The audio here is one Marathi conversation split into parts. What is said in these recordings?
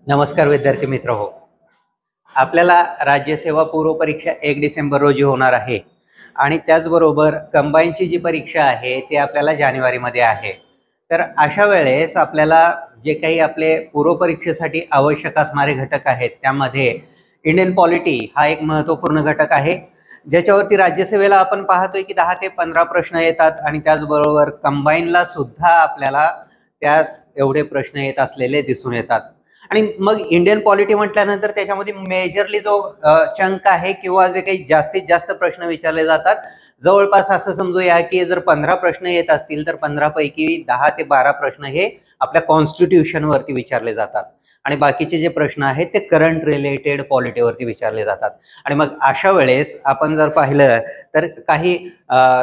नमस्कार विद्यार्थी मित्र हो. आपल्याला राज्यसेवा पूर्व परीक्षा 1 डिसेंबर रोजी होणार आहे आणि त्याचबरोबर कंबाईनची जी परीक्षा आहे ती आपल्याला जानेवारीमध्ये आहे. तर अशा वेळेस आपल्याला जे काही आपले पूर्व परीक्षेसाठी आवश्यक असणारे घटक आहेत त्यामध्ये इंडियन पॉलिटी हा एक महत्त्वपूर्ण घटक आहे, ज्याच्यावरती राज्यसेवेला आपण पाहतोय की 10 ते 15 प्रश्न येतात आणि त्याचबरोबर कंबाईनला सुद्धा आपल्याला त्यास एवढे प्रश्न येत असलेले दिसून येतात. आणि मग इंडियन पॉलिटी म्हटल्यानंतर त्याच्यामध्ये मेजरली जो चंक आहे किंवा जे काही जास्तीत जास्त प्रश्न विचारले जातात, जवळपास असं समजूया की जर 15 प्रश्न येत असतील तर 15 पैकी 10 ते 12 प्रश्न हे आपल्या कॉन्स्टिट्यूशन वरती विचारले जातात आणि बाकीचे जे प्रश्न आहेत ते करंट रिलेटेड पॉलिटीवरती विचारले जातात. आणि मग अशा वेळेस आपण जर पाहिलं तर काही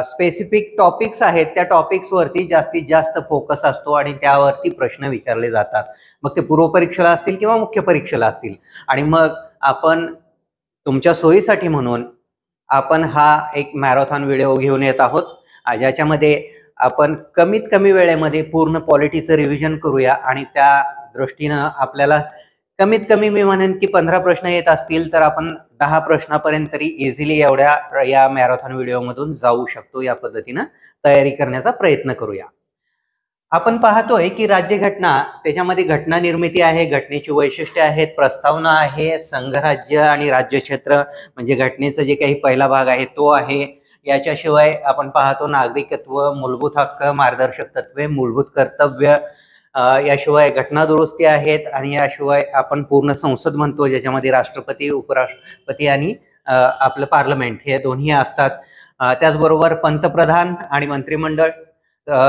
स्पेसिफिक टॉपिक्स आहेत, त्या टॉपिक्सवरती जास्तीत जास्त फोकस असतो आणि त्यावरती प्रश्न विचारले जातात. मग ते पूर्व परीक्षेला असतील किंवा मुख्य परीक्षेला असतील. आणि मग आपण तुमच्या सोयीसाठी म्हणून आपण हा एक मॅरेथॉन व्हिडिओ घेऊन येत आहोत, ज्याच्यामध्ये आपण कमीत कमी वेळेमध्ये पूर्ण पॉलिटीचं रिव्हिजन करूया आणि त्या दृष्टीनं आपल्याला कमीत कमी मी म्हणेन की 15 प्रश्न येत असतील तर आपण 10 प्रश्नापर्यंत तरी इझिली या मॅरेथॉन व्हिडिओमधून जाऊ शकतो. या पद्धतीनं तयारी करण्याचा प्रयत्न करूया. आपण पाहतोय की राज्यघटना, त्याच्यामध्ये घटना निर्मिती आहे, घटनेची वैशिष्ट्ये आहेत, प्रस्तावना आहे, संघराज्य आणि राज्यक्षेत्र म्हणजे घटनेचं जे काही पहिला भाग आहे तो आहे. याच्याशिवाय आपण पाहतो नागरिकत्व, मूलभूत हक्क, मार्गदर्शक तत्वे, मूलभूत कर्तव्य, याशिवाय घटना दुरुस्ती आहेत आणि याशिवाय आपण पूर्ण संसद म्हणतो, ज्याच्यामध्ये राष्ट्रपती, उपराष्ट्रपती आणि आपलं पार्लमेंट हे दोन्ही असतात. त्याचबरोबर पंतप्रधान आणि मंत्रिमंडळ,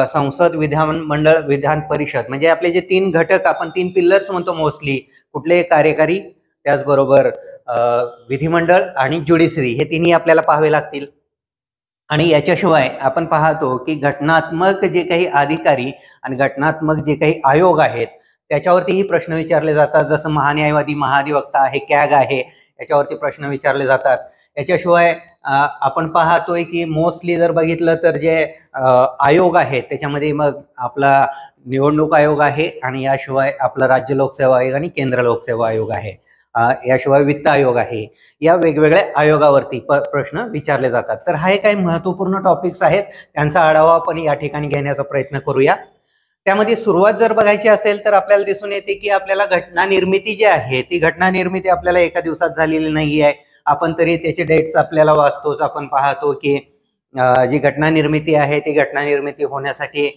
संसद, विधानमंडळ, विधान परिषद, म्हणजे आपले जे 3 घटक आपण 3 पिल्लर्स म्हणतो मोस्टली, कुठले कार्यकारी, त्याचबरोबर विधिमंडळ आणि ज्युडिशरी, हे तिन्ही आपल्याला पाहावे लागतील. आणि याच्याशिवाय आपण पाहतो की घटनात्मक जे काही अधिकारी आणि घटनात्मक जे काही आयोग आहेत त्याच्यावरतीही प्रश्न विचारले जातात, जसं महान्यायवादी, महाधिवक्ता आहे, कॅग आहे, याच्यावरती प्रश्न विचारले जातात. याच्याशिवाय आपण पाहतोय की मोस्टली जर बघितलं तर जे आयोग आहेत त्याच्यामध्ये मग आपला निवडणूक आयोग आहे आणि याशिवाय आपला राज्य लोकसेवा आयोग आणि केंद्र लोकसेवा आयोग आहे, याशिवाय वित्त आयोग आहे. या वेगवेगळ्या आयोगावरती प्रश्न विचारले जातात. तर हे काही महत्त्वपूर्ण टॉपिक्स आहेत, त्यांचा आढावा आपण या ठिकाणी घेण्याचा प्रयत्न करूया. त्यामध्ये सुरुवात जर बघायची असेल तर आपल्याला दिसून येते की आपल्याला घटना निर्मिती जी आहे ती घटना निर्मिती आपल्याला एका दिवसात झालेली नाही आहे. आपण तरी त्याचे डेट्स आपल्याला वाचतोच. आपण पाहतो की जी घटना निर्मिती आहे ती घटना निर्मिती होण्यासाठी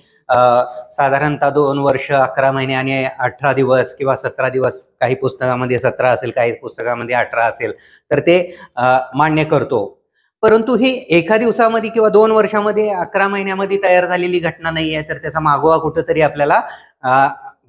साधारणतः 2 वर्ष 11 महिने आणि 18 दिवस किंवा 17 दिवस, काही पुस्तकामध्ये 17 असेल, काही पुस्तकामध्ये 18 असेल, तर ते मान्य करतो. परंतु ही एका दिवसामध्ये किंवा 2 वर्षामध्ये 11 महिन्यामध्ये तयार झालेली घटना नाही आहे, तर त्याचा मागोवा कुठंतरी आपल्याला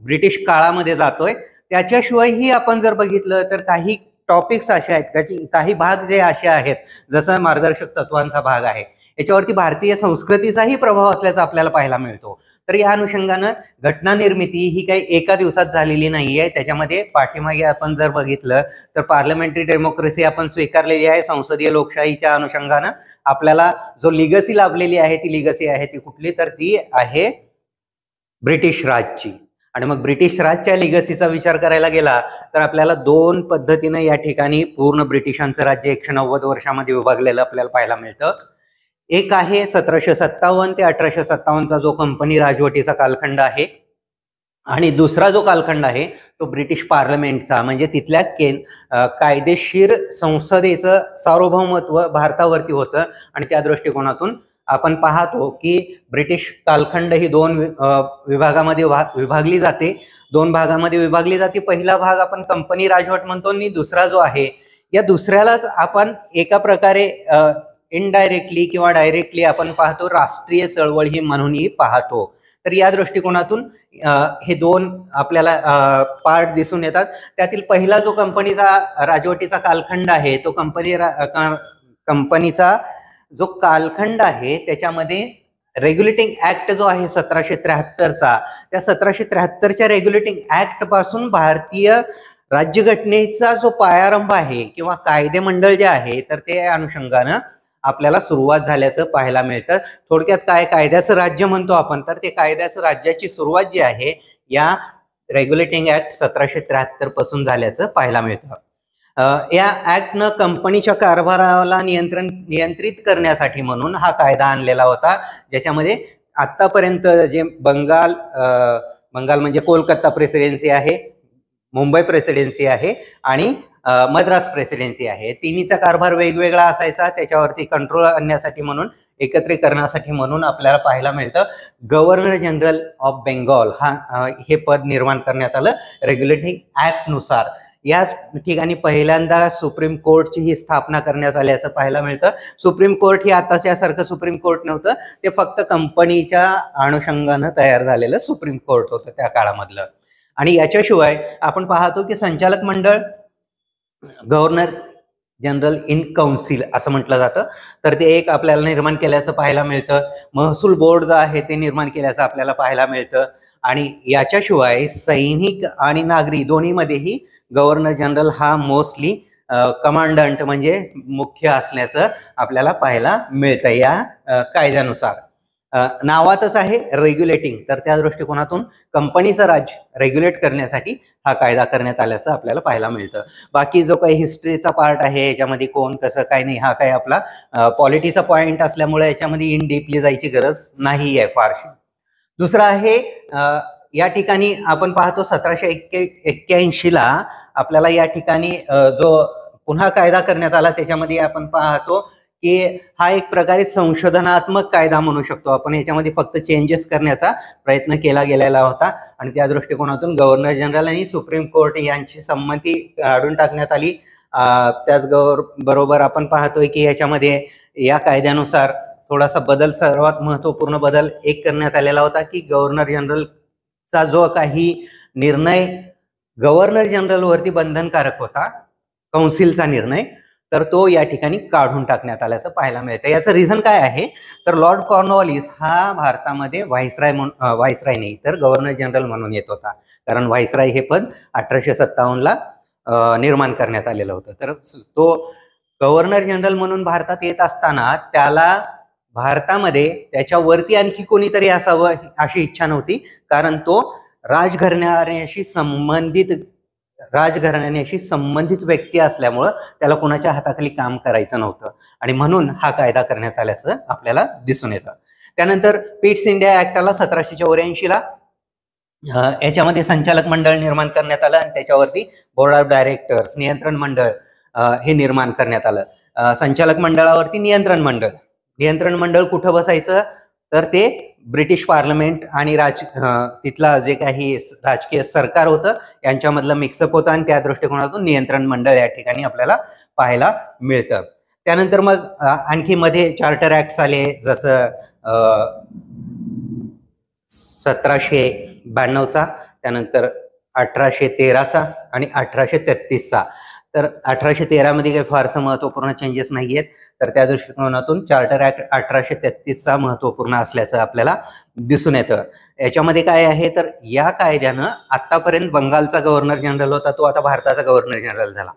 ब्रिटिश काळामध्ये जातोय. त्याच्याशिवायही आपण जर बघितलं तर काही टॉपिक्स असे आहेत, काही भाग जे असे आहेत, जसं मार्गदर्शक तत्वांचा भाग आहे, याच्यावरती भारतीय संस्कृतीचाही प्रभाव असल्याचा आपल्याला पाहायला मिळतो. तर या अनुषंगानं घटना निर्मिती ही काही एका दिवसात झालेली नाहीये. त्याच्यामध्ये पाठीमागे आपण जर बघितलं तर पार्लमेंटरी डेमोक्रेसी आपण स्वीकारलेली आहे. संसदीय लोकशाहीच्या अनुषंगानं आपल्याला जो लिगसी लाभलेली आहे ती लिगसी आहे ती कुठली, तर ती आहे ब्रिटिश राजची. आणि मग ब्रिटिश राजच्या लिगसीचा विचार करायला गेला तर आपल्याला 2 पद्धतीनं या ठिकाणी पूर्ण ब्रिटिशांचं राज्य 190 वर्षामध्ये विभागलेलं आपल्याला पाहायला मिळतं. एक आहे 1757 ते 1857चा जो कंपनी राजवटीचा कालखंड आहे आणि दुसरा जो कालखंड आहे तो ब्रिटिश पार्लमेंटचा, म्हणजे तिथल्या कायदेशीर संसदेचं सार्वभौमत्व भारतावरती होतं. आणि त्या दृष्टिकोनातून आपण पाहतो की ब्रिटिश कालखंड ही 2 विभागामध्ये विभागली जाते, 2 भागामध्ये विभागली जाते. पहिला भाग आपण कंपनी राजवट म्हणतो आणि दुसरा जो आहे, या दुसऱ्यालाच आपण एका प्रकारे इनडायरेक्टली किंवा डायरेक्टली आपण पाहतो राष्ट्रीय चळवळ ही म्हणूनही पाहतो. तर या दृष्टिकोनातून हे 2 आपल्याला पार्ट दिसून येतात. त्यातील पहिला जो कंपनीचा राजवटीचा कालखंड आहे तो कंपनीचा जो कालखंड आहे त्याच्यामध्ये रेग्युलेटिंग ऍक्ट जो आहे 1773चा, त्या 1773च्या रेग्युलेटिंग ऍक्ट पासून भारतीय राज्यघटनेचा जो पायारंभ आहे किंवा कायदेमंडळ जे आहे तर ते अनुषंगानं आपल्याला सुरुवात झाल्याचं पाहायला मिळतं. थोडक्यात काय, कायद्याचं राज्य म्हणतो आपण, तर ते कायद्याचं राज्याची सुरुवात जी आहे या रेग्युलेटिंग ऍक्ट 1773 पासून झाल्याचं पाहायला मिळतं. या ऍक्टनं कंपनीच्या कारभाराला नियंत्रित करण्यासाठी म्हणून हा कायदा आणलेला होता, ज्याच्यामध्ये आतापर्यंत जे बंगाल म्हणजे कोलकाता प्रेसिडेन्सी आहे, मुंबई प्रेसिडेन्सी आहे आणि मद्रास प्रेसिडेन्सी आहे, तिन्हीचा कारभार वेगवेगळा असायचा. त्याच्यावरती कंट्रोल आणण्यासाठी म्हणून, एकत्रीकरणासाठी म्हणून आपल्याला पाहायला मिळतं गव्हर्नर जनरल ऑफ बेंगॉल हे पद निर्माण करण्यात आलं रेग्युलेटिंग ऍक्ट नुसार. याच ठिकाणी पहिल्यांदा सुप्रीम कोर्टची ही स्थापना करण्यात आल्याचं पाहायला मिळतं. सुप्रीम कोर्ट ही आताच्या सारखं सुप्रीम कोर्ट नव्हतं, ते फक्त कंपनीच्या अनुषंगानं तयार झालेलं सुप्रीम कोर्ट होतं त्या काळामधलं. आणि याच्याशिवाय आपण पाहतो की संचालक मंडळ गव्हर्नर जनरल इन काउन्सिल असं म्हटलं जातं, तर ते एक आपल्याला निर्माण केल्याचं पाहायला मिळतं. महसूल बोर्ड जो आहे ते निर्माण केल्याचं आपल्याला पाहायला मिळतं. आणि याच्याशिवाय सैनिक आणि नागरी दोन्हीमध्येही गव्हर्नर जनरल हा मोस्टली कमांडंट म्हणजे मुख्य असल्याचं आपल्याला पाहायला मिळतं या कायद्यानुसार. नावातच आहे रेग्युलेटिंग, तर त्या दृष्टिकोनातून कंपनीचं राज रेग्युलेट करण्यासाठी हा कायदा करण्यात आल्याचं आपल्याला पाहायला मिळतं. बाकी जो काही हिस्ट्रीचा पार्ट आहे याच्यामध्ये कोण कसं काय नाही, हा काही आपला पॉलिटीचा पॉइंट असल्यामुळे याच्यामध्ये इन डीपली जायची गरज नाही आहे फारशी. दुसरं आहे या ठिकाणी आपण पाहतो 1781 आपल्याला या ठिकाणी जो पुन्हा कायदा करण्यात आला, त्याच्यामध्ये आपण पाहतो की हा एक प्रकारे संशोधनात्मक कायदा म्हणू शकतो आपण. याच्यामध्ये फक्त चेंजेस करण्याचा प्रयत्न केला गेलेला होता आणि त्या दृष्टिकोनातून गव्हर्नर जनरल आणि सुप्रीम कोर्ट यांची संमती काढून टाकण्यात आली. त्याच बरोबर आपण पाहतोय की याच्यामध्ये या कायद्यानुसार थोडासा बदल, सर्वात महत्वपूर्ण बदल एक करण्यात आलेला होता की गव्हर्नर जनरलचा जो काही निर्णय गव्हर्नर जनरलवरती बंधनकारक होता, काउन्सिलचा निर्णय, तर तो या ठिकाणी काढून टाकण्यात आल्याचं पाहायला मिळतं. याचं रिझन काय आहे, तर लॉर्ड कॉर्नवॉलिस हा भारतामध्ये व्हाईसराय नाही तर गव्हर्नर जनरल म्हणून येत होता, कारण व्हाईसराय हे पद 1857 निर्माण करण्यात आलेलं होतं. तर तो गव्हर्नर जनरल म्हणून भारतात येत असताना त्याला भारतामध्ये त्याच्यावरती आणखी कोणीतरी असावं अशी इच्छा नव्हती, कारण तो राजघराण्याशी संबंधित व्यक्ती असल्यामुळं त्याला कोणाच्या हाताखाली काम करायचं नव्हतं आणि म्हणून हा कायदा करण्यात आल्याचं आपल्याला दिसून येतं. त्यानंतर पिट्स इंडिया ऍक्टला 1784 याच्यामध्ये संचालक मंडळ निर्माण करण्यात आलं आणि त्याच्यावरती बोर्ड ऑफ डायरेक्टर्स, नियंत्रण मंडळ हे निर्माण करण्यात आलं. संचालक मंडळावरती नियंत्रण मंडळ कुठं बसायचं, तर ते ब्रिटिश पार्लमेंट आणि तिथला जे काही राजकीय सरकार होतं यांच्यामधलं मिक्सअप होतं आणि त्या दृष्टिकोनातून नियंत्रण मंडळ या ठिकाणी आपल्याला पाहायला मिळतं. त्यानंतर मग आणखी मध्ये चार्टर ऍक्ट आले, जसं 1792चा, त्यानंतर 1813चा आणि 1833चा. तर 1813 मध्ये काही फारसं महत्वपूर्ण चेंजेस नाही आहेत, तर त्या दृष्टिकोनातून चार्टर ऍक्ट 1833चा महत्वपूर्ण असल्याचं आपल्याला दिसून येतं. याच्यामध्ये काय आहे, तर या कायद्यानं आतापर्यंत बंगालचा गव्हर्नर जनरल होता, तो आता भारताचा गव्हर्नर जनरल झाला.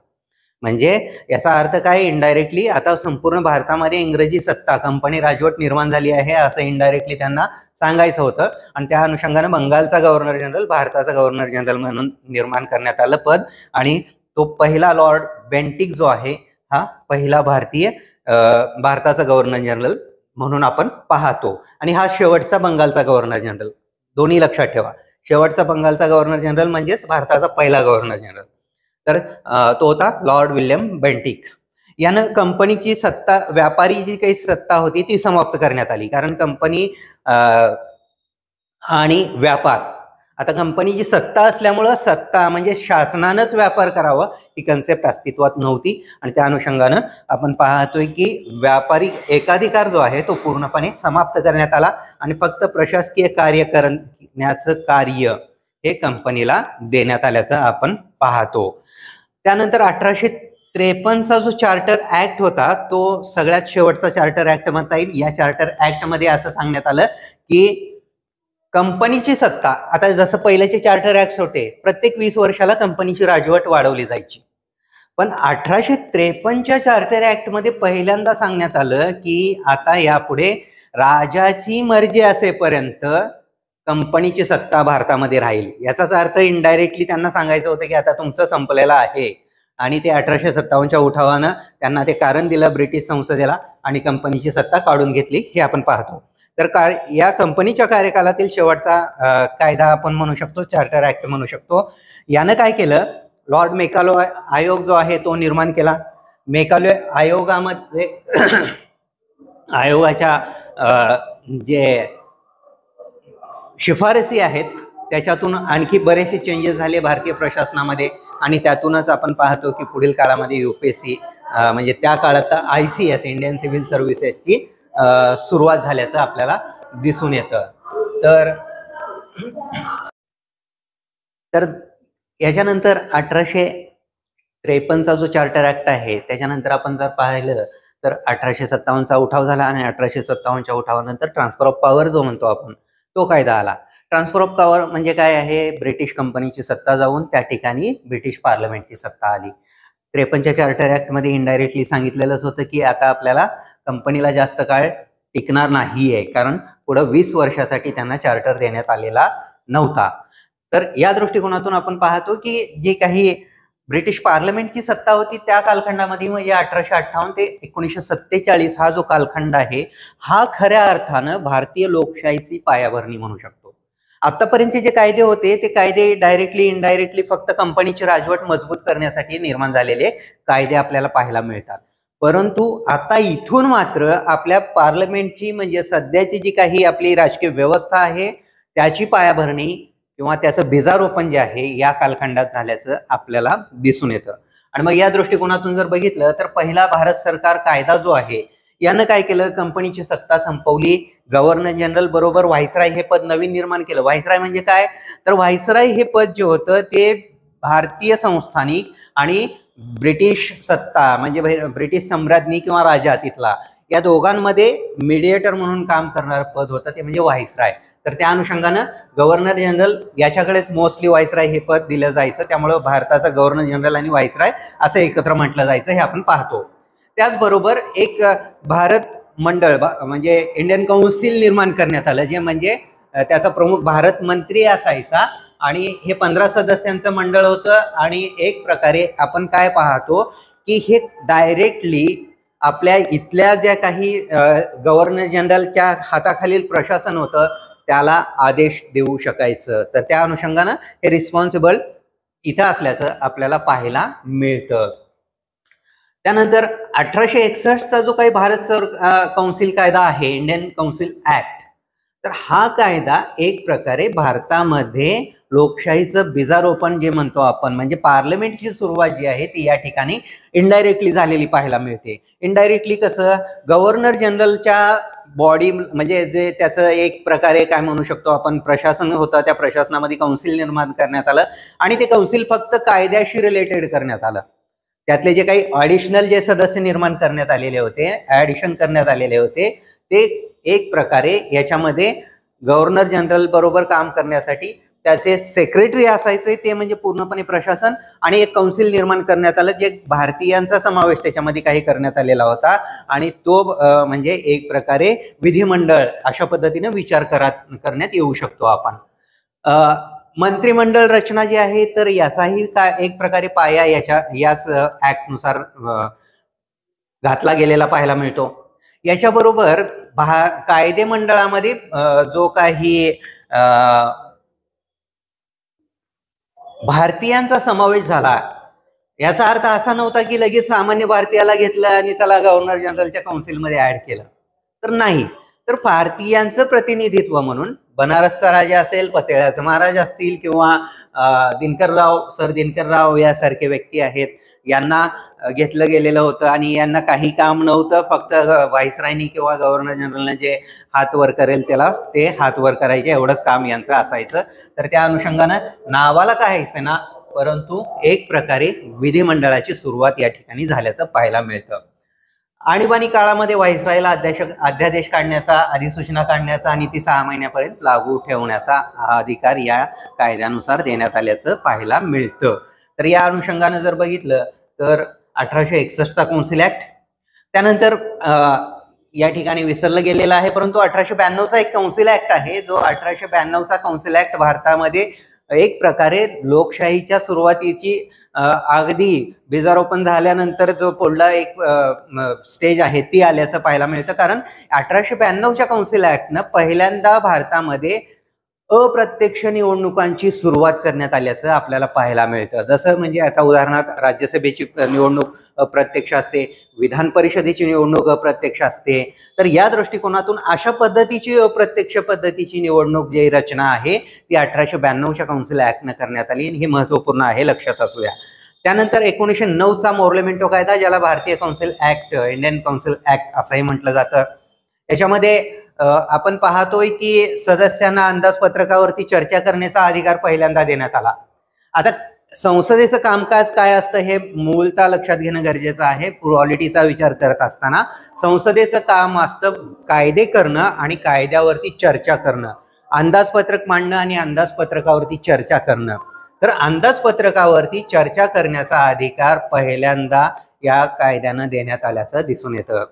म्हणजे याचा अर्थ काय, इनडायरेक्टली आता संपूर्ण भारतामध्ये इंग्रजी सत्ता, कंपनी राजवट निर्माण झाली आहे असं इनडायरेक्टली त्यांना सांगायचं होतं. आणि त्या अनुषंगाने बंगालचा गव्हर्नर जनरल भारताचा गव्हर्नर जनरल म्हणून निर्माण करण्यात आलं पद. आणि तो पहिला लॉर्ड बेंटिक जो आहे हा पहिला भारताचा गव्हर्नर जनरल म्हणून आपण पाहतो. आणि हा शेवटचा बंगालचा गव्हर्नर जनरल, दोन्ही लक्षात ठेवा, शेवटचा बंगालचा गव्हर्नर जनरल म्हणजेच भारताचा पहिला गव्हर्नर जनरल. तर तो होता लॉर्ड विल्यम बेंटिक. यानं कंपनीची सत्ता, व्यापारी जी काही सत्ता होती ती समाप्त करण्यात आली, कारण कंपनी आणि व्यापार, आता कंपनीची सत्ता असल्यामुळं सत्ता म्हणजे शासनानंच व्यापार करावा ही कन्सेप्ट अस्तित्वात नव्हती. आणि त्या अनुषंगानं आपण पाहतोय की व्यापारी एकाधिकार जो आहे तो पूर्णपणे समाप्त करण्यात आला आणि फक्त प्रशासकीय कार्य करण्याचं कार्य हे कंपनीला देण्यात आल्याचं आपण पाहतो. त्यानंतर 1853चा जो चार्टर ऍक्ट होता तो सगळ्यात शेवटचा चार्टर ऍक्ट म्हणता येईल. या चार्टर ऍक्ट मध्ये असं सांगण्यात आलं की कंपनीची सत्ता, आता जसं पहिल्याचे चार्टर ऍक्ट होते प्रत्येक 20 वर्षाला कंपनीची राजवट वाढवली जायची, पण 1853च्या चार्टर ऍक्ट मध्ये पहिल्यांदा सांगण्यात आलं की आता यापुढे राजाची मर्जी असेपर्यंत कंपनीची सत्ता भारतामध्ये राहील. याचाच अर्थ इनडायरेक्टली त्यांना सांगायचं होतं की आता तुमचं संपलेलं आहे. आणि ते 1857च्या उठावानं त्यांना ते कारण दिलं ब्रिटिश संसदेला आणि कंपनीची सत्ता काढून घेतली, हे आपण पाहतो. तर या कंपनीच्या कार्यकालातील शेवटचा कायदा आपण म्हणू शकतो चार्टर ऍक्ट म्हणू शकतो. यानं काय केलं, लॉर्ड मेकालो आयोग जो आहे तो निर्माण केला. मेकालो आयोगामध्ये आयोगाच्या जे शिफारसी आहेत त्याच्यातून आणखी बरेचसे चेंजेस झाले भारतीय प्रशासनामध्ये आणि त्यातूनच आपण पाहतो की पुढील काळामध्ये यूपीएससी म्हणजे त्या काळात ICS इंडियन सिव्हिल सर्व्हिसेसची सुरुवात झाल्याचं आपल्याला दिसून येतं. तर याच्यानंतर 1853चा जो चार्टर ऍक्ट आहे त्याच्यानंतर आपण जर पाहिलं तर 1857चा उठाव झाला आणि 1857च्या उठावानंतर ट्रान्सफर ऑफ पॉवर जो म्हणतो आपण तो कायदा आला. ट्रान्सफर ऑफ पॉवर म्हणजे काय आहे, ब्रिटिश कंपनीची सत्ता जाऊन त्या ठिकाणी ब्रिटिश पार्लमेंटची सत्ता आली. 53च्या चार्टर ऍक्ट मध्ये इनडायरेक्टली सांगितलेलंच होतं की आता आपल्याला कंपनीला जास्त काळ टिकणार नाहीये, कारण पुढे 20 वर्षासाठी त्यांना चार्टर देण्यात आलेला नव्हता. तर या दृष्टिकोनातून आपण पाहतो की जे काही ब्रिटिश पार्लमेंटची सत्ता होती त्या कालखंडामध्ये म्हणजे 1858 ते 1947 हा जो कालखंड आहे हा खऱ्या अर्थानं भारतीय लोकशाहीची पायाभरणी म्हणू शकतो. आतापर्यंतचे जे कायदे होते ते कायदे डायरेक्टली इनडायरेक्टली फक्त कंपनीची राजवट मजबूत करण्यासाठी निर्माण झालेले कायदे आपल्याला पाहायला मिळतात. परंतु आता इथून मात्र आपल्या पार्लमेंटची म्हणजे सध्याची जी काही आपली राजकीय व्यवस्था आहे त्याची पायाभरणी किंवा त्याचं बीजारोपण जे आहे या कालखंडात झाल्याचं आपल्याला दिसून येतं. आणि मग या दृष्टिकोनातून जर बघितलं तर पहिला भारत सरकार कायदा जो आहे यानं काय केलं, कंपनीची सत्ता संपवली. गव्हर्नर जनरल बरोबर व्हाईसराय हे पद नवीन निर्माण केलं. व्हाईसराय म्हणजे काय, तर व्हाईसराय हे पद जे होतं ते भारतीय संस्थानिक आणि ब्रिटिश सत्ता म्हणजे ब्रिटिश सम्राज्ञी किंवा राजा तिथला या दोघांमध्ये मीडिएटर म्हणून काम करणारं पद होतं, ते म्हणजे व्हाईसराय. तर त्या अनुषंगानं गव्हर्नर जनरल याच्याकडेच मोस्टली व्हाईसराय हे पद दिलं जायचं, त्यामुळे भारताचा गव्हर्नर जनरल आणि व्हाईसराय असं एकत्र म्हटलं जायचं हे आपण पाहतो. त्याचबरोबर एक भारत मंडळ म्हणजे इंडियन काउन्सिल निर्माण करण्यात आलं, जे म्हणजे त्याचा प्रमुख भारत मंत्री असायचा आणि हे 15 सदस्यांचं मंडळ होतं. आणि एक प्रकारे आपण काय पाहतो की हे डायरेक्टली आपल्या इथल्या ज्या काही गव्हर्नर जनरलच्या हाताखालील प्रशासन होतं त्याला आदेश देऊ शकायचं. तर त्या अनुषंगानं हे रिस्पॉन्सिबल इथं असल्याचं आपल्याला पाहायला मिळतं. त्यानंतर 1861चा जो काही भारत काउन्सिल कायदा आहे, इंडियन काउन्सिल ऍक्ट, तर हा कायदा एक प्रकारे भारतामध्ये लोकशाहीचं बीजारोपण जे म्हणतो आपण म्हणजे पार्लमेंटची सुरुवात जी आहे ती या ठिकाणी इनडायरेक्टली झालेली पाहायला मिळते. इनडायरेक्टली कसं, गव्हर्नर जनरलच्या बॉडी म्हणजे जे त्याचं एक प्रकारे काय म्हणू शकतो आपण प्रशासन होतं, त्या प्रशासनामध्ये काउन्सिल निर्माण करण्यात आलं आणि ते काउन्सिल फक्त कायद्याशी रिलेटेड करण्यात आलं. त्यातले जे काही ॲडिशनल जे सदस्य निर्माण करण्यात आलेले होते, ॲडिशन करण्यात आलेले होते, ते एक प्रकारे याच्यामध्ये गव्हर्नर जनरल बरोबर काम करण्यासाठी त्याचे सेक्रेटरी असायचे, ते म्हणजे पूर्णपणे प्रशासन, आणि एक काउन्सिल निर्माण करण्यात आलं जे भारतीयांचा समावेश त्याच्यामध्ये काही करण्यात आलेला होता आणि तो म्हणजे एक प्रकारे विधिमंडळ अशा पद्धतीने विचार करण्यात येऊ शकतो आपण. मंत्रिमंडळ रचना जी आहे तर याचाही एक प्रकारे पाया याच ऍक्ट नुसार घातला गेलेला पाहायला मिळतो. याच्याबरोबर कायदे मंडळामध्ये जो काही भारतीयांचा समावेश झाला, याचा अर्थ असा नव्हता की लगेच सामान्य भारतीयाला घेतलं आणि चला गव्हर्नर जनरलच्या काउन्सिलमध्ये ऍड केलं, तर नाही. तर भारतीयांचं प्रतिनिधित्व म्हणून बनारसचा राजा असेल, पतेळ्याचे महाराज असतील किंवा सर दिनकरराव यासारखे व्यक्ती आहेत, यांना घेतलं गेलेलं होतं आणि यांना काही काम नव्हतं, फक्त व्हाईसरायनी किंवा गव्हर्नर जनरलने जे हात वर करेल त्याला ते हात वर करायचे, एवढंच काम यांचं असायचं. तर त्या अनुषंगानं नावाला काय आहे ना, परंतु एक प्रकारे विधिमंडळाची सुरुवात या ठिकाणी झाल्याचं पाहायला मिळतं. आणीबाणी काळामध्ये व्हाईसरायला अध्यादेश काढण्याचा, अधिसूचना काढण्याचा आणि ती 6 महिन्यापर्यंत लागू ठेवण्याचा अधिकार या कायद्यानुसार देण्यात आल्याचं पाहायला मिळतं. तर या अनुषंगानं जर बघितलं तर 1861चा काउन्सिल ऍक्ट, त्यानंतर या ठिकाणी विसरलं गेलेलं आहे, परंतु 1892चा एक कौन्सिल ऍक्ट आहे, जो 1892चा कौन्सिल ऍक्ट भारतामध्ये एक प्रकारे लोकशाहीच्या सुरुवातीची अगदी बीजारोपण झाल्यानंतर जो पुढला एक स्टेज आहे ती आल्याचं पाहायला मिळतं. कारण 1892च्या कौन्सिल ऍक्टनं पहिल्यांदा भारतामध्ये अप्रत्यक्ष निवडणुकांची सुरुवात करण्यात आल्याचं आपल्याला पाहायला मिळतं. जसं म्हणजे आता उदाहरणार्थ राज्यसभेची निवडणूक अप्रत्यक्ष असते, विधान परिषदेची निवडणूक अप्रत्यक्ष असते. तर या दृष्टिकोनातून अशा पद्धतीची अप्रत्यक्ष पद्धतीची निवडणूक जी रचना आहे ती 1892च्या कौन्सिल ऍक्टनं करण्यात आली. हे महत्वपूर्ण आहे, लक्षात असू द्या. त्यानंतर 1909चा मोर्लेमेंटो कायदा, ज्याला भारतीय council act, Indian council act असंही म्हटलं जातं. याच्यामध्ये आपण पाहतोय की सदस्यांना अंदाजपत्रकावरती चर्चा करण्याचा अधिकार पहिल्यांदा देण्यात आला. आता संसदेचं कामकाज काय असतं हे मूलतः लक्षात घेणं गरजेचं आहे. प्युरॉलिटीचा विचार करत असताना संसदेचं काम असतं कायदे करणं आणि कायद्यावरती चर्चा करणं, अंदाजपत्रक मांडणं आणि अंदाजपत्रकावरती चर्चा करणं. तर अंदाजपत्रकावरती चर्चा करण्याचा अधिकार पहिल्यांदा या कायद्यानं देण्यात आल्याचं दिसून येतं.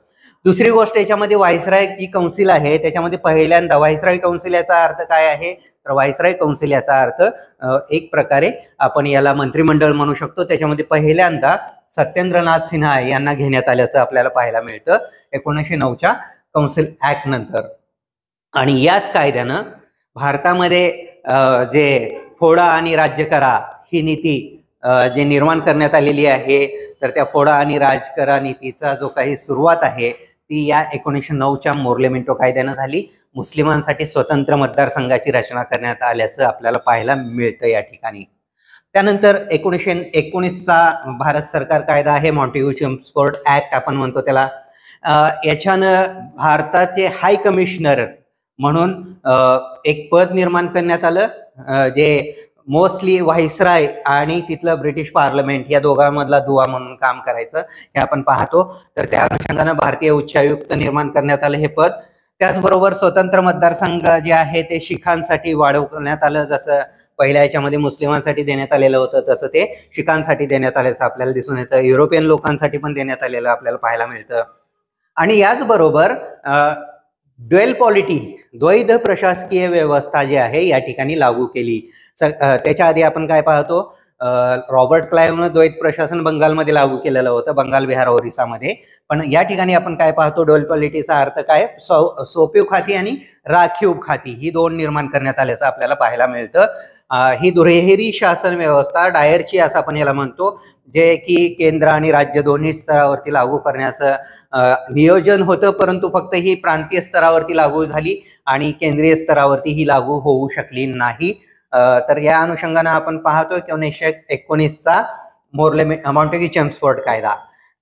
दुसरी गोष्ट, याच्यामध्ये व्हाईसराय जी कौन्सिल आहे त्याच्यामध्ये पहिल्यांदा व्हाईसराय कौन्सिल याचा अर्थ काय आहे, तर व्हाईसराय कौन्सिल याचा अर्थ एक प्रकारे आपण याला मंत्रिमंडळ म्हणू शकतो. त्याच्यामध्ये पहिल्यांदा सत्येंद्रनाथ सिन्हा यांना घेण्यात आल्याचं आपल्याला पाहायला मिळतं 1909च्या कौन्सिल ऍक्ट नंतर. आणि याच कायद्यानं भारतामध्ये जे फोडा आणि राज्य करा ही नीती जे निर्माण करण्यात आलेली आहे, तर त्या फोडा आणि राजकरा नीतीचा जो काही सुरुवात आहे ती या 1909च्या मोर्लेमेंटो कायद्यानं झाली. मुस्लिमांसाठी स्वतंत्र मतदारसंघाची रचना करण्यात आल्याचं आपल्याला पाहायला मिळतं या ठिकाणी. त्यानंतर 1919चा भारत सरकार कायदा आहे, मॉन्टेग्यू चेम्सफोर्ड ऍक्ट आपण म्हणतो त्याला. याच्यानं भारताचे हाय कमिशनर म्हणून एक पद निर्माण करण्यात आलं, जे मोस्टली व्हाईसराय आणि तिथलं ब्रिटिश पार्लमेंट या दोघांमधला दुवा म्हणून काम करायचं हे आपण पाहतो. तर त्या अनुषंगानं भारतीय उच्चायुक्त निर्माण करण्यात आलं हे पद. त्याचबरोबर स्वतंत्र मतदारसंघ जे आहे ते शिखांसाठी वाढवण्यात आलं. जसं पहिल्या याच्यामध्ये मुस्लिमांसाठी देण्यात आलेलं होतं तसं ते शिखांसाठी देण्यात आल्याचं आपल्याला दिसून येतं. युरोपियन लोकांसाठी पण देण्यात आलेलं आपल्याला पाहायला मिळतं. आणि याचबरोबर ड्युअल पॉलिटी, द्वैध प्रशासकीय व्यवस्था जी आहे या ठिकाणी लागू केली. त्याच्या आधी आपण काय पाहतो, रॉबर्ट क्लाइव्हनं द्वैत प्रशासन बंगालमध्ये लागू केलेलं होतं, बंगाल, बिहार, ओरिसामध्ये. पण या ठिकाणी आपण काय पाहतो, ड्युअल पॉलिटीचा अर्थ काय, सोपीव खाती आणि राखीव खाती ही दोन निर्माण करण्यात आल्याचं आपल्याला पाहायला मिळतं. ही दुहेरी शासन व्यवस्था, डायरची असं आपण याला म्हणतो, जे की केंद्र आणि राज्य दोन्ही स्तरावरती लागू करण्याचं नियोजन होतं, परंतु फक्त ही प्रांतीय स्तरावरती लागू झाली आणि केंद्रीय स्तरावरती ही लागू होऊ शकली नाही. तर या अनुषंगानं आपण पाहतो की 1919चा मॉन्टेग्यू चेम्सफोर्ड कायदा.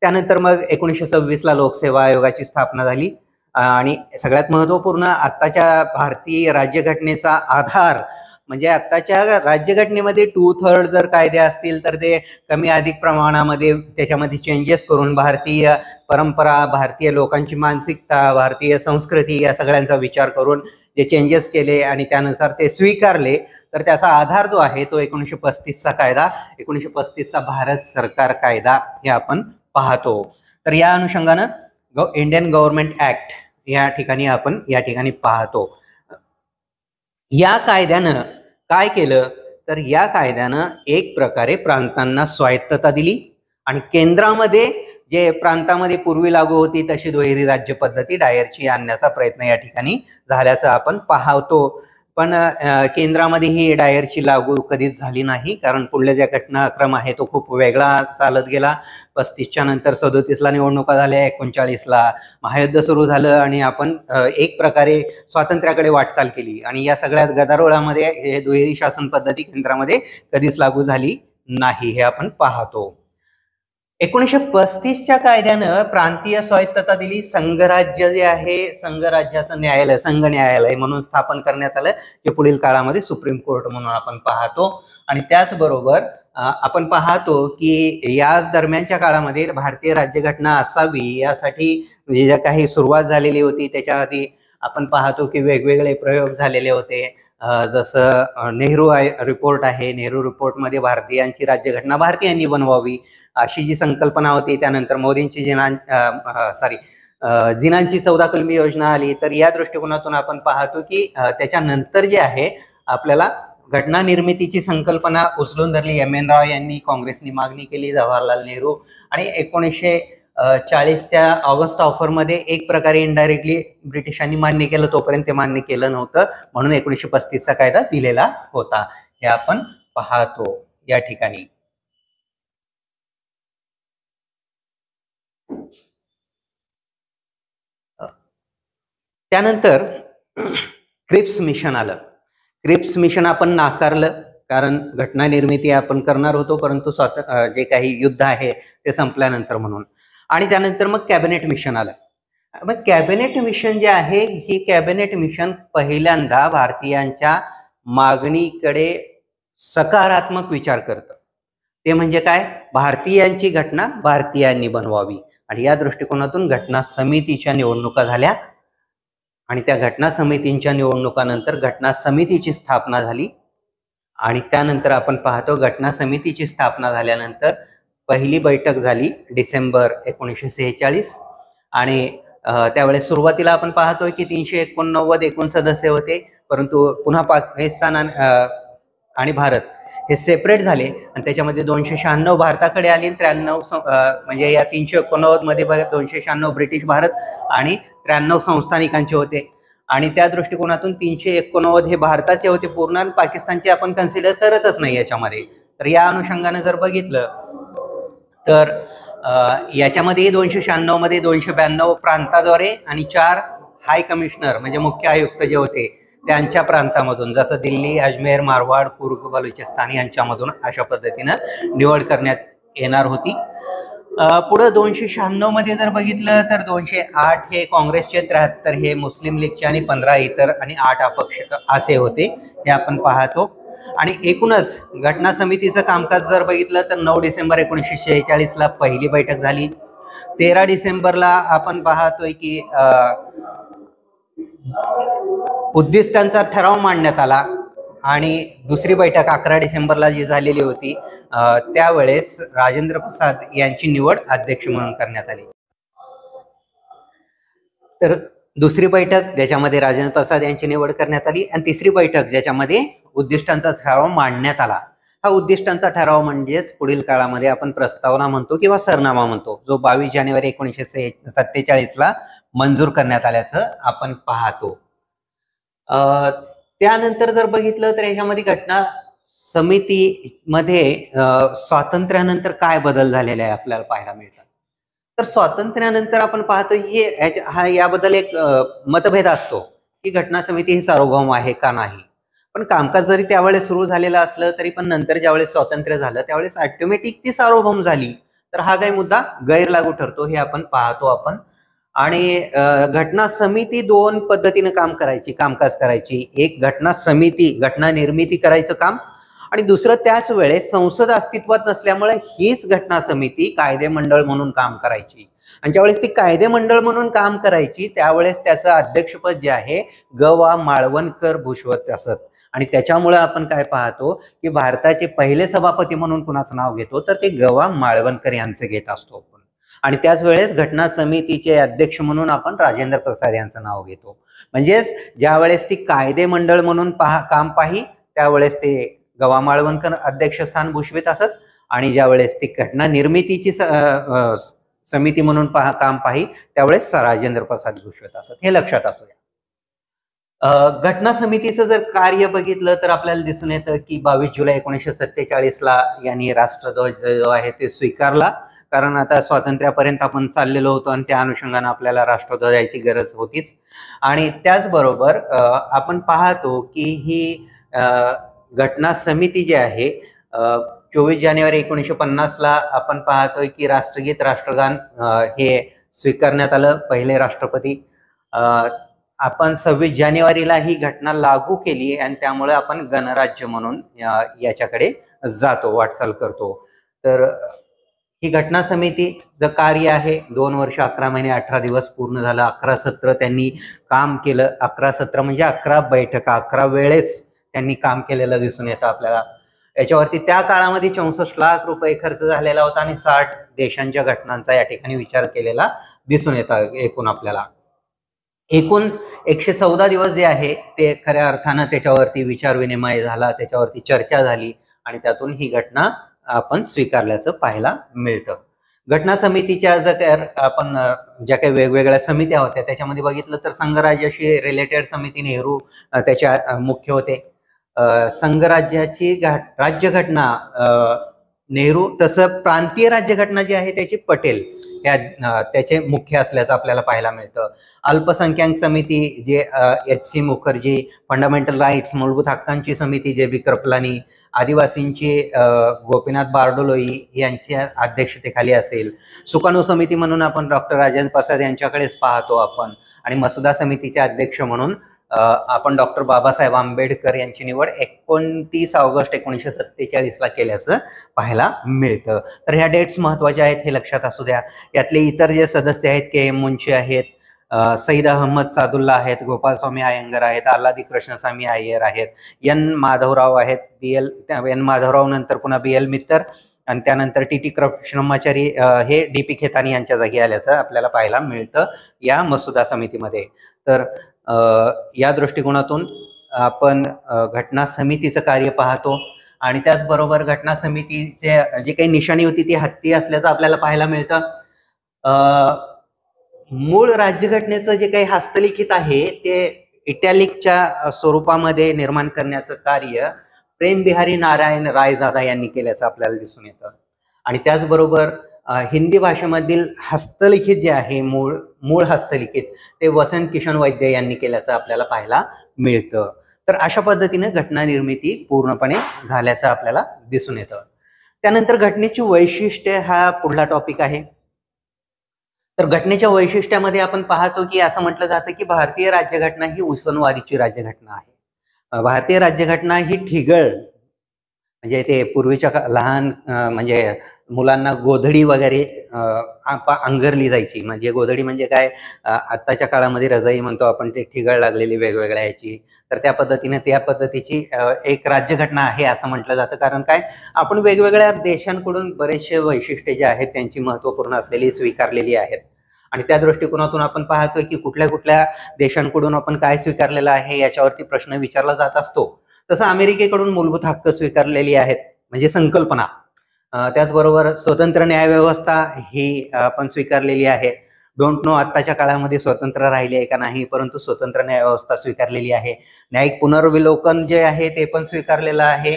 त्यानंतर मग 1926ला लोकसेवा आयोगाची स्थापना झाली. आणि सगळ्यात महत्वपूर्ण, आत्ताच्या भारतीय राज्यघटनेचा आधार म्हणजे आत्ताच्या राज्यघटनेमध्ये 2/3 जर कायदे असतील तर ते कमी अधिक प्रमाणामध्ये त्याच्यामध्ये चेंजेस करून भारतीय परंपरा, भारतीय लोकांची मानसिकता, भारतीय संस्कृती या सगळ्यांचा विचार करून जे चेंजेस केले आणि त्यानुसार ते स्वीकारले, तर त्याचा आधार जो आहे तो 1935चा कायदा, 1935चा भारत सरकार कायदा हे आपण पाहतो. तर या अनुषंगानं इंडियन गव्हर्नमेंट ऍक्ट या ठिकाणी पाहतो. या कायद्यानं काय केलं, तर या कायद्यानं एक प्रकारे प्रांतांना स्वायत्तता दिली आणि केंद्रामध्ये जे प्रांतामध्ये पूर्वी लागू होती तशी दुहेरी राज्य पद्धती डायरची आणण्याचा प्रयत्न या ठिकाणी झाल्याचं आपण पाहतो. पण केंद्रामध्ये ही डायरची लागू कधीच झाली नाही, कारण पुढल्या ज्या घटनाक्रम आहे तो खूप वेगळा चालत गेला. 35च्या नंतर 37ला निवडणुका झाल्या, 39ला महायुद्ध सुरू झालं आणि आपण एक प्रकारे स्वातंत्र्याकडे वाटचाल केली. आणि या सगळ्या गदारोळामध्ये हे दुहेरी शासन पद्धती केंद्रामध्ये कधीच लागू झाली नाही हे आपण पाहतो. 1935च्या कायद्यानं प्रांतीय स्वायत्तता दिली. संघराज्य जे आहे, संघराज्याचं न्यायालय, संघ न्यायालय म्हणून स्थापन करण्यात आलं, जे पुढील काळामध्ये सुप्रीम कोर्ट म्हणून आपण पाहतो. आणि त्याचबरोबर आपण पाहतो की याच दरम्यानच्या काळामध्ये भारतीय राज्यघटना असावी यासाठी म्हणजे ज्या काही सुरुवात झालेली होती त्याच्या आधी आपण पाहतो की वेगवेगळे प्रयोग झालेले होते. जसं नेहरू रिपोर्ट आहे, नेहरू रिपोर्टमध्ये भारतीयांची राज्यघटना भारतीयांनी बनवावी अशी जी संकल्पना होती. त्यानंतर मोदींची जिनांची 14 कलमी योजना आली. तर या दृष्टिकोनातून आपण पाहतो की त्याच्यानंतर जे आहे आपल्याला घटना निर्मितीची संकल्पना उचलून धरली. एम.एन. राव यांनी काँग्रेसनी मागणी केली, जवाहरलाल नेहरू, आणि 1940च्या ऑगस्ट ऑफरमध्ये एक प्रकारे इनडायरेक्टली ब्रिटिशांनी मान्य केलं. तोपर्यंत ते मान्य केलं नव्हतं, म्हणून 1935चा कायदा दिलेला होता. हे आपण पाहतो या ठिकाणी. त्यानंतर क्रिप्स मिशन आलं. क्रिप्स मिशन आपण नाकारलं, कारण घटना निर्मिती आपण करणार होतो, परंतु जे काही युद्ध आहे ते संपल्यानंतर म्हणून. आणि त्यानंतर मग कॅबिनेट मिशन आलं. मग कॅबिनेट मिशन जे आहे, ही कॅबिनेट मिशन पहिल्यांदा भारतीयांच्या मागणीकडे सकारात्मक विचार करतं. ते म्हणजे काय, भारतीयांची घटना भारतीयांनी बनवावी. आणि या दृष्टिकोनातून घटना समितीच्या निवडणुका झाल्या, आणि त्या घटना समितींच्या निवडणुकानंतर घटना समितीची स्थापना झाली. आणि त्यानंतर आपण पाहतो घटना समितीची स्थापना झाल्यानंतर पहिली बैठक झाली डिसेंबर 1946. आणि त्यावेळेस सुरुवातीला आपण पाहतोय की 389 एकूण सदस्य होते, परंतु पुन्हा पाकिस्तान आणि भारत हे सेपरेट झाले, आणि त्याच्यामध्ये 296 भारताकडे आली, 93 म्हणजे या 389 मध्ये 296 ब्रिटिश भारत आणि 93 संस्थानिकांचे होते. आणि त्या दृष्टिकोनातून 389 हे भारताचे होते पूर्ण, आणि पाकिस्तानचे आपण कन्सिडर करतच नाही याच्यामध्ये. तर या अनुषंगाने जर बघितलं तर याच्यामध्ये 296 मध्ये 292 प्रांताद्वारे आणि 4 हाय कमिशनर म्हणजे मुख्य आयुक्त जे होते त्यांच्या प्रांतामधून, जसं दिल्ली, अजमेर, मारवाड, कुर्ग, बलुचिस्तान यांच्यामधून अशा पद्धतीनं निवड करण्यात येणार होती. पुढे 296 मध्ये जर बघितलं तर 208 हे काँग्रेसचे, 73 हे मुस्लिम लीगचे आणि 15 इतर आणि 8 अपक्ष असे होते, हे आपण पाहतो. आणि एकूणच घटना समितीचं कामकाज जर बघितलं तर 9 डिसेंबर 1946ला पहिली बैठक झाली. 13 डिसेंबरला आपण पाहतोय की उद्दिष्टांचा ठराव मांडण्यात आला. आणि दुसरी बैठक 11 डिसेंबरला जी झालेली होती त्यावेळेस राजेंद्र प्रसाद यांची निवड अध्यक्ष म्हणून करण्यात आली. तर दुसरी बैठक ज्याच्यामध्ये राजेंद्र प्रसाद यांची निवड करण्यात आली, आणि तिसरी बैठक ज्याच्यामध्ये उद्दिष्टांचा ठराव मांडण्यात आला. हा उद्दिष्टांचा ठराव म्हणजेच पुढील काळामध्ये आपण प्रस्तावना म्हणतो किंवा सरनामा म्हणतो, जो 22 जानेवारी 1947ला मंजूर करण्यात आल्याचं आपण पाहतो. त्यानंतर जर बघितलं तर याच्यामध्ये घटना समितीमध्ये स्वातंत्र्यानंतर काय बदल झालेले आहे आपल्याला पाहायला मिळतात. तर स्वातंत्र्यानंतर आपण पाहतो याबद्दल एक मतभेद असतो की घटना समिती ही सार्वभौम आहे का नाही. पण कामकाज जरी त्यावेळेस सुरू झालेलं असलं तरी पण नंतर ज्यावेळेस स्वातंत्र्य झालं त्यावेळेस ऑटोमॅटिक ती सार्वभौम झाली. तर हा काही मुद्दा गैरलागू ठरतो हे आपण पाहतो आपण. आणि घटना समिती 2 पद्धतीने कामकाज करायची. एक घटना समिती घटना निर्मिती करायचं काम, आणि दुसरं त्याच वेळेस संसद अस्तित्वात नसल्यामुळे हीच घटना समिती कायदेमंडळ म्हणून काम करायची. आणि ज्यावेळेस ती कायदेमंडळ म्हणून काम करायची त्यावेळेस त्याचं अध्यक्षपद जे आहे ग.वा. माळवणकर भूषवत असत. आणि त्याच्यामुळे आपण काय पाहतो की भारताचे पहिले सभापती म्हणून कुणाचं नाव घेतो तर ते ग.वा. माळवणकर यांचं घेत असतो आपण. आणि त्याच वेळेस घटना समितीचे अध्यक्ष म्हणून आपण राजेंद्र प्रसाद यांचं नाव घेतो. म्हणजेच ज्या वेळेस ती कायदे मंडळ म्हणून काम पाही त्यावेळेस ते ग.वा. माळवणकर अध्यक्षस्थान भूषवित असत, आणि ज्या वेळेस ती घटना निर्मितीची समिती म्हणून काम पाही त्यावेळेस राजेंद्र प्रसाद भूषवित असत. हे लक्षात असूया. घटना समितीचं जर कार्य बघितलं तर आपल्याला दिसून येतं की 22 जुलै 1947ला यांनी राष्ट्रध्वज जो आहे ते स्वीकारला, कारण आता स्वातंत्र्यापर्यंत आपण चाललेलो होतो आणि त्या अनुषंगाने आपल्याला राष्ट्रध्वजाची गरज होतीच. आणि त्याचबरोबर आपण पाहतो की ही घटना समिती जी आहे 24 जानेवारी 1950ला आपण पाहतोय की राष्ट्रगीत राष्ट्रगान हे स्वीकारण्यात आलं. पहिले राष्ट्रपती आपण 26 जानेवारीला ही घटना लागू केली आणि त्यामुळे आपण गणराज्य म्हणून याच्याकडे जातो, वाटचाल करतो. तर ही घटना समितीचं कार्य आहे 2 वर्ष 11 महिने 18 दिवस पूर्ण झालं. 11 सत्र त्यांनी काम केलं. 11 सत्र म्हणजे 11 बैठका 11 वेळेस त्यांनी काम केलेलं दिसून येतं आपल्याला. याच्यावरती त्या काळामध्ये 64 लाख रुपये खर्च झालेला होता आणि 60 देशांच्या घटनांचा या ठिकाणी विचार केलेला दिसून येतं एकूण आपल्याला. एकूण 114 दिवस जे आहे ते खऱ्या अर्थानं त्याच्यावरती विचार विनिमय झाला, त्याच्यावरती चर्चा झाली आणि त्यातून ही घटना आपण स्वीकारल्याचं पाहायला मिळतं. घटना समितीच्या जर आपण ज्या काही वेगवेगळ्या समित्या होत्या त्याच्यामध्ये बघितलं तर संघराज्याशी रिलेटेड समिती नेहरू त्याच्या मुख्य होते. संघराज्याची राज्यघटना नेहरू, तसं प्रांतीय राज्यघटना जी आहे त्याची पटेल त्याचे मुख्य असल्याचं आपल्याला पाहायला मिळतं. अल्पसंख्याक समिती जे H.C. मुखर्जी, फंडामेंटल राईट्स मूलभूत हक्कांची समिती जे बी कृपलानी, आदिवासींची गोपीनाथ बारडोलोई यांच्या अध्यक्षतेखाली असेल. सुकाणू समिती म्हणून आपण डॉक्टर राजेंद्र प्रसाद यांच्याकडेच पाहतो आपण, आणि मसुदा समितीचे अध्यक्ष म्हणून आपण डॉक्टर बाबासाहेब आंबेडकर यांची निवड 29 ऑगस्ट 1947 ला केल्याचं पाहायला मिळतं. तर ह्या डेट्स महत्वाच्या आहेत, हे लक्षात असू द्या. यातले इतर जे सदस्य आहेत के एम मुंशी आहेत, सईद अहमद सादुल्ला आहेत, गोपालस्वामी अय्यंगार आहेत, आल्हादी कृष्णस्वामी अय्यर आहेत, एन माधवराव आहेत, एन माधवराव नंतर पुन्हा BL मित्तर आणि त्यानंतर TT कृष्णमाचारी हे DP खेतानी यांच्या जागी आल्याचं आपल्याला पाहायला मिळतं या मसुदा समितीमध्ये. तर या दृष्टिकोनातून आपण घटना समितीचं कार्य पाहतो आणि त्याचबरोबर घटना समितीचे जी काही निशाणी होती ती हत्ती असल्याचं आपल्याला पाहायला मिळतं. मूळ राज्यघटनेचं जे काही हस्तलिखित आहे ते इटॅलिकच्या स्वरूपामध्ये निर्माण करण्याचं कार्य प्रेम बिहारी नारायण रायजादा यांनी केल्याचं आपल्याला दिसून येतं. आणि त्याचबरोबर हिंदी भाषेमधील हस्तलिखित जे आहे मूळ हस्तलिखित ते वसंत किशन वैद्य यांनी केल्याचं आपल्याला पाहायला मिळतं. तर अशा पद्धतीने घटना निर्मिती पूर्णपणे झाल्याचं आपल्याला दिसून येतं. त्यानंतर घटनेची वैशिष्ट्ये हा पुढला टॉपिक आहे. तर घटनेच्या वैशिष्ट्यामध्ये आपण पाहतो की असं म्हटलं जातं की भारतीय राज्यघटना ही उसनवारीची राज्यघटना आहे. भारतीय राज्यघटना ही ठिगळ, म्हणजे ते पूर्वीच्या लहान म्हणजे मुलांना गोधडी वगैरे अंगरली जायची. म्हणजे गोधडी म्हणजे काय, आत्ताच्या काळामध्ये रजाई म्हणतो आपण, ते ठिगळ लागलेली वेगवेगळ्या याची. तर त्या पद्धतीची एक राज्यघटना आहे असं म्हटलं जातं. कारण काय, आपण वेगवेगळ्या देशांकडून बरेचसे वैशिष्ट्ये जे आहेत त्यांची महत्वपूर्ण असलेली स्वीकारलेली आहेत. आणि त्या दृष्टिकोनातून आपण पाहतोय की कुठल्या कुठल्या देशांकडून आपण काय स्वीकारलेलं आहे याच्यावरती प्रश्न विचारला जात असतो. तसं अमेरिकेकडून मूलभूत हक्क स्वीकारलेली आहेत, म्हणजे संकल्पना. त्याचबरोबर स्वतंत्र न्यायव्यवस्था ही आपण स्वीकारलेली आहे. डोंट नो आत्ताच्या काळामध्ये स्वतंत्र राहिली आहे का नाही, परंतु स्वतंत्र न्यायव्यवस्था स्वीकारलेली आहे. न्यायिक पुनर्विलोकन जे आहे ते पण स्वीकारलेलं आहे.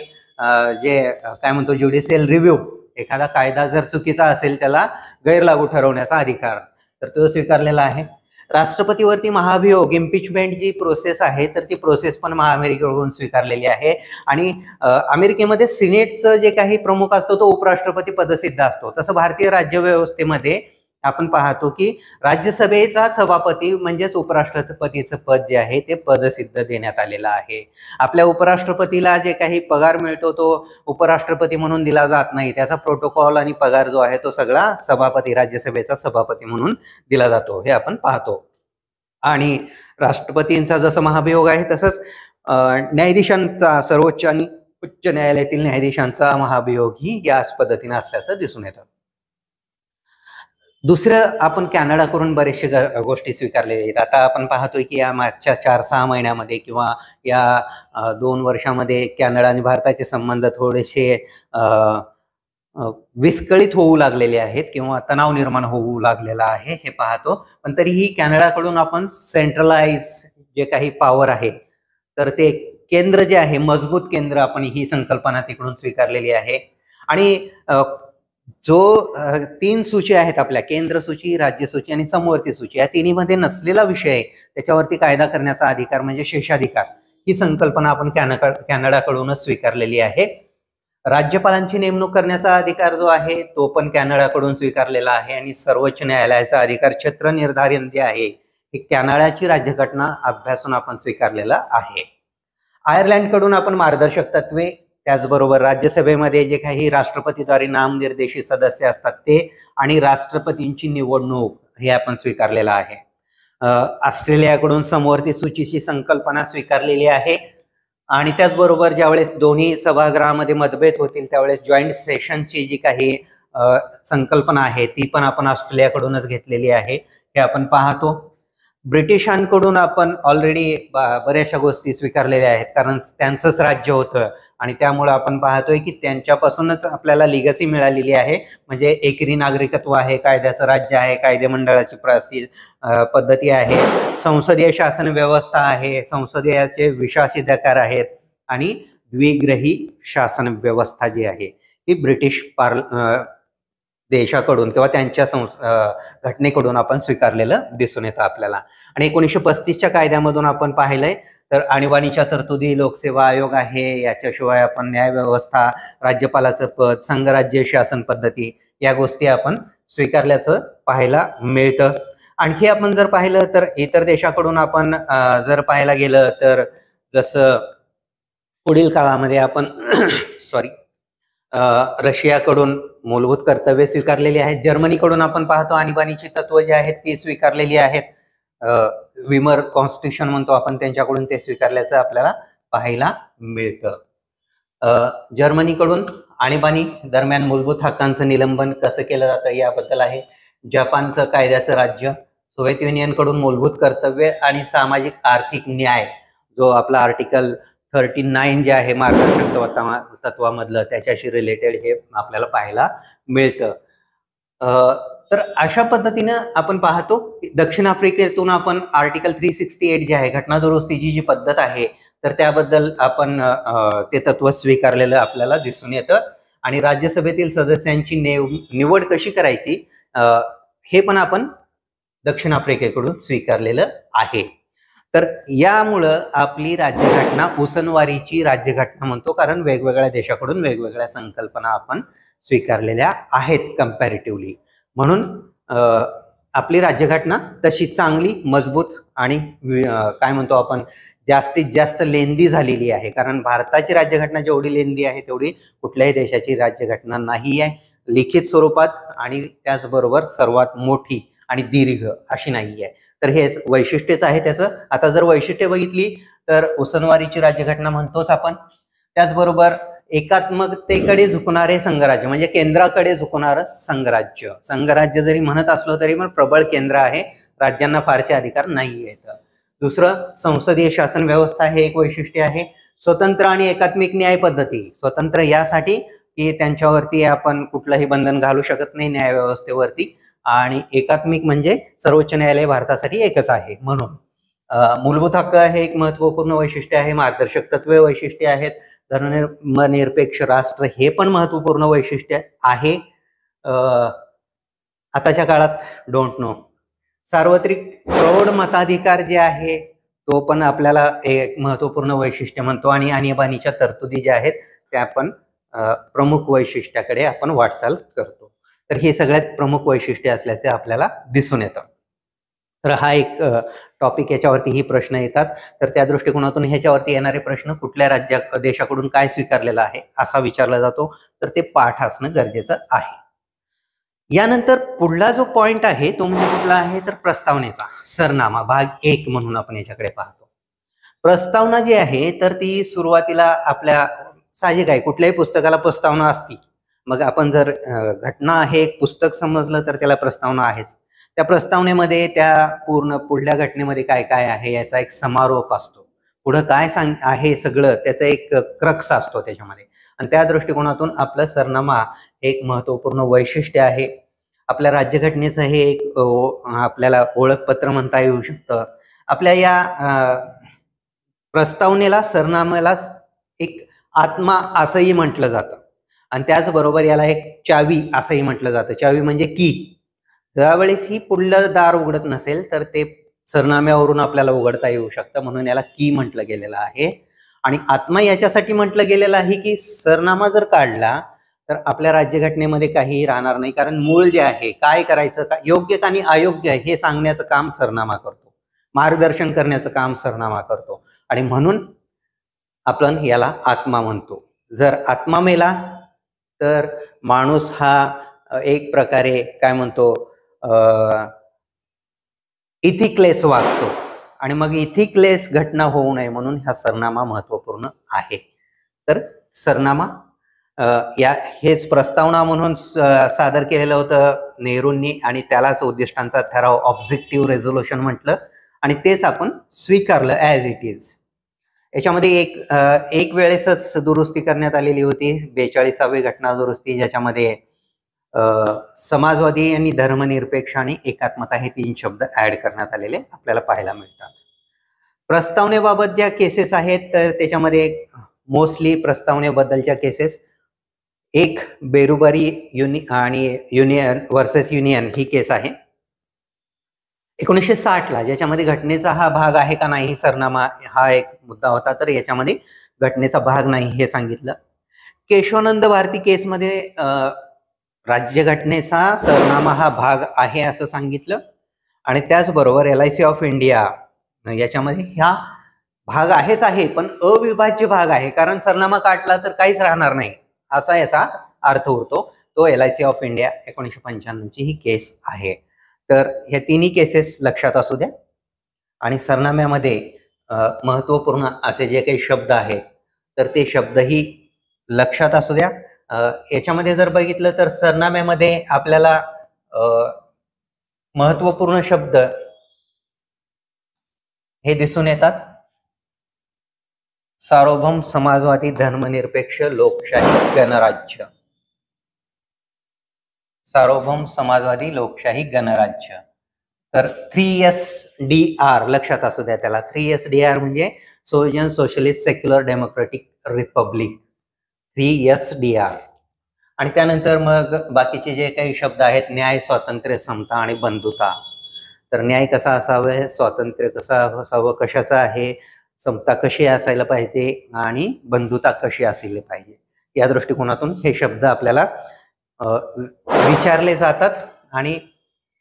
जे काय म्हणतो ज्युडिशियल रिव्ह्यू, एखादा कायदा जर चुकीचा असेल त्याला गैरलागू ठरवण्याचा अधिकार, तर तो स्वीकारलेला आहे. राष्ट्रपतीवरती महाभियोग, इम्पिचमेंट जी प्रोसेस आहे तर ती प्रोसेस पण अमेरिकेकडून स्वीकारलेली आहे. आणि अमेरिकेमध्ये सिनेटचं जे काही प्रमुख असतो तो उपराष्ट्रपती पदसिद्ध असतो. तसं भारतीय राज्यव्यवस्थेमध्ये आपण पाहतो की राज्यसभेचा सभापती म्हणजेच उपराष्ट्रपतीचं पद जे आहे ते पदसिद्ध देण्यात आलेलं आहे. आपल्या उपराष्ट्रपतीला जे काही पगार मिळतो तो उपराष्ट्रपती म्हणून दिला जात नाही. त्याचा प्रोटोकॉल आणि पगार जो आहे तो सगळा सभापती, राज्यसभेचा सभापती म्हणून दिला जातो, हे आपण पाहतो. आणि राष्ट्रपतींचा जसं महाभियोग आहे तसंच न्यायाधीशांचा, सर्वोच्च आणि उच्च न्यायालयातील न्यायाधीशांचा महाभियोग ही याच पद्धतीने असल्याचं दिसून येतं. दुसरं, आपण कॅनडाकडून बरेचसे गोष्टी स्वीकारलेल्या आहेत. आता आपण पाहतोय की या मागच्या 4-6 महिन्यामध्ये किंवा या 2 वर्षामध्ये कॅनडा आणि भारताचे संबंध थोडेसे विस्कळीत होऊ लागलेले आहेत किंवा तणाव निर्माण होऊ लागलेला आहे, हे पाहतो. पण तरीही कॅनडाकडून आपण सेंट्रलाइज जे काही पॉवर आहे तर ते केंद्र जे आहे, मजबूत केंद्र, आपण ही संकल्पना तिकडून स्वीकारलेली आहे. आणि जो 3 सूची आहेत आपल्या, केंद्र सूची, राज्य सूची आणि समवर्ती सूची, या तिन्हीमध्ये नसलेला विषय त्याच्यावरती कायदा करण्याचा अधिकार म्हणजे शेषाधिकार, ही संकल्पना आपण कॅनडाकडूनच स्वीकारलेली आहे. राज्यपालांची नेमणूक करण्याचा अधिकार जो आहे तो पण कॅनडाकडून स्वीकारलेला आहे. आणि सर्वोच्च न्यायालयाचा अधिकार, क्षेत्र निर्धारण जे आहे हे कॅनडाची राज्यघटना अभ्यासून आपण स्वीकारलेला आहे. आयर्लंडकडून आपण मार्गदर्शक तत्वे, त्याचबरोबर राज्यसभेमध्ये जे काही राष्ट्रपतीद्वारे नामनिर्देशित सदस्य असतात ते, आणि राष्ट्रपतींची निवडणूक हे आपण स्वीकारलेलं आहे. ऑस्ट्रेलियाकडून समवर्ती सूचीची संकल्पना स्वीकारलेली आहे. आणि त्याचबरोबर ज्यावेळेस दोन्ही सभागृहामध्ये मतभेद होतील त्यावेळेस जॉईंट सेशनची जी काही संकल्पना आहे ती पण आपण ऑस्ट्रेलियाकडूनच घेतलेली आहे. हे आपण पाहतो. ब्रिटिशांकडून आपण ऑलरेडी बऱ्याचशा गोष्टी स्वीकारलेल्या आहेत, कारण त्यांचंच राज्य होतं आणि त्यामुळे आपण पाहतोय की त्यांच्यापासूनच आपल्याला लिगसी मिळालेली आहे. म्हणजे एकेरी नागरिकत्व आहे, कायद्याचं राज्य आहे, कायदेमंडळाची पद्धती आहे, संसदीय शासन व्यवस्था आहे, संसदीयाचे विशासिधिकार आहेत आणि द्विग्रही शासन व्यवस्था जी आहे ती ब्रिटिश देशाकडून किंवा त्यांच्या घटनेकडून आपण स्वीकारलेलं दिसून येतं आपल्याला. आणि 1935च्या कायद्यामधून आपण पाहिलंय तर आणीबाणीच्या तरतुदी, लोकसेवा आयोग आहे, याच्याशिवाय आपण न्याय व्यवस्था, राज्यपालाचं पद, संघराज्य शासन पद्धती या गोष्टी आपण स्वीकारल्याचं पाहायला मिळतं. आणखी आपण जर पाहिलं तर इतर देशाकडून आपण जर पाहायला गेलं तर जसं पुढील काळामध्ये आपण रशियाकडून मूलभूत कर्तव्ये स्वीकारलेली आहेत. जर्मनीकडून आपण पाहतो आणीबाणीची तत्व जी आहेत ती स्वीकारलेली आहेत. विमर कॉन्स्टिट्यूशन म्हणतो आपण, त्यांच्याकडून ते स्वीकारल्याचं आपल्याला पाहायला मिळतं. जर्मनीकडून आणीबाणी दरम्यान मूलभूत हक्कांचं निलंबन कसं केलं जातं याबद्दल आहे. जपानचं कायद्याचं राज्य, सोव्हिएत युनियनकडून मूलभूत कर्तव्ये आणि सामाजिक आर्थिक न्याय, जो आपला आर्टिकल 39 जे आहे मार्गदर्शक तत्वामधलं, त्याच्याशी रिलेटेड हे आपल्याला पाहायला मिळतं. तर अशा पद्धतीनं आपण पाहतो. दक्षिण आफ्रिकेतून आपण आर्टिकल 368 जे आहे घटना दुरुस्तीची जी पद्धत आहे तर त्याबद्दल आपण ते तत्व स्वीकारलेलं आपल्याला दिसून येतं. आणि राज्यसभेतील सदस्यांची निवड कशी करायची हे पण आपण दक्षिण आफ्रिकेकडून स्वीकारलेलं आहे. तर यामुळं आपली राज्यघटना उसनवारीची राज्यघटना म्हणतो, कारण वेगवेगळ्या देशाकडून वेगवेगळ्या संकल्पना आपण स्वीकारलेल्या आहेत कंपॅरेटिव्हली. म्हणून आपली राज्यघटना तशी चांगली, मजबूत आणि काय म्हणतो आपण जास्तीत जास्त लेंदी झालेली आहे. कारण भारताची राज्यघटना जेवढी लेंदी आहे तेवढी कुठल्याही देशाची राज्यघटना नाही आहे लिखित स्वरूपात, आणि त्याचबरोबर सर्वात मोठी आणि दीर्घ अशी नाही आहे. तर हेच वैशिष्ट्यच आहे त्याचं. आता जर वैशिष्ट्य बघितली तर उसनवारीची राज्यघटना म्हणतोच आपण. त्याचबरोबर एकात्मकतेकडे झुकणारे संघराज्य, म्हणजे केंद्राकडे झुकणारं संघराज्य. संघराज्य जरी म्हणत असलो तरी पण प्रबळ केंद्र आहे, राज्यांना फारसे अधिकार नाही आहेत. दुसरं, संसदीय शासन व्यवस्था हे एक वैशिष्ट्य आहे. स्वतंत्र आणि एकात्मिक न्याय पद्धती. स्वतंत्र यासाठी की त्यांच्यावरती आपण कुठलंही बंधन घालू शकत नाही न्याय व्यवस्थेवरती, आणि एकात्मिक म्हणजे सर्वोच्च न्यायालय भारतासाठी एकच आहे म्हणून. मूलभूत हक्क हे एक महत्वपूर्ण वैशिष्ट्य आहे. मार्गदर्शक तत्वे वैशिष्ट्य आहेत. धर्मनिरपेक्ष राष्ट्र हे पण महत्वपूर्ण वैशिष्ट्य आहे. आताच्या काळात डोंट नो सार्वत्रिक प्रौढ मताधिकार जे आहे तो पण आपल्याला एक महत्वपूर्ण वैशिष्ट्य म्हणतो. आणि आणीबाणीच्या तरतुदी ज्या आहेत त्या आपण प्रमुख वैशिष्ट्याकडे आपण वाटचाल करतो. तर हे सगळ्यात प्रमुख वैशिष्ट्य असल्याचे आपल्याला दिसून येतं. तर हा एक टॉपिक, याच्यावरतीही प्रश्न येतात. तर त्या दृष्टिकोनातून ह्याच्यावरती येणारे प्रश्न कुठल्या देशाकडून काय स्वीकारलेलं आहे असा विचारला जातो. तर ते पाठ असणं गरजेचं आहे. यानंतर पुढला जो पॉइंट आहे तो म्हणजे कुठला आहे तर प्रस्तावनेचा सरनामा भाग 1 म्हणून आपण याच्याकडे पाहतो. प्रस्तावना जी आहे तर ती सुरुवातीला आपल्या साहजिक आहे, कुठल्याही पुस्तकाला प्रस्तावना असती. मग आपण जर घटना आहे एक पुस्तक समजलं तर त्याला प्रस्तावना आहेच. त्या प्रस्तावनेमध्ये त्या पूर्ण पुढल्या घटनेमध्ये काय काय आहे याचा एक समारोप असतो. पुढं काय आहे सगळं त्याचा एक क्रक्स असतो त्याच्यामध्ये. आणि त्या दृष्टिकोनातून आपलं सरनामा एक महत्वपूर्ण वैशिष्ट्य आहे. आपल्या राज्यघटनेचं हे एक आपल्याला ओळखपत्र म्हणता येऊ शकतं. आपल्या या प्रस्तावनेला, सरनाम्याला एक आत्मा असंही म्हटलं जातं. आणि त्याचबरोबर याला एक चावी असंही म्हटलं जातं. चावी म्हणजे की. ज्यावेळेस ही पुढलं दार उघडत नसेल तर ते सरनाम्यावरून आपल्याला उघडता येऊ शकतं, म्हणून याला की म्हटलं गेलेलं आहे. आणि आत्मा याच्यासाठी म्हटलं गेलेलं आहे की सरनामा जर काढला तर आपल्या राज्यघटनेमध्ये काहीही राहणार नाही. कारण मूळ जे आहे, काय करायचं, योग्य आणि अयोग्य हे सांगण्याचं काम सरनामा करतो, मार्गदर्शन करण्याचं काम सरनामा करतो. आणि म्हणून आपण याला आत्मा म्हणतो. जर आत्मा मेला तर माणूस हा एक प्रकारे काय म्हणतो इथिकलेस वागतो. आणि मग इथिकलेस घटना होऊ नये म्हणून हा सरनामा महत्वपूर्ण आहे. तर सरनामा हेच प्रस्तावना म्हणून सादर केलेलं होतं नेहरूंनी आणि त्यालाच उद्दिष्टांचा ठराव ऑब्जेक्टिव्ह रेझोल्युशन म्हटलं आणि तेच आपण स्वीकारलं ॲज इट इज. याच्यामध्ये एक वेळेसच दुरुस्ती करण्यात आलेली होती 42वी घटना दुरुस्ती, ज्याच्यामध्ये समाजवादी आणि धर्मनिरपेक्ष आणि एकात्मता हे 3 शब्द ऍड करण्यात आलेले आपल्याला पाहायला मिळतात. प्रस्तावनेबाबत ज्या केसेस आहेत तर त्याच्यामध्ये मोस्टली प्रस्तावनेबद्दलच्या केसेस एक बेरुबारी आणि युनियन वर्सेस युनियन ही केस आहे 1960ला, ज्याच्यामध्ये घटनेचा हा भाग आहे का नाही सरनामा हा एक मुद्दा होता, तर याच्यामध्ये घटनेचा भाग नाही हे सांगितलं. केशवानंद भारती केसमध्ये राज्यघटनेचा सरनामा हा भाग आहे असं सांगितलं आणि त्याचबरोबर LIC ऑफ इंडिया याच्यामध्ये ह्या भाग आहेच आहे पण अविभाज्य भाग आहे, कारण सरनामा काढला तर काहीच राहणार नाही असा याचा अर्थ उरतो. तो LIC ऑफ इंडिया 1995ची ही केस आहे. तर ह्या तिन्ही केसेस लक्षात असू द्या आणि सरनाम्यामध्ये महत्वपूर्ण असे जे काही शब्द आहेत तर ते शब्दही लक्षात असू द्या. याच्यामध्ये जर बघितलं तर सरनाम्यामध्ये आपल्याला महत्वपूर्ण शब्द हे दिसून येतात. सार्वभौम समाजवादी धर्मनिरपेक्ष लोकशाही गणराज्य, सार्वभौम समाजवादी लोकशाही गणराज्य. तर 3SDR लक्षात असू द्या त्याला. 3SDR म्हणजे Soviet socialist secular democratic republic, 3SDR. आणि त्यानंतर मग बाकीचे जे काही शब्द आहेत न्याय, स्वातंत्र्य, समता आणि बंधुता. तर न्याय कसा असावा, स्वातंत्र्य कसं असावं, कशाचं आहे, समता कशी असायला पाहिजे आणि बंधुता कशी असायला पाहिजे, या दृष्टिकोनातून हे शब्द आपल्याला विचारले जातात आणि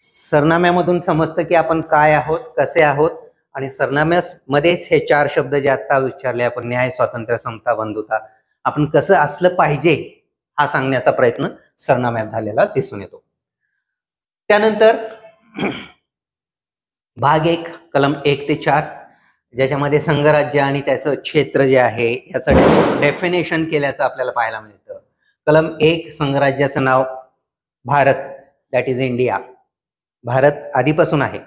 सरनाम्यामधून समजतं की आपण काय आहोत, कसे आहोत. आणि सरनाम्यामध्येच हे 4 शब्द जे आता विचारले आपण, न्याय, स्वातंत्र्य, समता, बंधुता, आपण कसं असलं पाहिजे हा सांगण्याचा प्रयत्न सरनाम्यात झालेला दिसून येतो. त्यानंतर भाग 1 कलम 1 ते 4 ज्याच्यामध्ये संघराज्य आणि त्याचं क्षेत्र जे आहे याचं डेफिनेशन केल्याचं आपल्याला पाहायला मिळतं. कलम 1 संघराज्याचं नाव Bharat, that is India. Bharat आधीपासून आहे,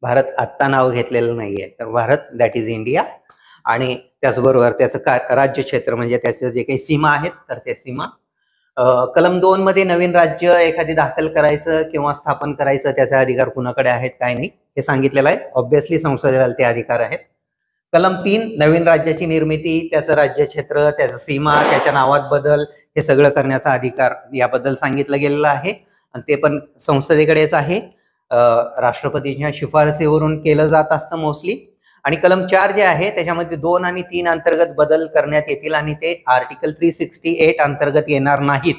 भारत आत्ता नाव घेतलेलं नाहीये, तर भारत दॅट इज इंडिया. आणि त्याचबरोबर त्याचं राज्य क्षेत्र म्हणजे त्याचं जे काही सीमा आहेत तर त्या सीमा. कलम 2 मध्ये नवीन राज्य एखादी दाखल करायचं किंवा स्थापन करायचं त्याचे अधिकार कुणाकडे आहेत काय नाही हे सांगितलेलं आहे. ऑब्व्हियसली संसदेला ते अधिकार आहेत. कलम 3 नवीन राज्याची निर्मिती, त्याचं राज्य क्षेत्र, त्याचं सीमा, त्याच्या नावात बदल हे सगळं करण्याचा अधिकार याबद्दल सांगितलं गेलेलं आहे आणि ते पण संसदेकडेच आहे. राष्ट्रपतींच्या शिफारसीवरून केलं जात असतं मोस्टली. आणि कलम 4 जे आहे त्याच्यामध्ये 2 आणि 3 अंतर्गत बदल करण्यात येतील आणि ते आर्टिकल 368 अंतर्गत येणार नाहीत.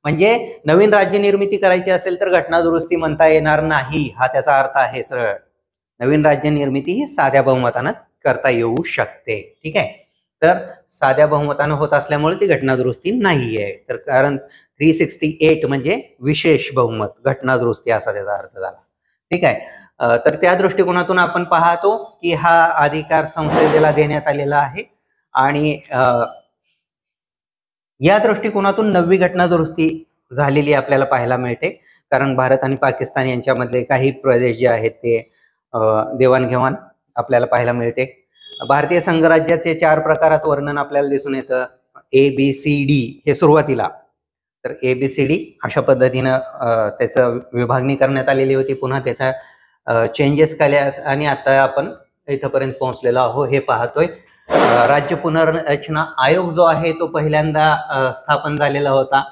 म्हणजे नवीन राज्य निर्मिती करायची असेल तर घटना दुरुस्ती म्हणता येणार नाही हा त्याचा अर्थ आहे सरळ. नवीन राज्य निर्मिती ही साध्या बहुमतानं करता येऊ शकते. ठीक आहे, तर साध्या बहुमतानं होत असल्यामुळे ती घटना दुरुस्ती नाहीये. तर कारण 368 म्हणजे विशेष बहुमत, घटना दुरुस्ती असा त्याचा अर्थ झाला. ठीक आहे, तर त्या दृष्टिकोनातून आपण पाहतो की हा अधिकार संसदेला देण्यात आलेला आहे आणि या दृष्टिकोनातून 9वी घटना दुरुस्ती झालेली आपल्याला पाहायला मिळते. कारण भारत आणि पाकिस्तान यांच्यामधले काही प्रदेश जे आहेत ते देवाणघेवाण आपल्याला पाहायला मिळते. भारतीय संघराज्याचे 4 प्रकारात वर्णन आपल्याला दिसून येतं. ABCD हे सुरुवातीला, तर ABCD अशा पद्धतीनं त्याचं विभागणी करण्यात आलेली होती. पुन्हा त्याचा चेंजेस केल्या आणि आता आपण इथपर्यंत पोहोचलेलो आहोत हे पाहतोय. राज्य पुनर्रचना आयोग जो आहे तो पहिल्यांदा स्थापन झालेला होता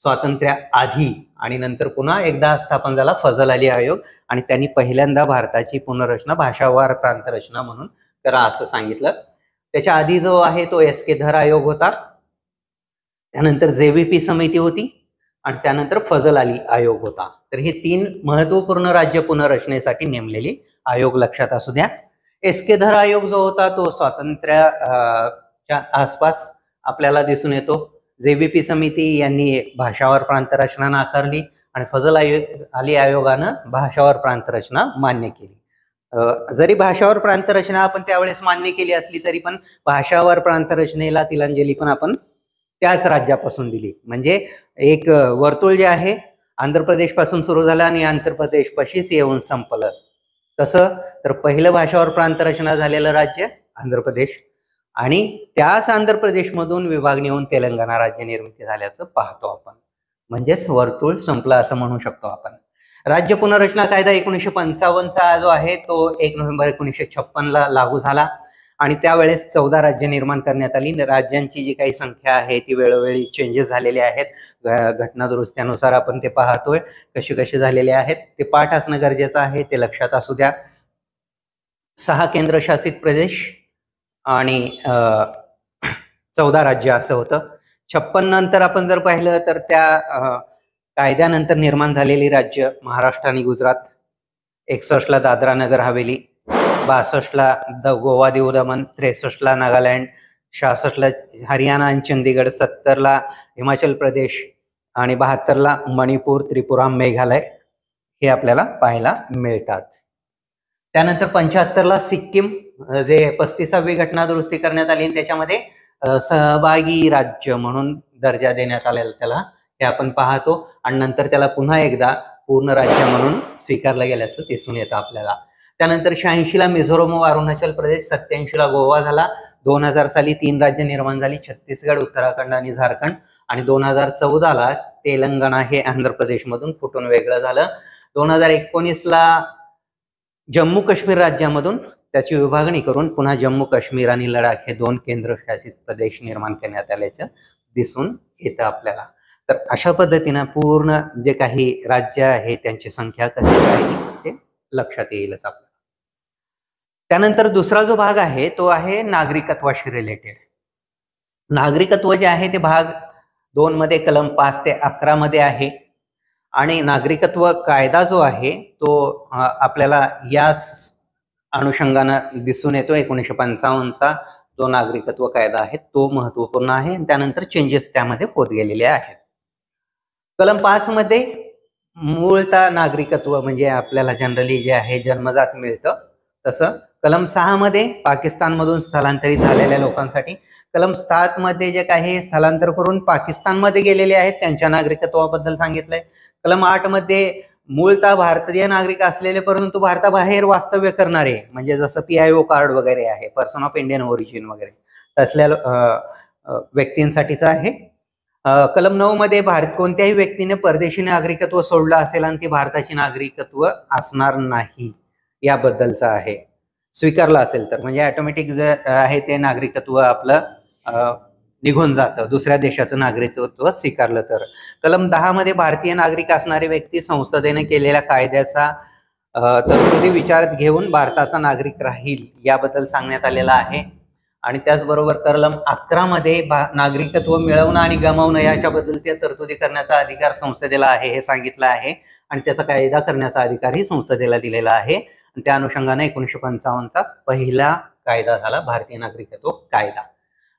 स्वातंत्र्या आधी आणि नंतर पुन्हा एकदा स्थापन झाला फजल अली आयोग आणि त्यांनी पहिल्यांदा भारताची पुनर्रचना भाषावार प्रांतरचना म्हणून करा असं सांगितलं. त्याच्या आधी जो आहे तो SK धर आयोग होता, त्यानंतर JVP समिती होती आणि त्यानंतर फजल अली आयोग होता. तर हे 3 महत्वपूर्ण राज्य पुनर्रचनेसाठी नेमलेले आयोग लक्षात असू द्या. SK धर आयोग जो होता तो स्वातंत्र्याच्या आसपास आपल्याला दिसून येतो. JVP समिती यांनी भाषावार प्रांतरचना नाकारली आणि फजल अली आयोगानं भाषावार प्रांतरचना मान्य केली. जरी भाषावार प्रांतरचना आपण त्यावेळेस मान्य केली असली तरी पण भाषावार प्रांतरचनेला तिलांजली पण आपण त्याच राज्यापासून दिली. म्हणजे एक वर्तुळ जे आहे आंध्र प्रदेश पासून सुरू झालं आणि आंध्र प्रदेश पाशीच येऊन संपलं. तसं तर पहिलं भाषावर प्रांत रचना झालेलं राज्य आंध्र प्रदेश आणि त्याच आंध्र प्रदेशमधून विभागणी होऊन तेलंगणा राज्य निर्मिती झाल्याचं पाहतो आपण. म्हणजेच वर्तुळ संपलं असं म्हणू शकतो आपण. राज्य पुनर्रचना कायदा 1955चा जो आहे तो 1 नोव्हेंबर 1956ला लागू झाला आणि त्यावेळेस 14 राज्य निर्माण करण्यात आली. राज्यांची जी काही संख्या आहे ती वेळोवेळी चेंजेस झालेले आहेत. घटना दुरुस्त्यानुसार आपण ते पाहतोय कसे कसे झालेले आहेत. ते पाठ असणं गरजेचं आहे, ते लक्षात असू द्या. 6 केंद्रशासित प्रदेश आणि 14 राज्य असं होतं. 56 नंतर आपण जर पाहिलं तर त्या कायद्यानंतर निर्माण झालेली राज्य महाराष्ट्र आणि गुजरात, 61ला दादरा नगर हवेली, 62ला गोवा दीव दमन, 63ला नागालँड, 66ला हरियाणा आणि चंदीगड, 70ला हिमाचल प्रदेश आणि 72ला मणिपूर, त्रिपुरा, मेघालय हे आपल्याला पाहायला मिळतात. त्यानंतर 75ला सिक्कीम जे 35वी घटना दुरुस्ती करण्यात आली त्याच्यामध्ये सहभागी राज्य म्हणून दर्जा देण्यात आलेला त्याला हे आपण पाहतो आणि नंतर त्याला पुन्हा एकदा पूर्ण राज्य म्हणून स्वीकारलं गेल्याचं दिसून येतं आपल्याला. त्यानंतर 86ला मिझोरम व अरुणाचल प्रदेश, 87ला गोवा झाला, 2000 साली 3 राज्य निर्माण झाली, छत्तीसगड, उत्तराखंड आणि झारखंड आणि 2014ला तेलंगणा हे आंध्र प्रदेशमधून फुटून वेगळं झालं. 2019ला जम्मू काश्मीर राज्यामधून त्याची विभागणी करून पुन्हा जम्मू काश्मीर आणि लडाख हे 2 केंद्रशासित प्रदेश निर्माण करण्यात आल्याचं दिसून येतं आपल्याला. तर अशा पद्धतीनं पूर्ण जे काही राज्य आहे त्यांची संख्या कशी आहे ते लक्षात येईलच आपल्याला. त्यानंतर दुसरा जो भाग आहे तो आहे नागरिकत्वाशी रिलेटेड. नागरिकत्व जे आहे ते भाग 2 मध्ये कलम 5 ते 11 मध्ये आहे आणि नागरिकत्व कायदा जो आहे तो आपल्याला या अनुषंगानं दिसून येतो. 1955चा जो नागरिकत्व कायदा आहे तो महत्वपूर्ण आहे. त्यानंतर चेंजेस त्यामध्ये होत गेलेले आहेत. कलम 5 मध्ये मूळतः नागरिकत्व म्हणजे आपल्याला जनरली जे आहे जन्मजात मिळतं तसं. कलम 6 मध्ये पाकिस्तानमधून स्थलांतरित झालेल्या लोकांसाठी. कलम 7 मध्ये जे काही स्थलांतर करून पाकिस्तानमध्ये गेलेले आहेत त्यांच्या नागरिकत्वाबद्दल सांगितलंय. कलम 8 मध्ये मूळतः भारतीय नागरिक असलेले परंतु भारताबाहेर वास्तव्य करणारे म्हणजे जसं PIO कार्ड वगैरे आहे, पर्सन ऑफ इंडियन ओरिजिन वगैरे तसल्या व्यक्तींसाठीच आहे. कलम 9 मध्ये कोणत्याही व्यक्तीने परदेशी नागरिकत्व सोडलं असेल आणि ती भारताची नागरिकत्व असणार नाही याबद्दलचं आहे. स्वीकारलं असेल तर म्हणजे ऑटोमॅटिक जे आहे ते नागरिकत्व आपलं निघून जातं दुसऱ्या देशाचं नागरिकत्व स्वीकारलं तर. कलम 10 मध्ये भारतीय नागरिक असणारे व्यक्ती संसदेने केलेल्या कायद्याचा तरतुदी विचारात घेऊन भारताचा नागरिक राहील याबद्दल सांगण्यात आलेलं आहे. आणि त्याचबरोबर कलम 11 मध्ये नागरिकत्व मिळवणं आणि गमावणं याच्याबद्दल त्या तरतुदी करण्याचा अधिकार संसदेला आहे हे सांगितलं आहे आणि त्याचा कायदा करण्याचा अधिकारही संसदेला दिलेला आहे. त्या अनुषंगाने 1955चा पहिला कायदा झाला भारतीय नागरिकत्व कायदा.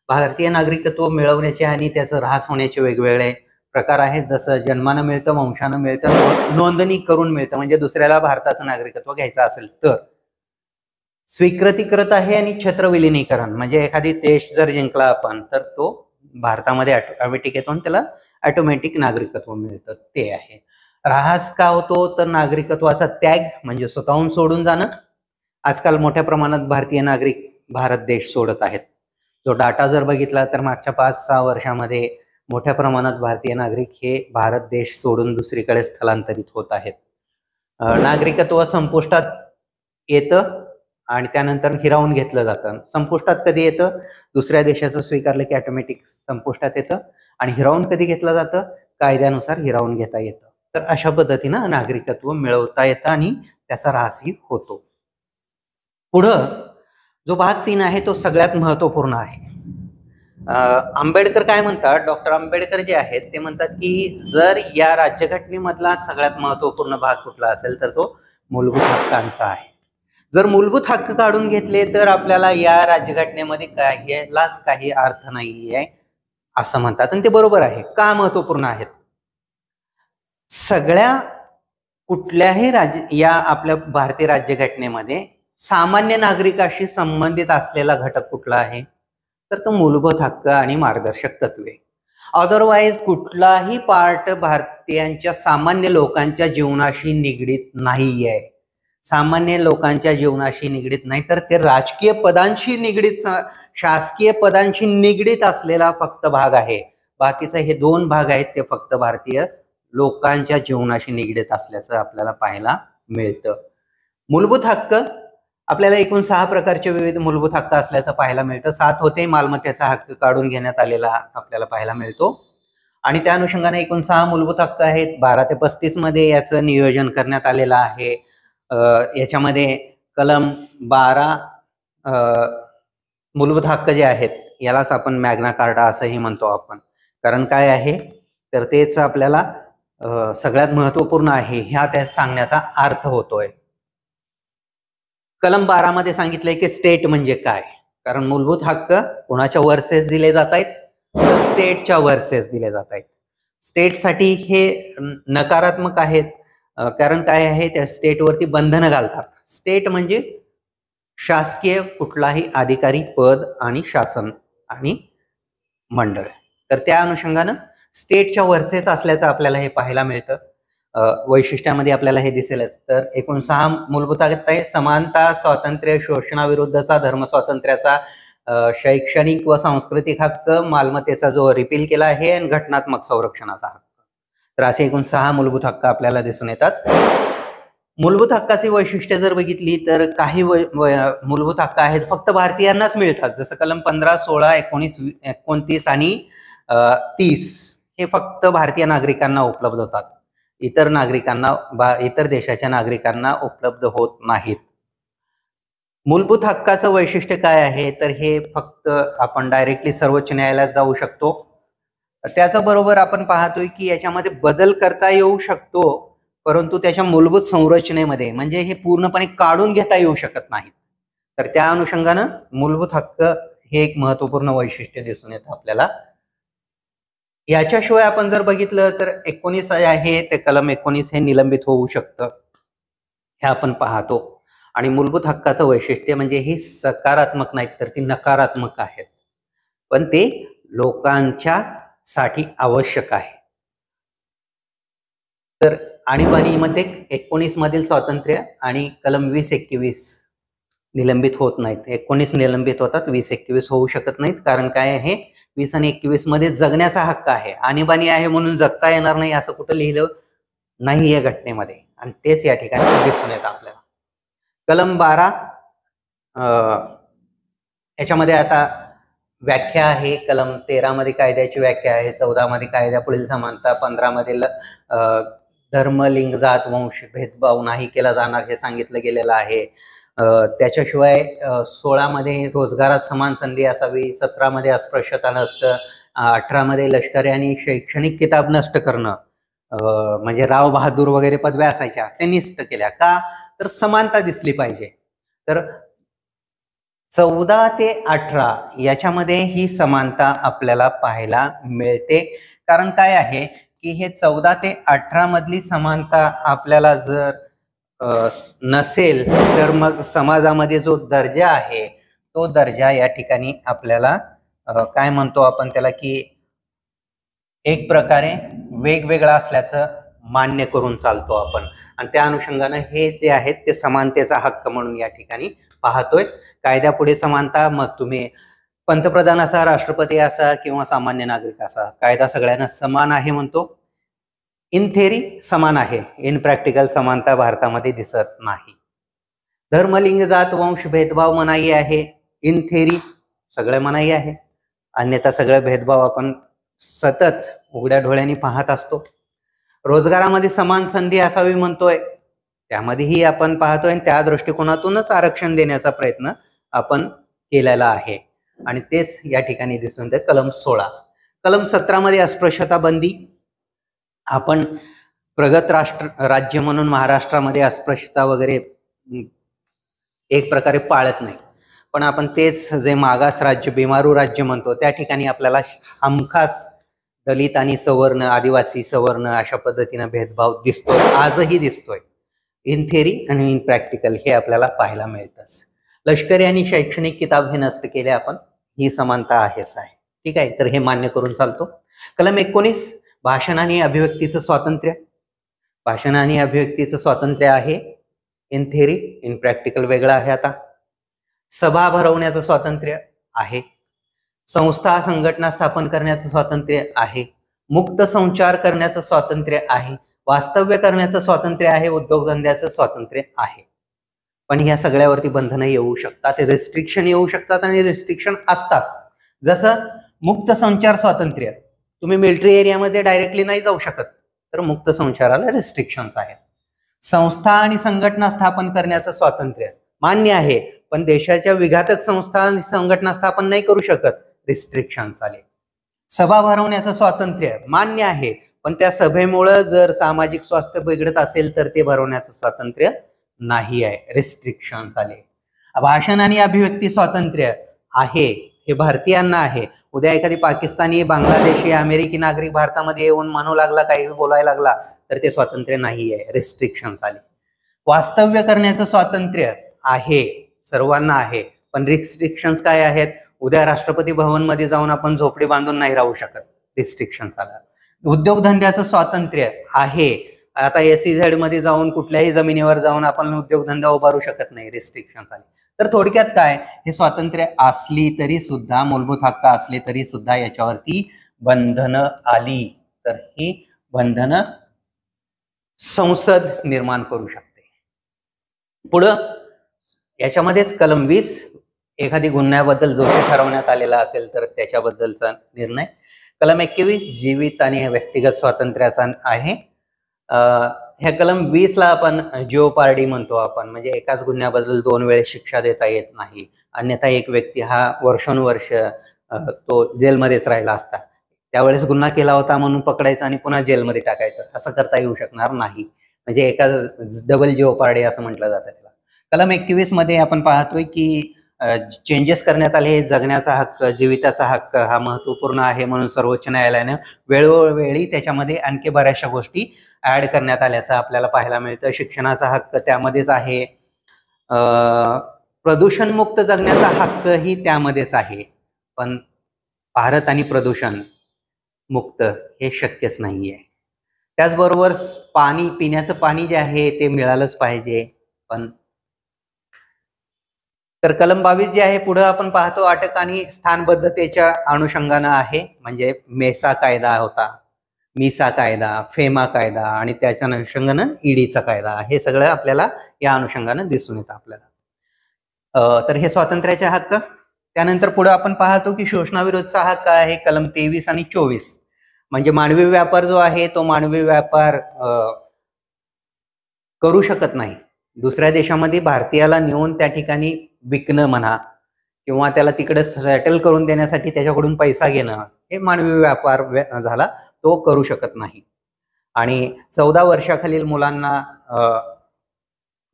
भारतीय नागरिकत्व मिळवण्याचे आणि त्याचं ऱ्हास होण्याचे वेगवेगळे प्रकार आहेत. जसं जन्मानं मिळतं, वंशानं मिळतं, नोंदणी करून मिळतं म्हणजे दुसऱ्याला भारताचं नागरिकत्व घ्यायचं असेल तर. स्वीकृतीकृत आहे आणि छत्रविलिनीकरण म्हणजे एखादी देश जर जिंकला आपण तर तो भारतामध्ये ऑटोमॅटिक येतो आणि त्याला ऑटोमॅटिक नागरिकत्व मिळतं ते आहे. ऱ्हास का होतो तर नागरिकत्वाचा त्याग म्हणजे स्वतःहून सोडून जाणं. आजकाल मोठ्या प्रमाणात भारतीय नागरिक भारत देश सोडत आहेत. जो डाटा जर बघितला तर मागच्या 5-6 वर्षामध्ये मोठ्या प्रमाणात भारतीय नागरिक हे भारत देश सोडून दुसरीकडे स्थलांतरित होत आहेत. नागरिकत्व संपुष्टात येतं आणि त्यानंतर हिरावून घेतलं जातं. संपुष्टात कधी येतं? दुसऱ्या देशाचं स्वीकारलं की ऑटोमॅटिक संपुष्टात येतं आणि हिरावून कधी घेतलं जातं? कायद्यानुसार हिरावून घेता येतं. तर अशा पद्धतीनं नागरिकत्व मिळवता येतं आणि त्याचा ऱ्हासही होतो. पुढं जो भाग 3 आहे तो सगळ्यात महत्वपूर्ण आहे. आंबेडकर काय म्हणतात, डॉक्टर आंबेडकर जे आहेत ते म्हणतात की जर या राज्यघटनेमधला सगळ्यात महत्वपूर्ण भाग कुठला असेल तर तो मूलभूत हक्कांचा आहे. जर मूलभूत हक्क काढून घेतले तर आपल्याला या राज्यघटनेमध्ये काही अर्थ नाहीये असं म्हणतात आणि ते बरोबर आहे. का महत्वपूर्ण आहेत? सगळ्या कुठल्याही या आपल्या भारतीय राज्यघटनेमध्ये सामान्य नागरिकाशी संबंधित असलेला घटक कुठला आहे तर तो मूलभूत हक्क आणि मार्गदर्शक तत्वे. अदरवाईज कुठलाही पार्ट भारतीयांच्या सामान्य लोकांच्या जीवनाशी निगडीत नाहीये. सामान्य लोकांच्या जीवनाशी निगडीत नाही, तर ते राजकीय पदांशी निगडीत, शासकीय पदांशी निगडीत असलेला फक्त भाग आहे. बाकीचे हे 2 भाग आहेत ते फक्त भारतीय लोकांच्या जीवनाशी निगडीत असल्याचं आपल्याला पाहायला मिळतं. मूलभूत हक्क आपल्याला एकूण 6 प्रकारचे विविध मूलभूत हक्क असल्याचं पाहायला मिळतं. 7 होते. मालमत्तेचा हक्क काढून घेण्यात आलेला आपल्याला पाहायला मिळतो आणि त्या अनुषंगाने एकूण 6 मूलभूत हक्क आहेत. 12 ते 35 मध्ये याचं नियोजन करण्यात आलेलं आहे. याच्यामध्ये कलम 12 मूलभूत हक्क जे आहेत यालाच आपण मॅग्ना कार्टा असंही म्हणतो आपण. कारण काय आहे तर तेच आपल्याला सगळ्यात महत्वपूर्ण आहे ह्या त्या सांगण्याचा अर्थ होतोय. कलम 12 मध्ये सांगितलंय की स्टेट म्हणजे काय. कारण मूलभूत हक्क कोणाच्या वर्सेस दिले जात आहेत, स्टेटच्या वर्सेस दिले जात आहेत. स्टेटसाठी हे नकारात्मक आहेत. कारण काय आहे त्या स्टेटवरती बंधनं घालतात. स्टेट म्हणजे शासकीय कुठलाही अधिकारी, पद आणि शासन आणि मंडळ. तर त्या अनुषंगानं स्टेटच्या वर्सेस असल्याचं आपल्याला हे पाहायला मिळतं. वैशिष्ट्यामध्ये आपल्याला हे दिसेलच. तर एकूण 6 मूलभूत हक्क आहे. समानता, स्वातंत्र्य, शोषणाविरुद्धचा, धर्म स्वातंत्र्याचा, शैक्षणिक व सांस्कृतिक हक्क, मालमत्तेचा जो रिपील केला आहे आणि घटनात्मक संरक्षणाचा हक्क. तर असे एकूण 6 मूलभूत हक्क आपल्याला दिसून येतात. मूलभूत हक्काची वैशिष्ट्ये जर बघितली तर काही मूलभूत हक्क आहेत फक्त भारतीयांनाच मिळतात. जसं कलम 15, 16, 19, 29 आणि 30 हे फक्त भारतीय नागरिकांना उपलब्ध होतात. इतर नागरिकांना, इतर देशाच्या नागरिकांना उपलब्ध होत नाहीत. मूलभूत हक्काचं वैशिष्ट्य काय आहे तर हे फक्त आपण डायरेक्टली सर्वोच्च न्यायालयात जाऊ शकतो. त्याचबरोबर आपण पाहतोय की याच्यामध्ये बदल करता येऊ शकतो, परंतु त्याच्या मूलभूत संरचनेमध्ये म्हणजे हे पूर्णपणे काढून घेता येऊ शकत नाही. तर त्या अनुषंगानं मूलभूत हक्क हे एक महत्वपूर्ण वैशिष्ट्य दिसून येतं आपल्याला. याच्याशिवाय आपण जर बघितलं तर 19 आहे ते कलम 19 हे निलंबित होऊ शकतं हे आपण पाहतो. आणि मूलभूत हक्काचं वैशिष्ट्य म्हणजे ही सकारात्मक नाहीत तर ती नकारात्मक आहेत, पण ते लोकांच्या साठी आवश्यक आहे. तर आणीबाणीमध्ये 19 मधील स्वातंत्र्य आणि कलम 20-21 निलंबित होत नाहीत. 19 निलंबित होतात, 20-21 होऊ शकत नाहीत. कारण काय आहे 20 आणि 21 मध्ये जगण्याचा हक्क आहे. आणीबाणी आहे म्हणून जगता येणार नाही असं कुठं लिहिलं नाही या घटनेमध्ये, आणि तेच या ठिकाणी दिसून येतं आपल्याला. कलम 12 याच्यामध्ये आता व्याख्या आहे. कलम 13 मध्ये कायद्याची व्याख्या आहे. 14 मध्ये कायद्या पुढील समानता, 15 मध्ये धर्म, लिंग, जात, वंश भेदभाव नाही केला जाणार हे सांगितलं गेलेलं आहे. त्याच्याशिवाय 16 मध्ये रोजगारात समान संधी असावी, 17 मध्ये अस्पृश्यता नष्ट, 18 मध्ये लष्करी आणि शैक्षणिक किताब नष्ट करणं, म्हणजे राव बहादूर वगैरे पदव्या असायच्या ते नष्ट केल्या. का तर समानता दिसली पाहिजे. तर 14 ते 18 याच्यामध्ये ही समानता आपल्याला पाहायला मिळते. कारण काय आहे की हे 14 ते 18 मधली समानता आपल्याला जर नसेल तर मग समाजामध्ये जो दर्जा आहे तो दर्जा या ठिकाणी आपल्याला काय म्हणतो आपण त्याला की एक प्रकारे वेगवेगळा असल्याचं मान्य करून चालतो आपण. आणि त्या अनुषंगाने हे जे आहेत ते समानतेचा हक्क म्हणून या ठिकाणी पाहतोय. कायद्यापुढे समानता, मग तुम्ही पंतप्रधान असा, राष्ट्रपती असा किंवा सामान्य नागरिक असा, कायदा सगळ्यांना समान आहे म्हणतो. इन थेरी समान आहे, इन प्रॅक्टिकल समानता भारतामध्ये दिसत नाही. धर्म, लिंग, जात, वंश भेदभाव मनाई आहे. इन थेरी सगळं मनाई आहे, अन्यथा सगळे भेदभाव आपण सतत उघड्या डोळ्यांनी पाहत असतो. रोजगारामध्ये समान संधी असावी म्हणतोय, त्यामध्येही आपण पाहतोय आणि त्या दृष्टिकोनातूनच आरक्षण देण्याचा प्रयत्न आपण केलेला आहे. आणि तेच या ठिकाणी दिसून येते कलम 16. कलम 17 मध्ये अस्पृश्यता बंदी. आपण प्रगत राज्य म्हणून महाराष्ट्रामध्ये अस्पृश्यता वगैरे एक प्रकारे पाळत नाही, पण आपण तेच जे मागास राज्य, बिमारू राज्य म्हणतो त्या ठिकाणी आपल्याला हमखास दलित आणि सवर्ण, आदिवासी सवर्ण अशा पद्धतीने भेदभाव दिसतोय, आजही दिसतोय. इन थेरी आणि इन प्रॅक्टिकल हे आपल्याला पाहायला मिळतच. लष्करी आणि शैक्षणिक किताब हे नष्ट केले आपण, ही समानता आहेच आहे. ठीक आहे, तर हे मान्य करून चालतो. कलम 19 भाषण आणि अभिव्यक्तीचं स्वातंत्र्य. भाषण आणि अभिव्यक्तीचं स्वातंत्र्य आहे इन थेअरी, इन प्रॅक्टिकल वेगळं आहे. आता सभा भरवण्याचं स्वातंत्र्य आहे, संस्था संघटना स्थापन करण्याचं स्वातंत्र्य आहे, मुक्त संचार करण्याचं स्वातंत्र्य आहे, वास्तव्य करण्याचं स्वातंत्र्य आहे, उद्योगधंद्याचं स्वातंत्र्य आहे. पण ह्या सगळ्यावरती बंधनं येऊ शकतात, रिस्ट्रिक्शन येऊ शकतात आणि रिस्ट्रिक्शन असतात. जसं मुक्त संचार स्वातंत्र्य, तुम्ही मिलिटरी एरियामध्ये डायरेक्टली नाही जाऊ शकत, तर मुक्त संचाराला रिस्ट्रिक्शन्स आहेत. संस्था आणि संघटना स्थापन करण्याचं स्वातंत्र्य मान्य आहे, पण देशाच्या विघातक संस्था आणि संघटना स्थापन नाही करू शकत, रिस्ट्रिक्शन्स आले. सभा भरवण्याचं स्वातंत्र्य मान्य आहे, पण त्या सभेमुळे जर सामाजिक स्वास्थ्य बिघडत असेल तर ते भरवण्याचं स्वातंत्र्य नाही आहे, रिस्ट्रिक्शन्स आले. भाषण आणि अभिव्यक्ती स्वातंत्र्य आहे, हे भारतीयांना आहे. उद्या एखादी पाकिस्तानी, बांगलादेशी, अमेरिकी नागरिक भारतामध्ये येऊन म्हणू लागला, काही बोलायला लागला, तर ते स्वातंत्र्य नाही आहे, रिस्ट्रिक्शन्स आले. वास्तव्य करण्याचं स्वातंत्र्य आहे, सर्वांना आहे, पण रिस्ट्रिक्शन्स काय आहेत? उद्या राष्ट्रपती भवन मध्ये जाऊन आपण झोपडी बांधून नाही राहू शकत, रिस्ट्रिक्शन्स आला. उद्योगधंद्याचं स्वातंत्र्य आहे, आता SEZ मध्ये जाऊन कुठल्याही जमिनीवर जाऊन आपण उद्योगधंदा उभारू शकत नाही, रिस्ट्रिक्शन्स आले. तर थोडक्यात काय, हे स्वातंत्र्य असली तरी सुद्धा, मूलभूत हक्क असले तरी सुद्धा याच्यावरती बंधनं आली, तर ही बंधनं संसद निर्माण करू शकते. पुढं याच्यामध्येच कलम 20, एखादी गुन्ह्याबद्दल दोषी ठरवण्यात आलेला असेल तर त्याच्याबद्दलचा निर्णय. कलम 21 जीवित आणि व्यक्तिगत स्वातंत्र्याचा आहे. ह्या कलम 20 ला आपण जिओपार्डी म्हणतो आपण, म्हणजे एकाच गुन्ह्याबद्दल 2 वेळेस शिक्षा देता येत नाही, अन्यथा एक व्यक्ती हा वर्षानुवर्ष तो जेलमध्येच राहिला असता, त्यावेळेस गुन्हा केला होता म्हणून पकडायचं आणि पुन्हा जेलमध्ये टाकायचं, असं करता येऊ शकणार नाही. म्हणजे एका डबल जिओपार्डी असं म्हटलं जातं त्याला. कलम 21 मध्ये आपण पाहतोय की चेंजेस करण्यात आले. जगण्याचा हक्क, जीविताचा हक्क हा महत्वपूर्ण आहे म्हणून सर्वोच्च न्यायालयाने वेळोवेळी त्याच्यामध्ये आणखी बऱ्याचशा गोष्टी ऍड करण्यात आल्याचं आपल्याला पाहायला मिळतं. शिक्षणाचा हक्क त्यामध्येच आहे, प्रदूषण मुक्त जगण्याचा हक्क ही त्यामध्येच आहे, पण भारत आणि प्रदूषण मुक्त हे शक्यच नाहीये. त्याचबरोबर पाणी, पिण्याचं पाणी जे आहे ते मिळालंच पाहिजे. पण तर कलम 22 जे आहे पुढे आपण पाहतो अटक आणि स्थानबद्धतेच्या अनुषंगानं आहे, म्हणजे मेसा कायदा होता, मिसा कायदा, फेमा कायदा आणि त्याच्या अनुषंगानं ईडीचा कायदा, हे सगळं आपल्याला या अनुषंगानं दिसून येतं आपल्याला. तर हे स्वातंत्र्याचे हक्क. त्यानंतर पुढे आपण पाहतो की शोषणाविरोधचा हक्क आहे, कलम 23 आणि 24, म्हणजे मानवी व्यापार जो आहे तो मानवी व्यापार करू शकत नाही. दुसऱ्या देशामध्ये भारतीयाला नेऊन त्या ठिकाणी विकणं म्हणा किंवा त्याला तिकडे सेटल करून देण्यासाठी त्याच्याकडून पैसा घेणं, हे मानवी व्यापार झाला, तो करू शकत नाही. आणि 14 वर्षाखालील मुलांना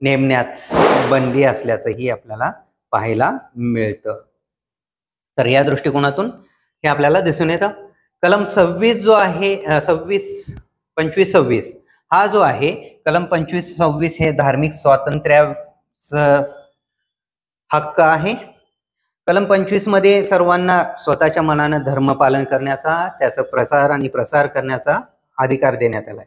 नेमण्यात बंदी असल्याचंही आपल्याला पाहायला मिळतं. तर या दृष्टिकोनातून हे आपल्याला दिसून येतं. कलम 26 जो आहे, 25, 26 हा जो आहे, कलम 25-26 हे धार्मिक स्वातंत्र्याचं हक्क आहे. कलम 25 मध्ये सर्वांना स्वतःच्या मनानं धर्म पालन करण्याचा, त्याचा प्रसार आणि प्रसार करण्याचा अधिकार देण्यात आलाय.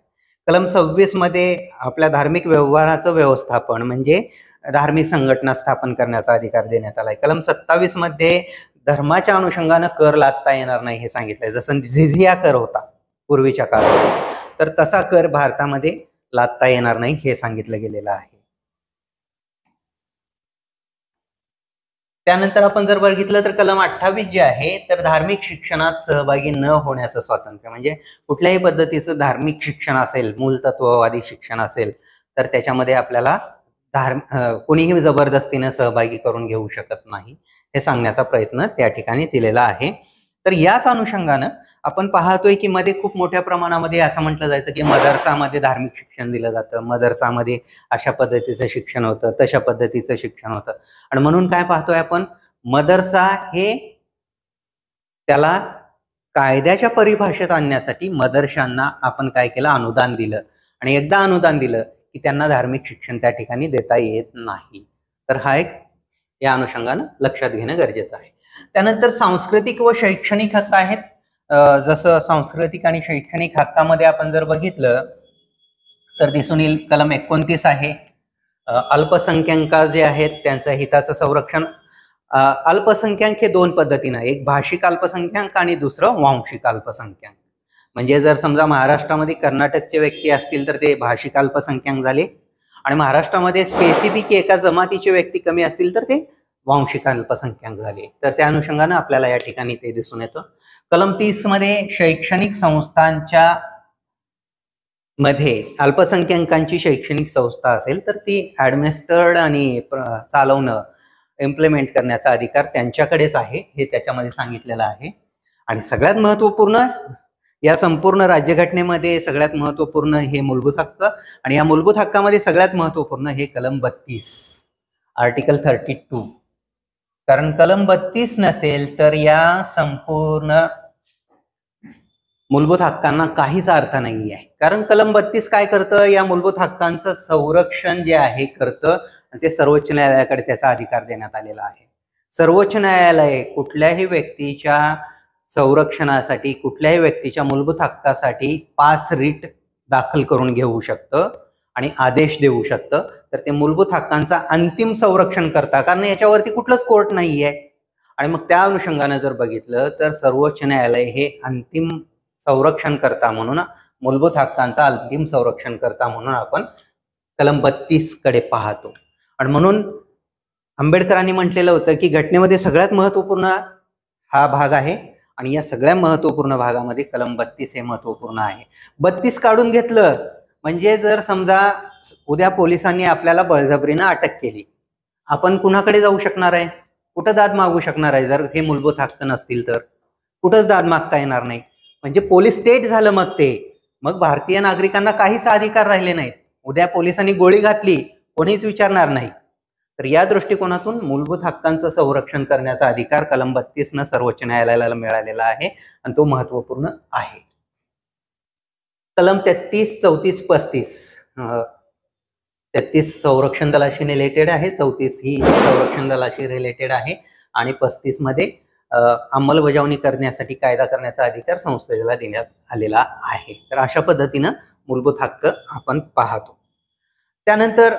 कलम 26 मध्ये आपल्या धार्मिक व्यवहाराचं व्यवस्थापन म्हणजे धार्मिक संघटना स्थापन करण्याचा अधिकार देण्यात आलाय. कलम 27 मध्ये धर्माच्या अनुषंगानं कर लादता येणार नाही हे सांगितलंय. जसं जिझिया कर होता पूर्वीच्या काळात, तर तसा कर भारतामध्ये लादता येणार नाही हे सांगितलं गेलेलं आहे. त्यानंतर आपण जर बघितलं तर कलम 28 जे आहे, तर धार्मिक शिक्षणात सहभागी न होण्याचं स्वातंत्र्य, म्हणजे कुठल्याही पद्धतीचं धार्मिक शिक्षण असेल, मूलतत्ववादी शिक्षण असेल, तर त्याच्यामध्ये आपल्याला कोणीही जबरदस्तीने सहभागी करून घेऊ शकत नाही हे सांगण्याचा प्रयत्न त्या ठिकाणी दिलेला आहे. तर याच अनुषंगानं आपण पाहतोय की मध्ये खूप मोठ्या प्रमाणामध्ये असं म्हटलं जायचं की मदरसामध्ये धार्मिक शिक्षण दिलं जातं, मदरसामध्ये अशा पद्धतीचं शिक्षण होतं, तशा पद्धतीचं शिक्षण होतं. आणि म्हणून काय पाहतोय आपण, मदरसा हे त्याला कायद्याच्या परिभाषेत आणण्यासाठी मदरशांना आपण काय केलं, अनुदान दिलं. आणि एकदा अनुदान दिलं की त्यांना धार्मिक शिक्षण त्या ठिकाणी देता येत नाही. तर हा एक या अनुषंगानं लक्षात घेणं गरजेचं आहे. त्यानंतर सांस्कृतिक व शैक्षणिक हक्क आहेत. जसं सांस्कृतिक आणि शैक्षणिक हक्कामध्ये आपण जर बघितलं तर दिसून येईल कलम 29 आहे. अल्पसंख्याक जे आहेत त्यांच्या हिताचं संरक्षण. अल्पसंख्याक हे दोन पद्धतीनं, एक भाषिक अल्पसंख्याक आणि दुसरं वांशिक अल्पसंख्याक. म्हणजे जर समजा महाराष्ट्रामध्ये कर्नाटकचे व्यक्ती असतील तर ते भाषिक अल्पसंख्याक झाले, आणि महाराष्ट्रामध्ये स्पेसिफिक एका जमातीचे व्यक्ती कमी असतील तर ते वांशिक अल्पसंख्याक झाले. तर त्या अनुषंगाने आपल्याला या ठिकाणी ते दिसून येतं. कलम 30 मध्ये शैक्षणिक संस्थांच्या मध्ये अल्पसंख्याकांची शैक्षणिक संस्था असेल तर ती ऍडमिनिस्टर्ड आणि चालवणं, इम्प्लिमेंट करण्याचा अधिकार त्यांच्याकडेच आहे, हे त्याच्यामध्ये सांगितलेलं आहे. आणि सगळ्यात महत्वपूर्ण या संपूर्ण राज्यघटनेमध्ये सगळ्यात महत्वपूर्ण हे मूलभूत हक्क, आणि या मूलभूत हक्कामध्ये सगळ्यात महत्वपूर्ण हे कलम 32, आर्टिकल 32. कारण कलम 32 नसेल तर या संपूर्ण मूलभूत हक्कांना काहीच अर्थ नाही आहे. कारण कलम 32 काय करतं, या मूलभूत हक्कांचं संरक्षण जे आहे करतं, ते सर्वोच्च न्यायालयाकडे त्याचा अधिकार देण्यात आलेला आहे. सर्वोच्च न्यायालय कुठल्याही व्यक्तीच्या संरक्षणासाठी, कुठल्याही व्यक्तीच्या मूलभूत हक्कासाठी पास रिट दाखल करून घेऊ शकतं आणि आदेश देऊ शकतं. तर ते मूलभूत हक्कांचा अंतिम संरक्षण करतात, कारण याच्यावरती कुठलंच कोर्ट नाही आहे. आणि मग त्या अनुषंगाने जर बघितलं तर सर्वोच्च न्यायालय हे अंतिम संरक्षण करता म्हणून, मूलभूत हक्कांचा अंतिम संरक्षण करता म्हणून आपण कलम 32 कडे पाहतो. आणि म्हणून आंबेडकरांनी म्हटलेलं होतं की घटनेमध्ये सगळ्यात महत्वपूर्ण हा भाग आहे, आणि या सगळ्या महत्वपूर्ण भागामध्ये कलम 32 हे महत्वपूर्ण आहे. 32 काढून घेतलं म्हणजे जर समजा उद्या पोलिसांनी आपल्याला बळजबरीनं अटक केली, आपण कुणाकडे जाऊ शकणार आहे, कुठं दाद मागू शकणार आहे? जर हे मूलभूत हक्क नसतील तर कुठंच दाद मागता येणार नाही. म्हणजे पोलीस स्टेट झालं मग भारतीय नागरिकांना काहीच अधिकार राहिले नाहीत. उद्या पोलिसांनी गोळी घातली कोणीच विचारणार नाही. तर या दृष्टिकोनातून मूलभूत हक्कांचं संरक्षण करण्याचा अधिकार कलम 32 न सर्वोच्च न्यायालयाला मिळालेला आहे, आणि तो महत्वपूर्ण आहे. कलम 33, 34, 35. 33 संरक्षण दलाशी रिलेटेड आहे, 34 ही संरक्षण दलाशी रिलेटेड आहे, आणि 35 मध्ये अंमलबजावणी करण्यासाठी कायदा करण्याचा अधिकार संसदेला देण्यात आलेला आहे. तर अशा पद्धतीनं मूलभूत हक्क आपण पाहतो. त्यानंतर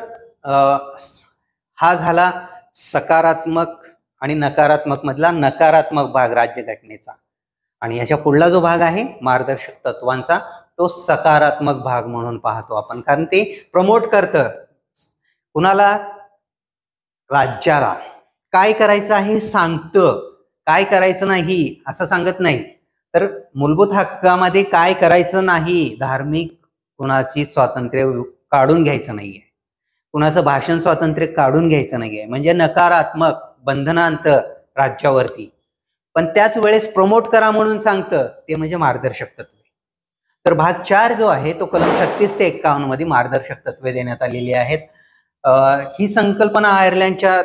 हा झाला सकारात्मक आणि नकारात्मक मधला नकारात्मक भाग राज्यघटनेचा. आणि याच्या पुढला जो भाग आहे मार्गदर्शक तत्वांचा, तो सकारात्मक भाग म्हणून पाहतो आपण, कारण ते प्रमोट करतं कुणाला, राज्याला काय करायचं आहे सांगतं, काय करायचं नाही असं सांगत नाही. तर मूलभूत हक्कामध्ये काय करायचं नाही, धार्मिक कुणाची स्वातंत्र्य काढून घ्यायचं नाहीये, कुणाचं भाषण स्वातंत्र्य काढून घ्यायचं नाहीये, म्हणजे नकारात्मक बंधनांत राज्यावरती. पण त्याच वेळेस प्रमोट करा म्हणून सांगतं, ते म्हणजे मार्गदर्शक तत्वे. तर भाग 4 जो आहे तो कलम 36 ते 51 मध्ये मार्गदर्शक तत्वे देण्यात आलेली आहेत. ही संकल्पना आयर्लंडच्या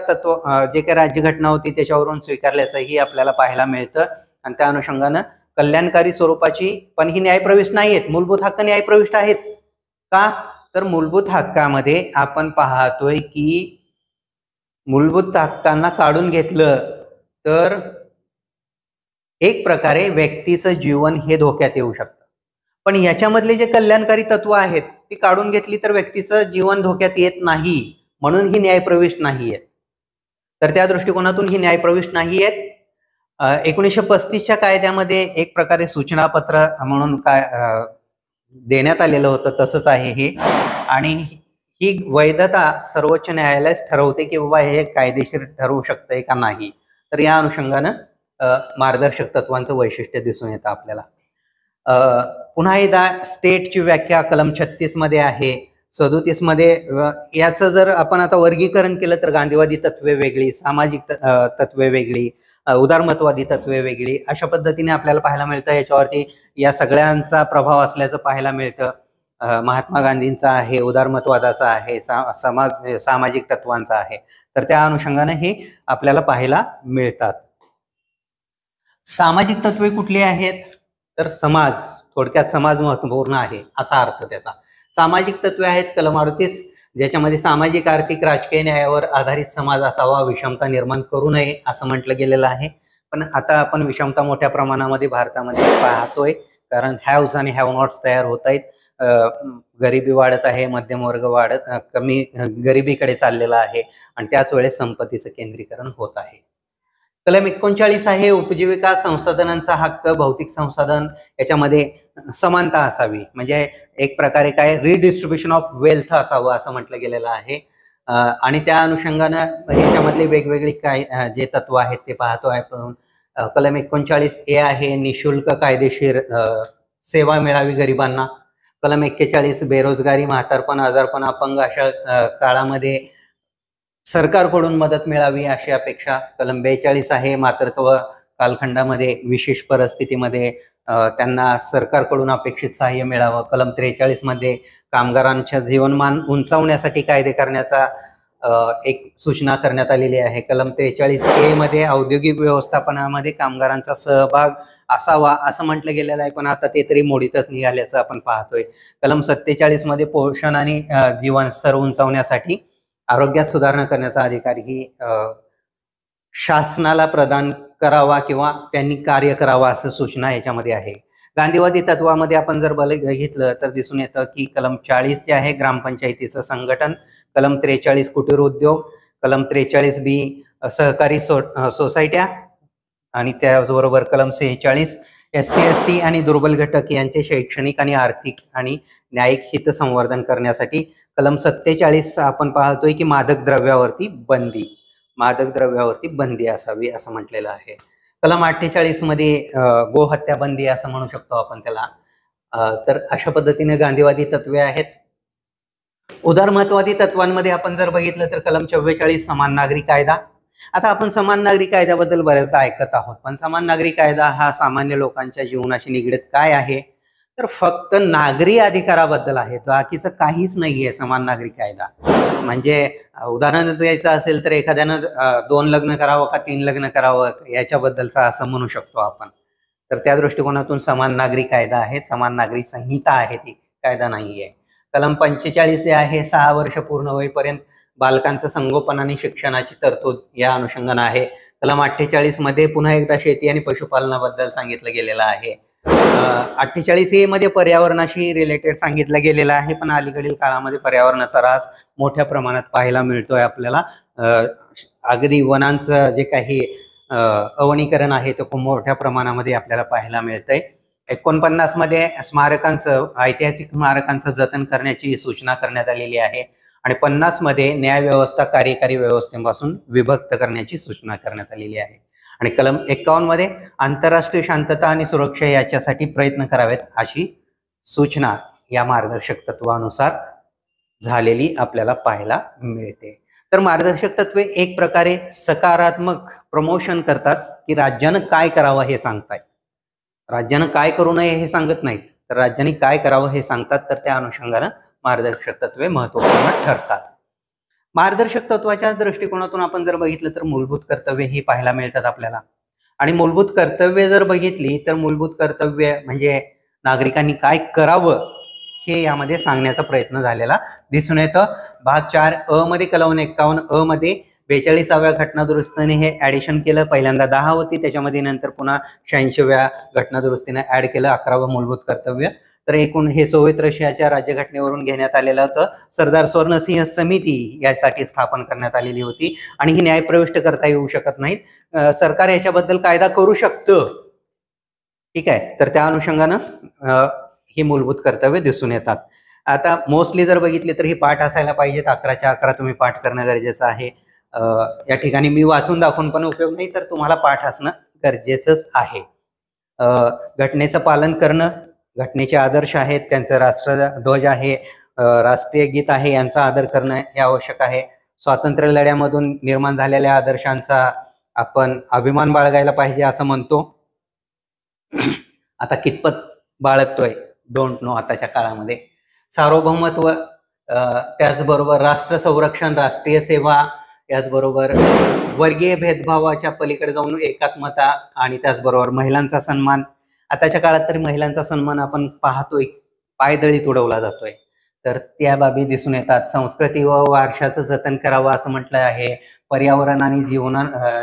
जे काही राज्यघटना होती त्याच्यावरून स्वीकारल्याचंही आपल्याला पाहायला मिळतं, आणि त्या अनुषंगानं कल्याणकारी स्वरूपाची, पण ही न्यायप्रविष्ट नाही आहेत. मूलभूत हक्क न्यायप्रविष्ट आहेत का, तर मूलभूत हक्कामध्ये आपण पाहतोय की मूलभूत हक्कांना काढून घेतलं तर एक प्रकारे व्यक्तीचं जीवन हे धोक्यात येऊ शकतं. पण याच्यामधले जे कल्याणकारी तत्व आहेत ती काढून घेतली तर व्यक्तीचं जीवन धोक्यात येत नाही, म्हणून ही न्यायप्रविष्ट नाही आहेत. तर त्या दृष्टिकोनातून ही न्यायप्रविष्ट नाही आहेत. 1935च्या कायद्यामध्ये एक प्रकारे सूचनापत्र म्हणून काय देण्यात आलेलं होतं, तसंच आहे हे. आणि ही वैधता सर्वोच्च न्यायालय ठरवते की बाबा हे कायदेशीर ठरवू शकतंय का नाही. तर या अनुषंगानं मार्गदर्शक तत्वांचं वैशिष्ट्य दिसून येतं आपल्याला. पुन्हा एकदा स्टेटची व्याख्या कलम 36 मध्ये आहे. 37 मध्ये याचं जर आपण आता वर्गीकरण केलं तर गांधीवादी तत्वे वेगळी, सामाजिक तत्वे वेगळी, उदारमतवादी तत्वे वेगळी, अशा पद्धतीने आपल्याला पाहायला मिळतं. याच्यावरती या सगळ्यांचा प्रभाव असल्याचं पाहायला मिळतं. महात्मा गांधींचा आहे, उदारमतवादाचा आहे, सामाजिक तत्वांचा आहे. तर त्या अनुषंगाने हे आपल्याला पाहायला मिळतात. सामाजिक तत्वे कुठली आहेत, तर समाज, थोडक्यात समाज महत्वपूर्ण आहे असा अर्थ त्याचा. सामाजिक तत्वे आहेत कलम 38, ज्याच्यामध्ये सामाजिक, आर्थिक, राजकीय न्यायावर आधारित समाज असावा, विषमता निर्माण करू नये असं म्हटलं गेलेलं आहे. पण आता आपण विषमता मोठ्या प्रमाणामध्ये भारतामध्ये पाहतोय, कारण हॅव्स आणि हॅव नॉट्स तयार होत आहेत. गरिबी वाढत आहे, मध्यम वर्ग कमी गरिबीकडे चाललेला आहे आणि त्याच वेळेस संपत्तीचं केंद्रीकरण होत आहे. कलम 39 आहे उपजीविका संसाधनांचा हक्क, भौतिक संसाधन याच्यामध्ये समानता असावी, म्हणजे एक प्रकारे काय रिडिस्ट्रीब्युशन ऑफ वेल्थ असावं असं म्हटलं गेलेलं आहे. आणि त्या अनुषंगानं ह्याच्यामधले वेगवेगळे काय जे तत्व आहेत ते पाहतो आपण. कलम 39A आहे निशुल्क कायदेशीर सेवा मिळावी गरिबांना. कलम 41 बेरोजगारी, म्हातारपण, आजारपण, अपंग अशा काळामध्ये सरकारकडून मदत मिळावी अशी अपेक्षा. कलम 42 आहे मातृत्व कालखंडामध्ये विशेष परिस्थितीमध्ये त्यांना सरकारकडून अपेक्षित सहाय्य मिळावं. कलम 43 मध्ये कामगारांच्या जीवनमान उंचावण्यासाठी कायदे करण्याचा एक सूचना करण्यात आलेली आहे. कलम 43A मध्ये औद्योगिक व्यवस्थापनामध्ये कामगारांचा सहभाग असावा असं म्हटलं गेलेलं आहे, पण आता ते तरी मोडीतच निघाल्याचं आपण पाहतोय. कलम 47 मध्ये पोषण आणि जीवन स्तर उंचावण्यासाठी आरोग्यात सुधारणा करण्याचा अधिकार ही शासनाला प्रदान करावा किंवा त्यांनी कार्य करावा असं सूचना याच्यामध्ये आहे. गांधीवादी तत्वामध्ये आपण जर बघितलं तर दिसून येतं की कलम 40 जे आहे ग्रामपंचायतीचं संघटन, कलम 43 कुटीर उद्योग, कलम 43B सहकारी सोसायट्या आणि त्याचबरोबर कलम 46 SC ST आणि दुर्बल घटक यांचे शैक्षणिक आणि आर्थिक आणि न्यायिक हित संवर्धन करण्यासाठी. कलम 47 आपण पाहतोय की मादक द्रव्यावरती बंदी असावी असं म्हटलेलं आहे. कलम 48 मध्ये गोहत्या बंदी असं म्हणू शकतो आपण त्याला. तर अशा पद्धतीने गांधीवादी तत्वे आहेत. उदारमतवादी तत्वांमध्ये आपण जर बघितलं तर कलम 44 समान नागरी कायदा. आता आपण समान नागरी कायद्याबद्दल बऱ्याचदा ऐकत आहोत, पण समान नागरी कायदा हा सामान्य लोकांच्या जीवनाशी निगडीत काय आहे तर फक्त नागरी अधिकाराबद्दल आहे, बाकीचं काहीच नाहीये समान नागरी कायदा. म्हणजे उदाहरण द्यायचं असेल तर एखाद्यानं 2 लग्न करावं का 3 लग्न करावं याच्याबद्दलचा असं म्हणू शकतो आपण. तर त्या दृष्टिकोनातून समान नागरी कायदा आहे, समान नागरी संहिता आहे, ती कायदा नाहीये. कलम 45 जे आहे 6 वर्ष पूर्ण होईपर्यंत बालकांचं संगोपन आणि शिक्षणाची तरतूद या अनुषंगाने आहे. कलम 48 मध्ये पुन्हा एकदा शेती आणि पशुपालनाबद्दल सांगितलं गेलेलं आहे. 48A मध्ये पर्यावरणाशी रिलेटेड सांगितलं गेलेलं आहे, पण अलीकडील काळामध्ये पर्यावरणाचा ऱ्हास मोठ्या प्रमाणात पाहायला मिळतोय आपल्याला. अगदी वनांचं जे काही अवनीकरण आहे ते खूप मोठ्या प्रमाणामध्ये आपल्याला पाहायला मिळतंय. 49 मध्ये ऐतिहासिक स्मारकांचं जतन करण्याची सूचना करण्यात आलेली आहे आणि 50 मध्ये न्याय व्यवस्था कार्यकारी व्यवस्थेपासून विभक्त करण्याची सूचना करण्यात आलेली आहे. आणि कलम 51 मध्ये आंतरराष्ट्रीय शांतता आणि सुरक्षा याच्यासाठी प्रयत्न करावेत अशी सूचना या मार्गदर्शक तत्वानुसार झालेली आपल्याला पाहायला मिळते. तर मार्गदर्शक तत्वे एक प्रकारे सकारात्मक प्रमोशन करतात की राज्यानं काय करावं हे सांगतायत. राज्यानं काय करू नये हे सांगत नाहीत, तर राज्यांनी काय करावं हे सांगतात. तर त्या अनुषंगानं मार्गदर्शक तत्वे महत्वपूर्ण ठरतात. मार्गदर्शक तत्वाच्या दृष्टिकोनातून आपण जर बघितलं तर मूलभूत कर्तव्य ही पाहायला मिळतात आपल्याला. आणि मूलभूत कर्तव्य जर बघितली तर मूलभूत कर्तव्य म्हणजे नागरिकांनी काय करावं हे यामध्ये सांगण्याचा प्रयत्न झालेला दिसून येतं. भाग 4 मध्ये कलम 51 मध्ये 42व्या घटना दुरुस्तीने हे ऍडिशन केलं. पहिल्यांदा 10 होती, त्याच्यामध्ये नंतर पुन्हा 86व्या घटना दुरुस्तीने ऍड केलं 11वं मूलभूत कर्तव्य. तर एकूण हे सोव्हिएत रशियाच्या राज्यघटनेवरून घेण्यात आलेलं होतं. सरदार स्वर्णसिंह समिती यासाठी स्थापन करण्यात आलेली होती आणि ही न्यायप्रविष्ट करता येऊ शकत नाहीत. सरकार याच्याबद्दल कायदा करू शकतं, ठीक आहे. तर त्या अनुषंगानं ही मूलभूत कर्तव्य दिसून येतात. आता मोस्टली जर बघितले तर ही पाठ असायला पाहिजेत. 11च्या 11 तुम्ही पाठ करणं गरजेचं आहे. या ठिकाणी मी वाचून दाखवून पण उपयोग नाही, तर तुम्हाला पाठ असणं गरजेचंच आहे. घटनेचं पालन करणं, घटनेचे आदर्श आहेत, त्यांचं राष्ट्रध्वज आहे, राष्ट्रीय गीत आहे, यांचा आदर करणं हे आवश्यक आहे. स्वातंत्र्य लढ्यामधून निर्माण झालेल्या आदर्शांचा आपण अभिमान बाळगायला पाहिजे असं म्हणतो. आता कितपत बाळगतोय डोंट नो आताच्या काळामध्ये. सार्वभौमत्व, त्याचबरोबर राष्ट्र संरक्षण, राष्ट्रीय सेवा, याचबरोबर वर्गीय भेदभावाच्या पलीकडे जाऊन एकात्मता आणि त्याचबरोबर महिलांचा सन्मान. आताच्या काळात तरी महिलांचा सन्मान आपण पाहतोय पायदळी तुडवला जातोय. तर त्या बाबी दिसून येतात. संस्कृती व वारशाचं जतन करावं असं म्हटलं आहे. पर्यावरण आणि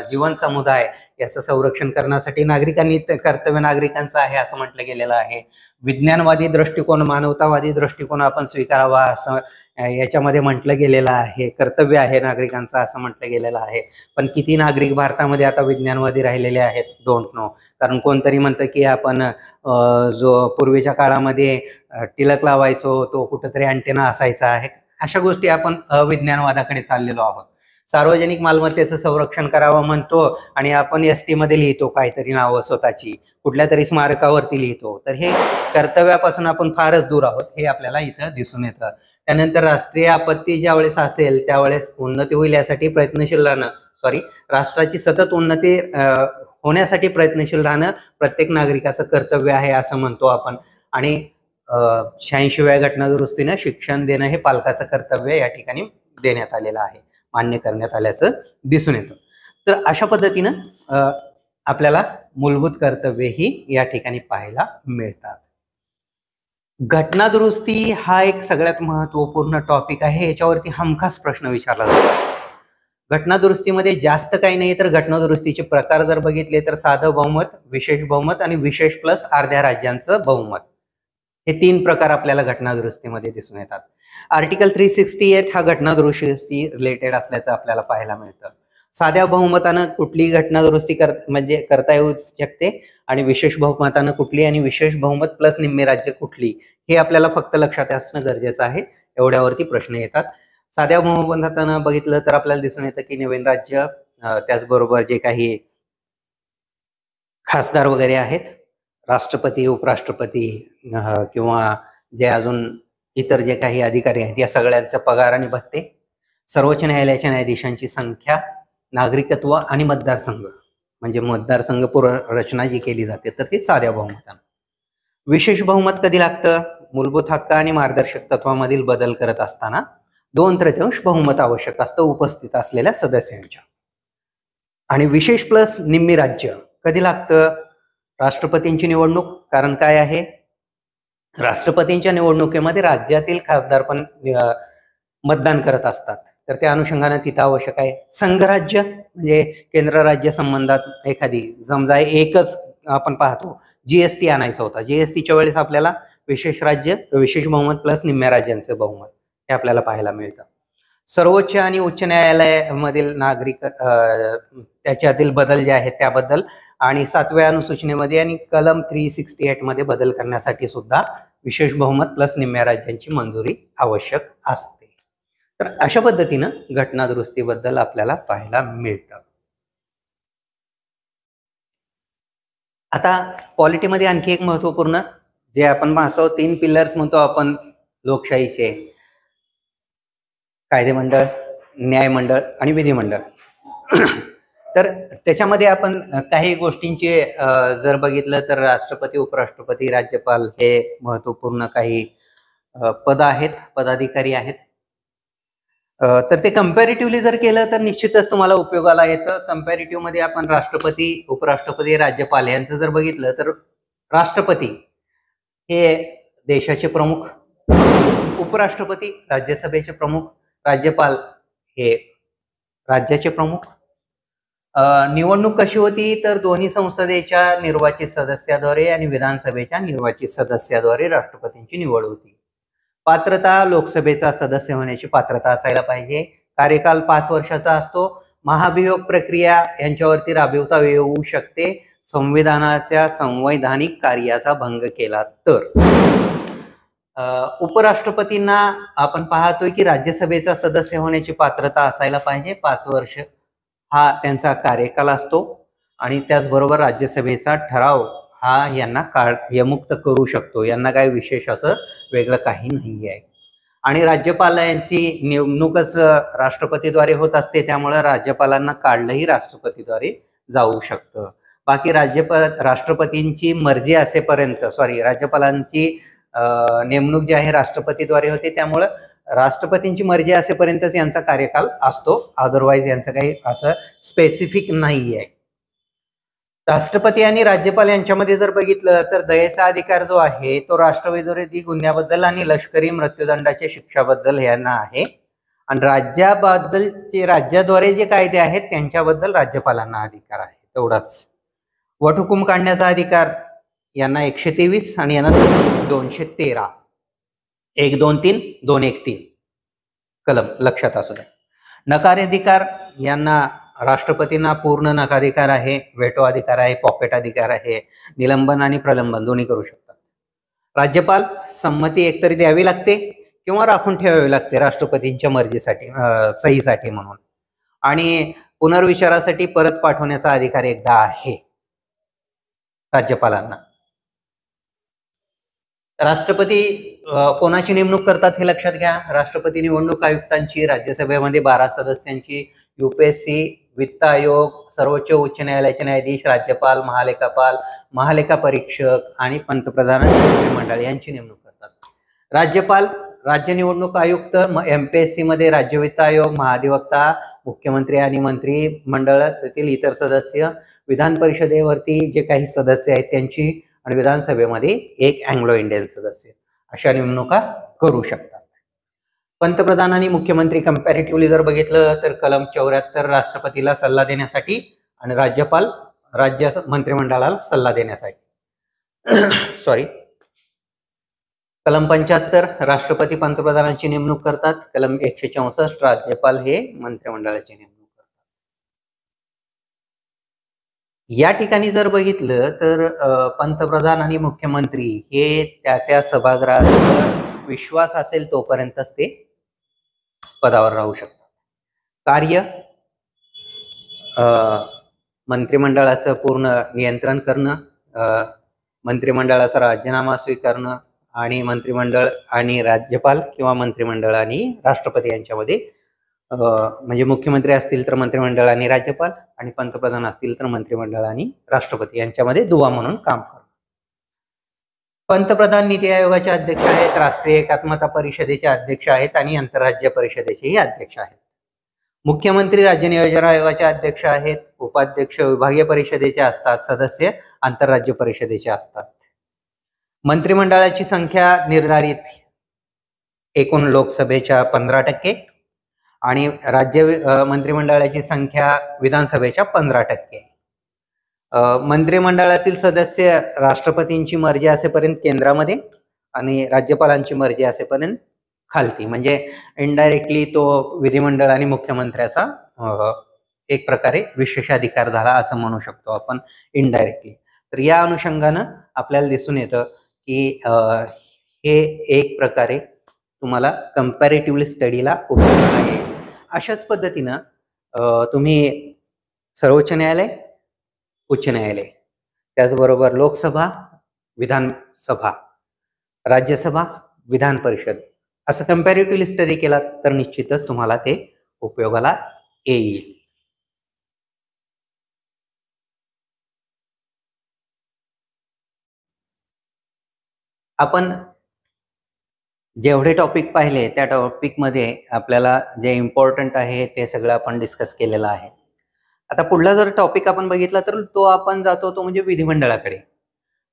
जीवन समुदाय याचं संरक्षण करण्यासाठी नागरिकांनी कर्तव्य नागरिकांचं आहे असं म्हटलं गेलेलं आहे. विज्ञानवादी दृष्टिकोन, मानवतावादी दृष्टिकोन आपण स्वीकारावा असं याच्यामध्ये म्हटलं गेलेलं आहे. कर्तव्य आहे नागरिकांचं असं म्हटलं गेलेलं आहे. पण किती नागरिक भारतामध्ये आता विज्ञानवादी राहिलेले आहेत, डोंट नो. कारण कोणतरी म्हणतं की आपण जो पूर्वीच्या काळामध्ये टिलक लावायचो, तो कुठंतरी अँटेना असायचा आहे. अशा गोष्टी आपण अविज्ञानवादाकडे चाललेलो आहोत. सार्वजनिक मालमत्तेचं संरक्षण करावं म्हणतो आणि आपण एसटी मध्ये लिहितो काहीतरी नावं स्वतःची, कुठल्या तरी स्मारकावरती लिहितो. तर हे कर्तव्यापासून आपण फारच दूर आहोत हे आपल्याला इथं दिसून येतं. त्यानंतर राष्ट्रीय आपत्ती ज्यावेळेस असेल त्यावेळेस उन्नती होईल यासाठी प्रयत्नशील राहणं, राष्ट्राची सतत उन्नती होण्यासाठी प्रयत्नशील राहणं प्रत्येक नागरिकाचं कर्तव्य आहे असं म्हणतो आपण. आणि 86व्या घटनादुरुस्तीनं शिक्षण देणं हे पालकाचं कर्तव्य या ठिकाणी देण्यात आलेलं आहे, मान्य करण्यात आल्याचं दिसून येतं. तर अशा पद्धतीनं आपल्याला मूलभूत कर्तव्य ही या ठिकाणी पाहायला मिळतात. घटना दुरुस्ती हा एक सगळ्यात महत्वपूर्ण टॉपिक आहे. याच्यावरती हमखास प्रश्न विचारला जातो. घटना दुरुस्तीमध्ये जास्त काही नाही, तर घटना दुरुस्तीचे प्रकार जर बघितले तर साधं बहुमत, विशेष बहुमत आणि विशेष प्लस अर्ध्या राज्यांचं बहुमत, हे 3 प्रकार आपल्याला घटना दुरुस्तीमध्ये दिसून येतात. आर्टिकल 368 हा घटना दुरुस्ती रिलेटेड असल्याचं आपल्याला पाहायला मिळतं. साध्या बहुमतानं कुठली घटना दुरुस्ती करता येऊ शकते आणि विशेष बहुमतानं कुठली, आणि विशेष बहुमत प्लस निम्मे राज्य कुठली, हे आपल्याला फक्त लक्षात असणं गरजेचं आहे. एवढ्यावरती प्रश्न येतात. साध्या बहुमतानं बघितलं तर आपल्याला दिसून येतं की नवीन राज्य, त्याचबरोबर जे काही खासदार वगैरे आहेत, राष्ट्रपती, उपराष्ट्रपती किंवा जे अजून इतर जे काही अधिकारी आहेत, या सगळ्यांचा पगार आणि भत्ते, सर्वोच्च न्यायालयाच्या न्यायाधीशांची संख्या, नागरिकत्व आणि मतदारसंघ, म्हणजे मतदारसंघ पुनर्रचना जी केली जाते तर ती साध्या बहुमतानं. विशेष बहुमत कधी लागतं? मूलभूत हक्क आणि मार्गदर्शक तत्वामधील बदल करत असताना 2/3 बहुमत आवश्यक असतं उपस्थित असलेल्या सदस्यांच्या. आणि विशेष प्लस निम्मी राज्य कधी लागतं? राष्ट्रपतींची निवडणूक. कारण काय आहे, राष्ट्रपतींच्या निवडणुकीमध्ये राज्यातील खासदार पण मतदान करत असतात, तर त्या अनुषंगाने तिथं आवश्यक आहे. संघराज्य म्हणजे केंद्र राज्य संबंधात एखादी, समजा एकच आपण पाहतो जीएसटी आणायचा होता, जीएसटीच्या वेळेस आपल्याला विशेष राज्य, विशेष बहुमत प्लस निम्म्या राज्यांचं बहुमत हे आपल्याला पाहायला मिळतं. सर्वोच्च आणि उच्च न्यायालयामधील नागरिक त्याच्यातील बदल जे आहेत त्याबद्दल, आणि 7व्या अनुसूचनेमध्ये आणि कलम 368 मध्ये बदल करण्यासाठी सुद्धा विशेष बहुमत प्लस निम्म्या राज्यांची मंजुरी आवश्यक असते. तर अशा पद्धतीनं घटना दुरुस्तीबद्दल आपल्याला पाहायला मिळतं. आता पॉलिटीमध्ये आणखी एक महत्वपूर्ण जे आपण पाहतो, 3 पिलर्स म्हणतो आपण लोकशाहीचे: कायदे मंडळ, न्याय मंडळ आणि विधिमंडळ. तर त्याच्यामध्ये आपण काही गोष्टींचे जर बघितलं तर राष्ट्रपती, उपराष्ट्रपती, राज्यपाल हे महत्वपूर्ण काही पद आहेत, पदाधिकारी आहेत. तर ते कम्पॅरेटिव्हली जर केलं तर निश्चितच तुम्हाला उपयोगाला येतं. कम्पॅरेटिव्ह मध्ये आपण राष्ट्रपती, उपराष्ट्रपती, राज्यपाल यांचं जर बघितलं तर राष्ट्रपती हे देशाचे प्रमुख, उपराष्ट्रपती राज्यसभेचे प्रमुख, राज्यपाल हे राज्याचे प्रमुख. निवडणूक कशी होती तर दोन्ही संसदेच्या निर्वाचित सदस्याद्वारे आणि विधानसभेच्या निर्वाचित सदस्याद्वारे राष्ट्रपतींची निवड होती. पात्रता, लोकसभेचा सदस्य होण्याची पात्रता असायला पाहिजे. कार्यकाल 5 वर्षाचा असतो. महाभियोग प्रक्रिया यांच्यावरती राबवता येऊ शकते संविधानाच्या संवैधानिक कार्याचा भंग केला तर. उपराष्ट्रपतींना आपण पाहतोय की राज्यसभेचा सदस्य होण्याची पात्रता असायला पाहिजे. 5 वर्ष हा त्यांचा कार्यकाल असतो आणि त्याचबरोबर राज्यसभेचा ठराव हा यांना कार्यमुक्त करू शकतो. यांना काय विशेष असं वेगळं काही नाही आहे. आणि राज्यपाल यांची नेमणूकच राष्ट्रपतीद्वारे होत असते, त्यामुळे राज्यपालांना काढलंही राष्ट्रपतीद्वारे जाऊ शकतं. बाकी राष्ट्रपतींची मर्जी असेपर्यंत, राज्यपालांची नेमणूक जी आहे राष्ट्रपतीद्वारे होते, त्यामुळे राष्ट्रपतींची मर्जी असेपर्यंतच यांचा कार्यकाल असतो. अदरवाईज यांचं काही असं स्पेसिफिक नाही आहे. राष्ट्रपती आणि राज्यपाल यांच्यामध्ये जर बघितलं तर दयेचा अधिकार जो आहे तो राष्ट्रविरोधी गुन्ह्याबद्दल आणि लष्करी मृत्यूदंडाच्या शिक्षाबद्दल यांना आहे, आणि राज्याबद्दलचे राज्याद्वारे जे कायदे आहेत त्यांच्याबद्दल राज्यपालांना अधिकार आहे तेवढाच. वटहुकूम काढण्याचा अधिकार यांना 123 आणि यांना 213, 1 2 3 2 1 3 कलम लक्षात असू द्या. नकार अधिकार यांना राष्ट्रपतींना पूर्ण नकाधिकार आहे, वेटो अधिकार आहे, पॉकेट अधिकार आहे, निलंबन आणि प्रलंबन दोन्ही करू शकतात. राज्यपाल संमती एकतरी द्यावी लागते किंवा राखून ठेवावी लागते राष्ट्रपतींच्या मर्जीसाठी, सहीसाठी म्हणून, आणि पुनर्विचारासाठी परत पाठवण्याचा अधिकार एकदा आहे राज्यपालांना. राष्ट्रपती कोणाची नेमणूक करतात हे लक्षात घ्या. राष्ट्रपती निवडणूक आयुक्तांची, राज्यसभेमध्ये 12 सदस्यांची, UPSC, वित्त आयोग, सर्वोच्च उच्च न्यायालयाचे न्यायाधीश, राज्यपाल, महालेखापाल, महालेखा परीक्षक आणि पंतप्रधान मंडळ यांची नेमणूक करतात. राज्यपाल, राज्य निवडणूक आयुक्त, MPSC मध्ये राज्य वित्त आयोग, महाधिवक्ता, मुख्यमंत्री आणि मंत्री मंडळ, तेथील इतर सदस्य, विधान परिषदेवरती जे काही सदस्य आहेत त्यांची, आणि विधानसभेमध्ये एक अँग्लो इंडियन सदस्य, अशा नेमणुका करू शकतात. पंतप्रधान आणि मुख्यमंत्री कंपॅरेटिव्हली जर बघितलं तर कलम 74 राष्ट्रपतीला सल्ला देण्यासाठी आणि राज्यपाल राज्य मंत्रिमंडळाला सल्ला देण्यासाठी सॉरी, कलम 75 राष्ट्रपती पंतप्रधानांची नेमणूक करतात, कलम 164 राज्यपाल हे मंत्रिमंडळाची नेमणूक करतात. या ठिकाणी जर बघितलं तर पंतप्रधान आणि मुख्यमंत्री हे त्या सभागृहात विश्वास असेल तोपर्यंतच ते पदावर राहू शकतात. कार्य मंत्रिमंडळाचं पूर्ण नियंत्रण करणं, मंत्रिमंडळाचा राजीनामा स्वीकारणं, आणि मंत्रिमंडळ आणि राज्यपाल किंवा मंत्रिमंडळ आणि राष्ट्रपती यांच्यामध्ये, म्हणजे मुख्यमंत्री असतील तर मंत्रिमंडळ आणि राज्यपाल, आणि पंतप्रधान असतील तर मंत्रिमंडळ आणि राष्ट्रपती यांच्यामध्ये दुवा म्हणून काम करणं. पंतप्रधान नीती आयोगाचे अध्यक्ष आहेत, राष्ट्रीय एकात्मता परिषदेचे अध्यक्ष आहेत आणि आंतरराज्य परिषदेचेही अध्यक्ष आहेत. मुख्यमंत्री राज्य नियोजन आयोगाचे अध्यक्ष आहेत, उपाध्यक्ष विभागीय परिषदेचे असतात, सदस्य आंतरराज्य परिषदेचे असतात. मंत्रिमंडळाची संख्या निर्धारित एकूण लोकसभेच्या 15% आणि राज्य मंत्रिमंडळाची संख्या विधानसभेच्या 15%. मंत्रिमंडळातील सदस्य राष्ट्रपतींची मर्जी असेपर्यंत केंद्रामध्ये आणि राज्यपालांची मर्जी असेपर्यंत खालती, म्हणजे इनडायरेक्टली तो विधिमंडळ आणि मुख्यमंत्र्याचा एक प्रकारे विशेषाधिकार झाला असं म्हणू शकतो आपण इनडायरेक्टली. तर या अनुषंगानं आपल्याला दिसून येतं की हे एक प्रकारे तुम्हाला कंपॅरेटिव्हली स्टडीला उपयोगाला येईल. अशाच पद्धतीनं तुम्ही सर्वोच्च न्यायालय, उच्च न्यायालय, त्याचबरोबर लोकसभा, विधानसभा, राज्यसभा, विधान परिषद असं कंपॅरेटिव्हली स्टडी केला तर निश्चितच तुम्हाला ते उपयोगाला येईल. आपण जेवढे टॉपिक पाहिले त्या टॉपिकमध्ये आपल्याला जे इम्पॉर्टंट आहे ते सगळं आपण डिस्कस केलेलं आहे. आता पुढला जर टॉपिक आपण बघितला तर तो आपण जातो तो म्हणजे विधिमंडळाकडे.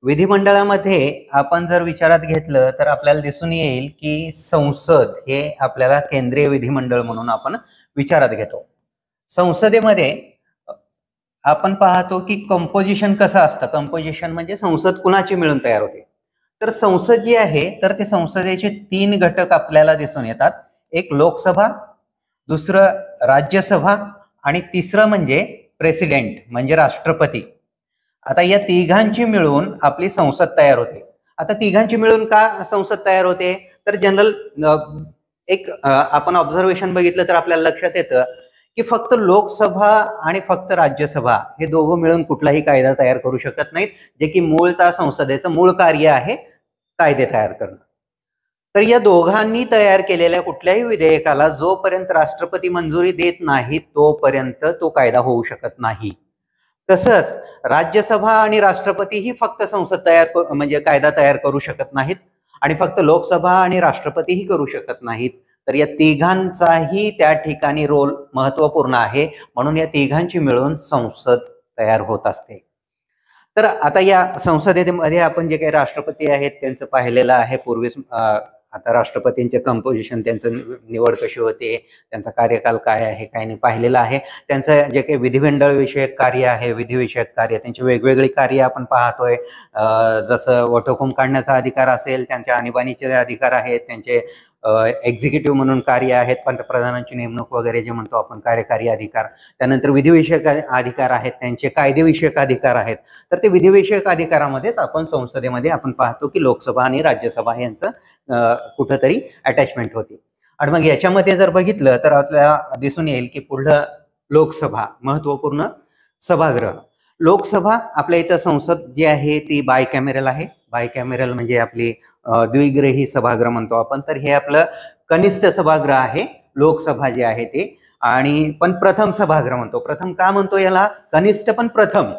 विधिमंडळामध्ये आपण जर विचारात घेतलं तर आपल्याला दिसून येईल की संसद हे आपल्याला केंद्रीय विधिमंडळ म्हणून आपण विचारात घेतो. संसदेमध्ये आपण पाहतो की कंपोजिशन कसं असतं. कंपोजिशन म्हणजे संसद कुणाची मिळून तयार होते. तर संसद जी आहे तर ते संसदेचे 3 घटक आपल्याला दिसून येतात. एक लोकसभा, दुसरं राज्यसभा आणि तिसरं म्हणजे प्रेसिडेंट म्हणजे राष्ट्रपती. आता या तिघांची मिळून आपली संसद तयार होते. आता तिघांची मिळून का संसद तयार होते तर जनरल एक आपण ऑब्झर्वेशन बघितलं तर आपल्याला लक्षात येतं की फक्त लोकसभा आणि फक्त राज्यसभा हे दोघं मिळून कुठलाही कायदा तयार करू शकत नाहीत, जे की मूळतः संसदेचं मूळ कार्य आहे कायदे तयार करणं. तर या दोघांनी तयार केलेल्या कुठल्याही विधेयकाला जोपर्यंत राष्ट्रपती मंजुरी देत नाही तोपर्यंत तो कायदा होऊ शकत नाही. तसंच राज्यसभा आणि राष्ट्रपती ही फक्त संसद तयार म्हणजे कायदा तयार करू शकत नाहीत आणि फक्त लोकसभा आणि राष्ट्रपतीही करू शकत नाहीत. तर या तिघांचाही त्या ठिकाणी रोल महत्वपूर्ण आहे, म्हणून या तिघांची मिळून संसद तयार होत असते. तर आता या संसदेमध्ये आपण जे काही राष्ट्रपती आहेत त्यांचं पाहिलेलं आहे पूर्वीच. आता राष्ट्रपतींचे कंपोजिशन, त्यांचं निवड कशी होते, त्यांचा कार्यकाल काय आहे काय नाही पाहिलेलं आहे. त्यांचं जे काही विधिमंडळ विषयक कार्य आहे, विधिविषयक कार्य, त्यांची वेगवेगळी कार्य आपण पाहतोय. जसं वटहुकूम काढण्याचा अधिकार असेल, त्यांच्या आणीबाणीचे अधिकार आहेत, त्यांचे एक्झिक्युटिव्ह म्हणून कार्य आहेत, पंतप्रधानांची नेमणूक वगैरे जे म्हणतो आपण कार्यकारी अधिकार. त्यानंतर विधिविषयक अधिकार आहेत, त्यांचे कायदेविषयक अधिकार आहेत. तर ते विधिविषयक अधिकारामध्येच आपण संसदेमध्ये आपण पाहतो की लोकसभा आणि राज्यसभा यांचं कुठंतरी अटॅचमेंट होती. आणि मग याच्यामध्ये जर बघितलं तर आपल्याला दिसून येईल की पुढलं लोकसभा महत्वपूर्ण सभागृह. लोकसभा आपल्या इथं संसद जी आहे ती बायकॅमेरल आहे. बायकॅमेरल म्हणजे आपली द्विग्रही सभागृह म्हणतो आपण. तर हे आपलं कनिष्ठ सभागृह आहे लोकसभा जी आहे ते. आणि पण प्रथम सभागृह म्हणतो. प्रथम का म्हणतो याला? कनिष्ठ पण प्रथम.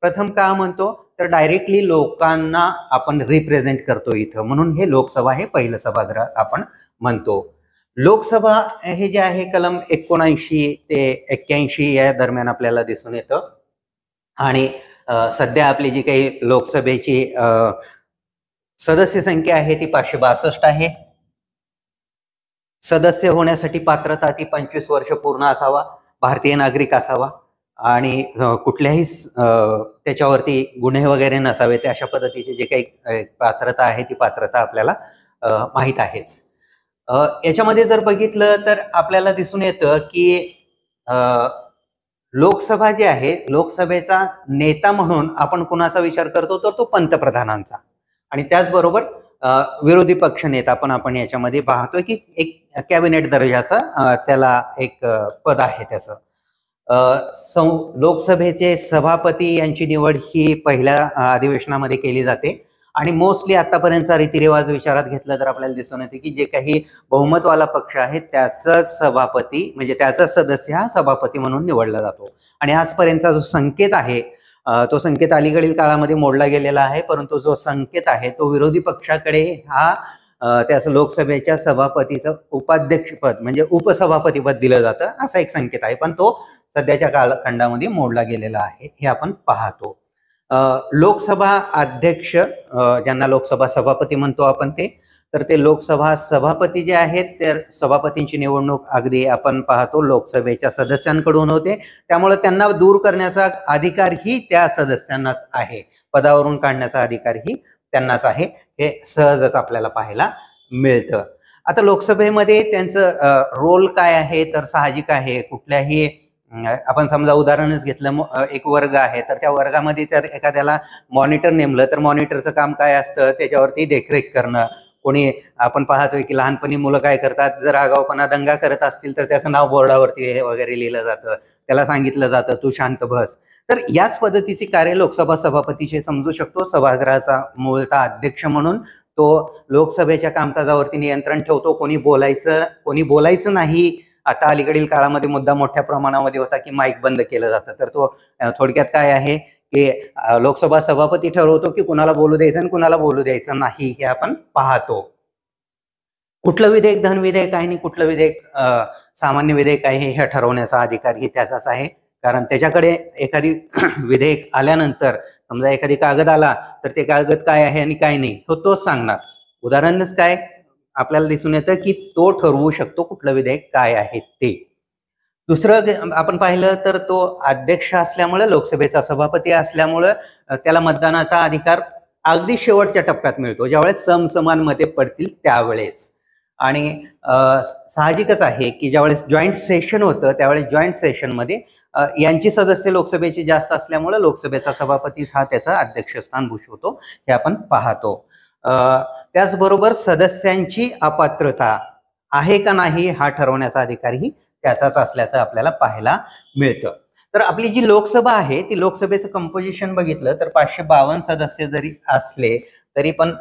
प्रथम का म्हणतो तर डायरेक्टली लोकांना आपण रिप्रेझेंट करतो इथं, म्हणून हे लोकसभा हे पहिलं सभागृह आपण म्हणतो. लोकसभा हे जे आहे कलम 79 ते 81 या दरम्यान आपल्याला दिसून येतं. आणि सध्या आपली जी काही लोकसभेची सदस्य संख्या आहे ती 562 आहे. सदस्य होण्यासाठी पात्रता ती 25 वर्ष पूर्ण असावा, भारतीय नागरिक असावा आणि कुठल्याही त्याच्यावरती गुन्हे वगैरे नसावेत. अशा पद्धतीची जे काही पात्रता आहे ती पात्रता आपल्याला माहीत आहेच. याच्यामध्ये जर बघितलं तर आपल्याला दिसून येतं की लोकसभा जी आहे, लोकसभेचा नेता म्हणून आपण कुणाचा विचार करतो तर तो पंतप्रधानांचा. आणि त्याचबरोबर विरोधी पक्ष नेता पण आपण याच्यामध्ये पाहतोय की एक कॅबिनेट दर्जाचा त्याला एक पद आहे त्याचं. लोकसभेचे सभापती यांची निवड ही पहिल्या अधिवेशनामध्ये केली जाते. आणि मोस्टली आतापर्यंतचा रीतिरिवाज विचारात घेतला तर आपल्याला दिसून येते की जे काही बहुमतवाला पक्ष आहे त्याचा सभापती म्हणजे त्याचा सदस्य हा सभापती म्हणून निवडला जातो. आणि आजपर्यंतचा जो संकेत आहे तो संकेत अलीकडील काळामध्ये मोडला गेलेला आहे, परंतु जो संकेत आहे तो विरोधी पक्षाकडे हा त्याच लोकसभेच्या सभापतीचं उपाध्यक्षपद म्हणजे उपसभापतीपद दिलं जातं असा एक संकेत आहे, पण तो सध्याच्या कालखंडामध्ये मोडला गेलेला आहे हे आपण पाहतो. लोकसभा अध्यक्ष ज्यांना लोकसभा सभापती म्हणतो आपण तर ते लोकसभा सभापती जे आहेत ते सभापतींची निवडणूक अगदी आपण पाहतो लोकसभेच्या सदस्यांकडून होते. त्यामुळे त्यांना दूर करण्याचा अधिकारही त्या सदस्यांनाच आहे, पदावरून काढण्याचा अधिकारही त्यांनाच आहे. हे सहजच आपल्याला पाहायला मिळतं. आता लोकसभेमध्ये त्यांचं रोल काय आहे तर साहजिक आहे. कुठल्याही आपण समजा उदाहरणच घेतलं, एक वर्ग आहे तर त्या वर्गामध्ये तर एखाद्याला मॉनिटर नेमलं तर मॉनिटरचं काम काय असतं त्याच्यावरती देखरेख करणं. कोणी आपण पाहतोय की लहानपणी मुलं काय करतात, जर आगाऊपणा दंगा करत असतील तर त्याचं नाव बोर्डावरती वगैरे लिहिलं जातं, त्याला सांगितलं जातं तू शांत बस. तर याच पद्धतीची कार्य लोकसभा सभापतीचे समजू शकतो. सभागृहाचा मूळतः अध्यक्ष म्हणून तो लोकसभेच्या कामकाजावरती नियंत्रण ठेवतो. कोणी बोलायचं नाही. आता अलीकडील काळामध्ये मुद्दा मोठ्या प्रमाणामध्ये होता की माईक बंद केलं जातं, तर तो थोडक्यात काय आहे की लोकसभा सभापती ठरवतो की कुणाला बोलू द्यायचं आणि कुणाला बोलू द्यायचं नाही हे आपण पाहतो. कुठलं विधेयक धन विधेयक आहे आणि कुठलं विधेयक सामान्य विधेयक आहे हे ठरवण्याचा अधिकार ही त्याचाच आहे. कारण त्याच्याकडे एखादी विधेयक आल्यानंतर समजा एखादी कागद आला तर ते कागद काय आहे आणि काय नाही तोच सांगणार. उदाहरणच काय आपल्याला दिसून येतं की तो ठरवू शकतो कुठलं विधेयक काय आहे ते. दुसरं आपण पाहिलं तर तो अध्यक्ष असल्यामुळे, लोकसभेचा सभापती असल्यामुळं त्याला मतदानाचा अधिकार अगदी शेवटच्या टप्प्यात मिळतो, ज्यावेळेस समसमान मते पडतील त्यावेळेस. आणि साहजिकच आहे की ज्यावेळेस जॉईंट सेशन होतं त्यावेळेस जॉईंट सेशनमध्ये यांची सदस्य लोकसभेची जास्त असल्यामुळे लोकसभेचा सभापती हा त्याचं अध्यक्षस्थान भूषवतो हे आपण पाहतो. त्याचबरोबर सदस्यांची अपात्रता आहे का नाही हा ठरवण्याचा अधिकारही त्याचाच असल्याचं आपल्याला पाहायला मिळतं. तर आपली जी लोकसभा आहे ती लोकसभेचं कंपोजिशन बघितलं तर 552 सदस्य जरी असले तरी पण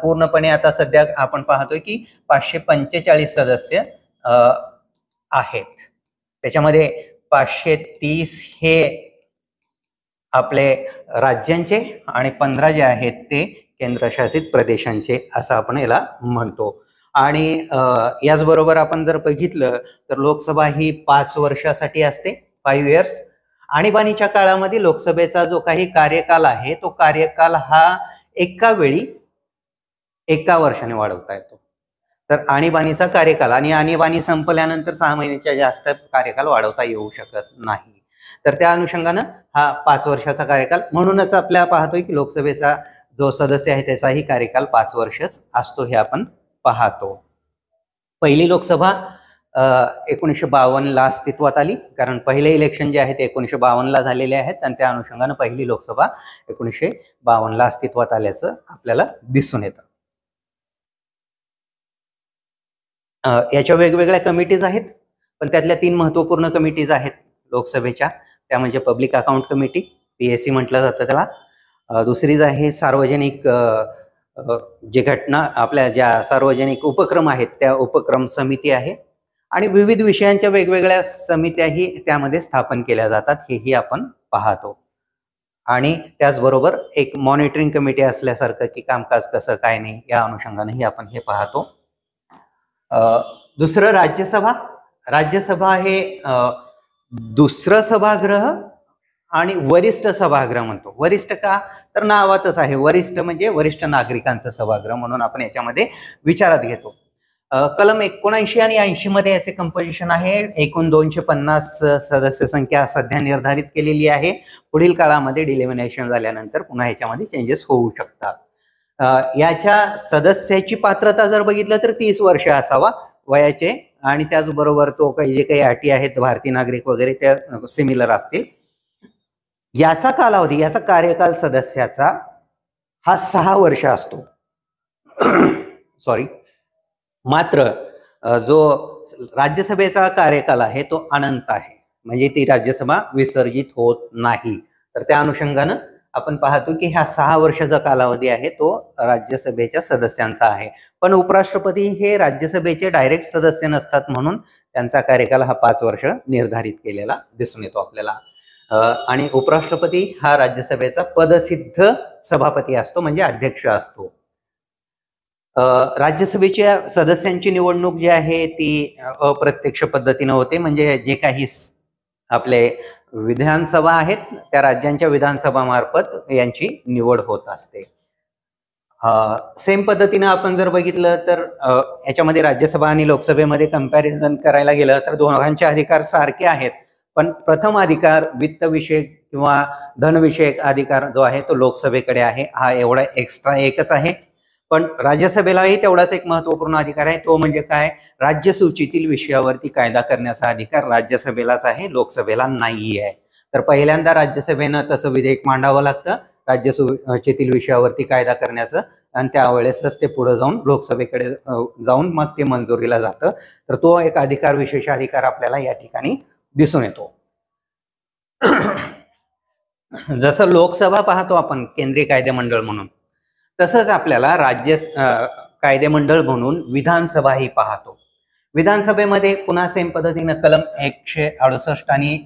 पूर्णपणे आता सध्या आपण पाहतोय की 545 सदस्य आहेत. त्याच्यामध्ये 530 हे आपले राज्यांचे आणि 15 जे आहेत ते केंद्रशासित प्रदेशांचे असं आपण याला म्हणतो. आणि याचबरोबर आपण जर बघितलं तर लोकसभा ही 5 वर्षासाठी असते, 5 इयर्स. आणीबाणीच्या काळामध्ये लोकसभेचा जो काही कार्यकाल आहे तो कार्यकाल हा एका वेळी 1 वर्षाने वाढवता येतो. तर आणीबाणीचा कार्यकाल आणि आणीबाणी संपल्यानंतर 6 महिन्याच्या जास्त कार्यकाल वाढवता येऊ शकत नाही. तर त्या अनुषंगानं हा 5 वर्षाचा कार्यकाल, म्हणूनच आपल्याला पाहतोय की लोकसभेचा जो सदस्य आहे त्याचाही कार्यकाल 5 वर्षच असतो हे आपण पाहतो. पहिली लोकसभा 1952 ला अस्तित्वात आली, कारण पहिले इलेक्शन जे आहे ते 1952 ला झालेले आहेत आणि त्या अनुषंगानं पहिली लोकसभा 1952 ला अस्तित्वात आल्याचं आपल्याला दिसून येतं. याच्या वेगवेगळ्या कमिटीज आहेत, पण त्यातल्या 3 महत्वपूर्ण कमिटीज आहेत लोकसभेच्या. त्या म्हणजे पब्लिक अकाउंट कमिटी, PAC म्हटलं जातं त्याला. दुसरी आहे सार्वजनिक जे घटना आपल्या ज्या सार्वजनिक उपक्रम आहेत त्या उपक्रम समिती आहे, आणि विविध विषयांच्या वेगवेगळ्या समित्याही त्यामध्ये स्थापन केल्या जातात हेही आपण पाहतो. आणि त्याचबरोबर एक मॉनिटरिंग कमिटी असल्यासारखं की कामकाज कसं काय नाही या अनुषंगानेही आपण हे पाहतो. दुसरं राज्यसभा. राज्यसभा हे दुसरं सभागृह आणि वरिष्ठ सभागृह म्हणतो. वरिष्ठ का तर नावातच आहे, वरिष्ठ म्हणजे वरिष्ठ नागरिकांचं सभागृह म्हणून आपण याच्यामध्ये विचारात घेतो. कलम 79 आणि 80 मध्ये याचे कंपोजिशन आहे. एकूण 250 सदस्य संख्या सध्या निर्धारित केलेली आहे. पुढील काळामध्ये डिलिमिनेशन झाल्यानंतर पुन्हा याच्यामध्ये चेंजेस होऊ शकतात. याच्या सदस्याची पात्रता जर बघितलं तर 30 वर्ष असावा वयाचे, आणि त्याचबरोबर तो काही जे काही अटी आहेत भारतीय नागरिक वगैरे त्या सिमिलर असतील. याचा कालावधी, याचा कार्यकाल सदस्याचा हा 6 वर्ष असतो. सॉरी, मात्र जो राज्यसभेचा कार्यकाल आहे तो अनंत आहे, म्हणजे ती राज्यसभा विसर्जित होत नाही. तर त्या अनुषंगानं आपण पाहतो की हा 6 वर्षाचा कालावधी आहे तो राज्यसभेच्या सदस्यांचा आहे. पण उपराष्ट्रपती हे राज्यसभेचे डायरेक्ट सदस्य नसतात, म्हणून त्यांचा कार्यकाल हा 5 वर्ष निर्धारित केलेला दिसून येतो आपल्याला. आणि उपराष्ट्रपती हा राज्यसभेचा पदसिद्ध सभापती असतो, म्हणजे अध्यक्ष असतो. राज्यसभेच्या सदस्यांची निवडणूक जी आहे ती अप्रत्यक्ष पद्धतीने होते, म्हणजे जे काही आपले विधानसभा आहेत त्या राज्यांच्या विधानसभामार्फत यांची निवड होत असते. सेम पद्धतीने आपण जर बघितलं तर याच्यामध्ये राज्यसभा आणि लोकसभेमध्ये कंपॅरिझन करायला गेलं तर दोघांचे अधिकार सारखे आहेत, पण प्रथम अधिकार वित्तविषयक किंवा धनविषयक अधिकार जो आहे तो लोकसभेकडे आहे. हा एवढा एक्स्ट्रा एकच आहे. पण राज्यसभेलाही तेवढाच एक महत्वपूर्ण अधिकार आहे, तो म्हणजे काय, राज्यसूचीतील विषयावरती कायदा करण्याचा अधिकार राज्यसभेलाच आहे, लोकसभेला नाही आहे. तर पहिल्यांदा राज्यसभेनं तसं विधेयक मांडावं लागतं राज्यसूचीतील विषयावरती कायदा करण्याचं, आणि त्यावेळेसच ते पुढे जाऊन लोकसभेकडे जाऊन मग ते मंजुरीला जातं. तर तो एक अधिकार, विशेष अधिकार आपल्याला या ठिकाणी दिसून येतो. जसं लोकसभा पाहतो आपण केंद्रीय कायदेमंडळ म्हणून, तसंच आपल्याला राज्य कायदेमंडळ म्हणून विधानसभा ही पाहतो. विधानसभेमध्ये पुन्हा सेम पद्धतीने कलम 168 आणि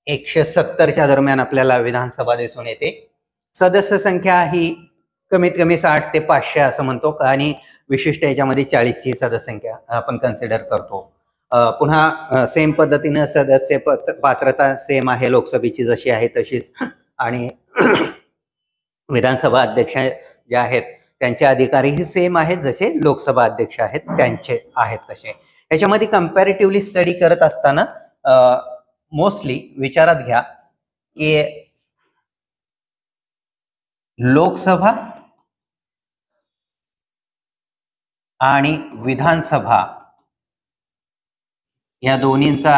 170च्या दरम्यान आपल्याला विधानसभा दिसून येते. सदस्य संख्या ही कमीत कमी 60 ते 500 असं म्हणतो, आणि विशिष्ट याच्यामध्ये 40 ची सदस्य संख्या आपण कन्सिडर करतो. पुन्हा सेम पद्धतीने सदस्य पात्रता सेम आहे लोकसभेची जशी आहे तशीच, आणि विधानसभा अध्यक्ष जे आहेत त्यांचे अधिकारही सेम आहेत जसे लोकसभा अध्यक्ष आहेत त्यांचे आहेत तसे. याच्यामध्ये कंपॅरेटिव्हली स्टडी करत असताना मोस्टली विचारात घ्या की लोकसभा आणि विधानसभा या दोन्हींचा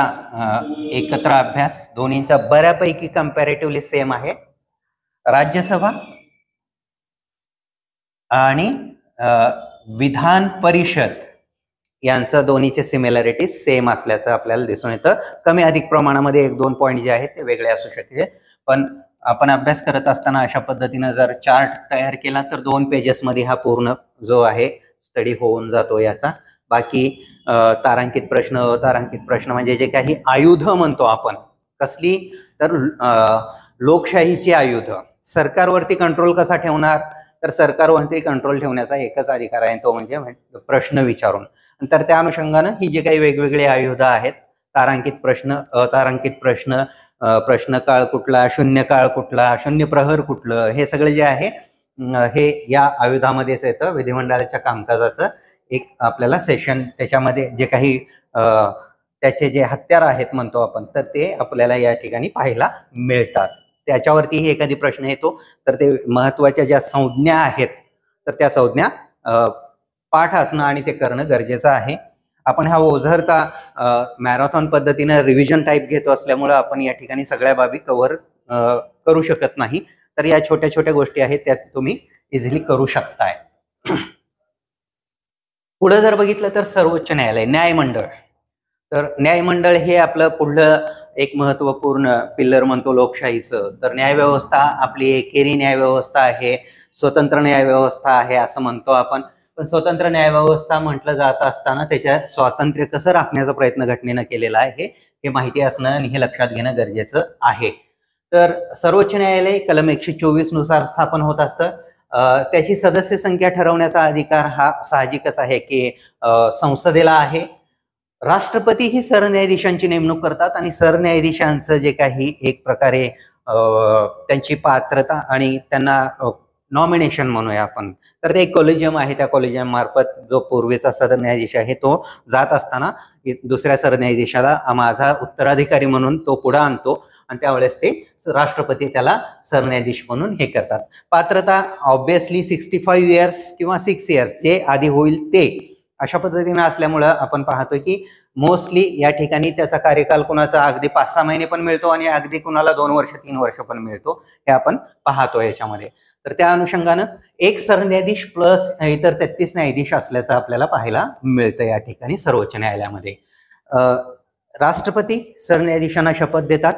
एकत्र अभ्यास, दोन्हींचा बऱ्यापैकी कंपॅरेटिव्हली सेम आहे. राज्यसभा आणि विधान परिषद यांचं दोन्हीचे सिमिलॅरिटी सेम असल्याचं आपल्याला दिसून येतं. कमी अधिक प्रमाणामध्ये 1-2 पॉईंट जे आहेत ते वेगळे असू शकते, पण आपण अभ्यास करत असताना अशा पद्धतीने जर चार्ट तयार केला तर 2 पेजेसमध्ये हा पूर्ण जो आहे स्टडी होऊन जातो याचा. बाकी तारांकित प्रश्न म्हणजे जे काही आयुध म्हणतो आपण, कसली तर लोकशाहीची आयुध. सरकारवरती कंट्रोल कसा ठेवणार, तर सरकारवरती कंट्रोल ठेवण्याचा एकच अधिकार आहे, तो म्हणजे प्रश्न विचारून. तर त्या अनुषंगानं ही जे काही वेगवेगळे आयुध आहेत तारांकित प्रश्न, अतारांकित प्रश्न, प्रश्न काळ कुठला, शून्य काळ कुठला, शून्य प्रहर कुठलं, हे सगळे जे आहे हे या आयुधामध्येच येतं. विधिमंडळाच्या कामकाजाचं एक आपल्याला सेशन, त्याच्यामध्ये जे काही त्याचे जे हत्यार आहेत म्हणतो आपण, तर ते आपल्याला या ठिकाणी पाहायला मिळतात. त्याच्यावरतीही एखादी प्रश्न येतो तर ते महत्वाच्या ज्या संज्ञा आहेत तर त्या संज्ञा पाठ असणं आणि ते करणं गरजेचं आहे. आपण हा ओझरता मॅरेथॉन पद्धतीनं रिव्हिजन टाईप घेतो असल्यामुळं आपण या ठिकाणी सगळ्या बाबी कव्हर करू शकत नाही. तर या छोट्या छोट्या गोष्टी आहेत त्या तुम्ही इझिली करू शकताय. पुढे जर बघितलं तर सर्वोच्च न्यायालय, न्यायमंडळ. तर न्यायमंडळ हे आपलं पुढलं एक महत्वपूर्ण पिल्लर म्हणतो लोकशाहीचं. तर न्यायव्यवस्था आपली एकेरी न्यायव्यवस्था आहे, स्वतंत्र न्यायव्यवस्था आहे असं म्हणतो आपण. पण स्वतंत्र न्यायव्यवस्था म्हटलं जात असताना त्याच्या स्वातंत्र्य कसं राखण्याचा प्रयत्न घटनेनं केलेला आहे हे माहिती असणं आणि हे लक्षात घेणं गरजेचं आहे. तर सर्वोच्च न्यायालय कलम 124 नुसार स्थापन होत असतं. त्याची सदस्य संख्या ठरवण्याचा अधिकार हा साहजिकच आहे की संसदेला आहे. राष्ट्रपती ही सरन्यायाधीशांची नेमणूक करतात आणि सरन्यायाधीशांचं जे काही एक प्रकारे त्यांची पात्रता आणि त्यांना नॉमिनेशन म्हणूया आपण, तर ते एक कॉलेजियम आहे. त्या कॉलेजियम मार्फत जो पूर्वीचा सरन्यायाधीश आहे तो जात असताना दुसऱ्या सरन्यायाधीशाला माझा उत्तराधिकारी म्हणून तो पुढे आणतो आणि त्यावेळेस ते राष्ट्रपती त्याला सरन्यायाधीश म्हणून हे करतात. पात्रता ऑब्विसली 65 इयर्स किंवा 6 इयर्स जे आधी होईल ते अशा पद्धतीने असल्यामुळं आपण पाहतोय की मोस्टली या ठिकाणी त्याचा कार्यकाल कुणाचा अगदी 5-6 महिने पण मिळतो आणि अगदी कुणाला 2 वर्ष 3 वर्ष पण मिळतो, हे आपण पाहतो याच्यामध्ये. तर त्या अनुषंगानं एक सरन्यायाधीश प्लस इतर 33 न्यायाधीश असल्याचं आपल्याला पाहायला मिळतं या ठिकाणी सर्वोच्च न्यायालयामध्ये. राष्ट्रपती सरन्यायाधीशांना शपथ देतात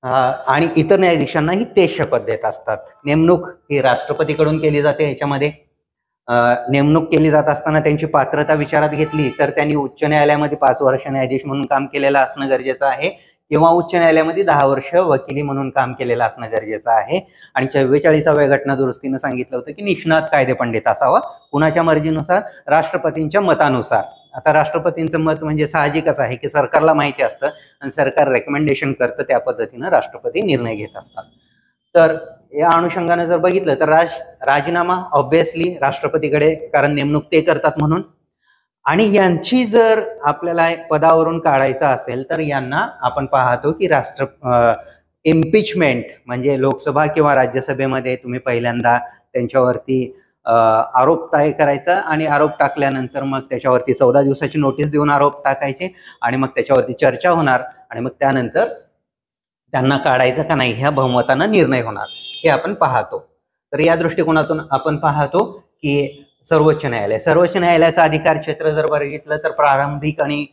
आणि इतर न्यायाधीशांनाही ते शपथ देत असतात. नेमणूक ही राष्ट्रपतीकडून केली जाते. ह्याच्यामध्ये नेमणूक केली जात असताना त्यांची पात्रता विचारात घेतली तर त्यांनी उच्च न्यायालयामध्ये 5 वर्ष न्यायाधीश म्हणून काम केलेलं असणं गरजेचं आहे किंवा उच्च न्यायालयामध्ये 10 वर्ष वकिली म्हणून काम केलेलं असणं गरजेचं आहे. आणि 44व्या घटना दुरुस्तीनं सांगितलं होतं की निष्णात कायदेपंडित असावा, कुणाच्या मर्जीनुसार, राष्ट्रपतींच्या मतानुसार. आता राष्ट्रपतींचं मत म्हणजे साहजिकच आहे की सरकारला माहिती असतं आणि सरकार रेकमेंडेशन करतं, त्या पद्धतीनं राष्ट्रपती निर्णय घेत असतात. तर या अनुषंगाने जर बघितलं तर राजीनामा ऑब्विसली राष्ट्रपतीकडे, कारण नेमणूक ते करतात म्हणून. आणि यांची जर आपल्याला पदावरून काढायचं असेल तर यांना आपण पाहतो की इम्पिचमेंट म्हणजे लोकसभा किंवा राज्यसभेमध्ये तुम्ही पहिल्यांदा त्यांच्यावरती आरोप तय करायचा आणि आरोप टाकल्यानंतर मग त्याच्यावरती 14 दिवसाची नोटीस देऊन आरोप टाकायचे आणि मग त्याच्यावरती चर्चा होणार आणि मग त्यानंतर त्यांना काढायचं का नाही ह्या बहुमतानं निर्णय होणार, हे आपण पाहतो. तर या दृष्टिकोनातून आपण पाहतो की सर्वोच्च न्यायालयाचं अधिकार क्षेत्र जर बघितलं तर प्रारंभिक आणि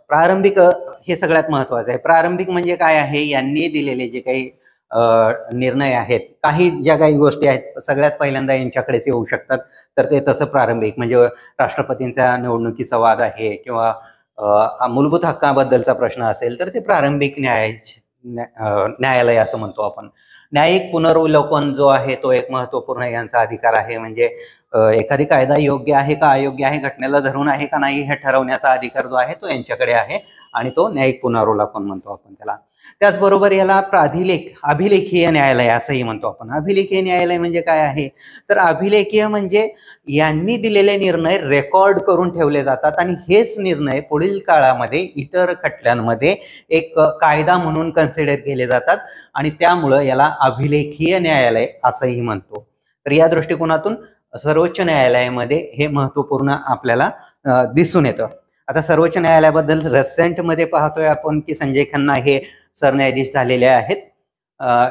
प्रारंभिक हे सगळ्यात महत्वाचं आहे. प्रारंभिक म्हणजे काय आहे, यांनी दिलेले जे काही निर्णय आहेत, काही ज्या काही गोष्टी आहेत सगळ्यात पहिल्यांदा यांच्याकडेच येऊ शकतात. तर ते तसं प्रारंभिक म्हणजे राष्ट्रपतींचा निवडणुकीचा वाद आहे किंवा मूलभूत हक्काबद्दलचा प्रश्न असेल तर ते प्रारंभिक न्यायालय असं म्हणतो आपण. न्यायिक पुनर्वलोकन जो आहे तो एक महत्वपूर्ण यांचा अधिकार आहे. म्हणजे एखादी कायदा योग्य आहे का अयोग्य आहे, घटनेला धरून आहे का नाही हे ठरवण्याचा अधिकार जो आहे तो यांच्याकडे आहे आणि तो न्यायिक पुनर्वलोकन म्हणतो आपण त्याला. त्याचबरोबर याला अभिलेखीय न्यायालय असंही म्हणतो आपण. अभिलेखीय न्यायालय म्हणजे काय आहे, तर अभिलेखीय म्हणजे यांनी दिलेले निर्णय रेकॉर्ड करून ठेवले जातात आणि हेच निर्णय पुढील काळामध्ये इतर खटल्यांमध्ये एक कायदा म्हणून कन्सिडर केले जातात आणि त्यामुळं याला अभिलेखीय न्यायालय असंही म्हणतो. तर या दृष्टिकोनातून सर्वोच्च न्यायालयामध्ये हे महत्वपूर्ण आपल्याला दिसून येतं. आता सर्वोच्च न्यायालयाबद्दल रिसेंटमध्ये पाहतोय आपण की संजय खन्ना हे सरन्यायाधीश झालेले आहेत.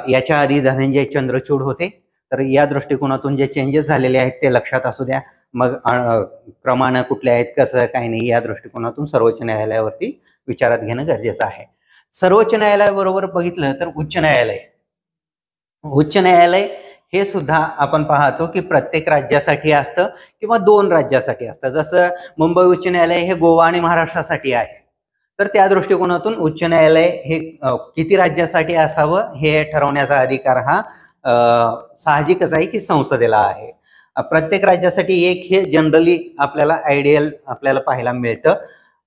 याच्या आधी धनंजय चंद्रचूड होते. तर या दृष्टिकोनातून जे चेंजेस झालेले आहेत ते लक्षात असू द्या. मग क्रमानं कुठले आहेत, कसं काय नाही, या दृष्टिकोनातून सर्वोच्च न्यायालयावरती विचारात घेणं गरजेचं आहे. सर्वोच्च न्यायालयाबरोबर बघितलं तर उच्च न्यायालय हे सुद्धा आपण पाहतो की प्रत्येक राज्यासाठी असतं किंवा 2 राज्यासाठी असतं. जसं मुंबई उच्च न्यायालय हे गोवा आणि महाराष्ट्रासाठी आहे. तर त्या दृष्टिकोनातून उच्च न्यायालय हे किती राज्यासाठी असावं हे ठरवण्याचा अधिकार हा साहजिकच आहे की संसदेला आहे. प्रत्येक राज्यासाठी एक हे जनरली आपल्याला आयडियल आपल्याला पाहायला मिळतं.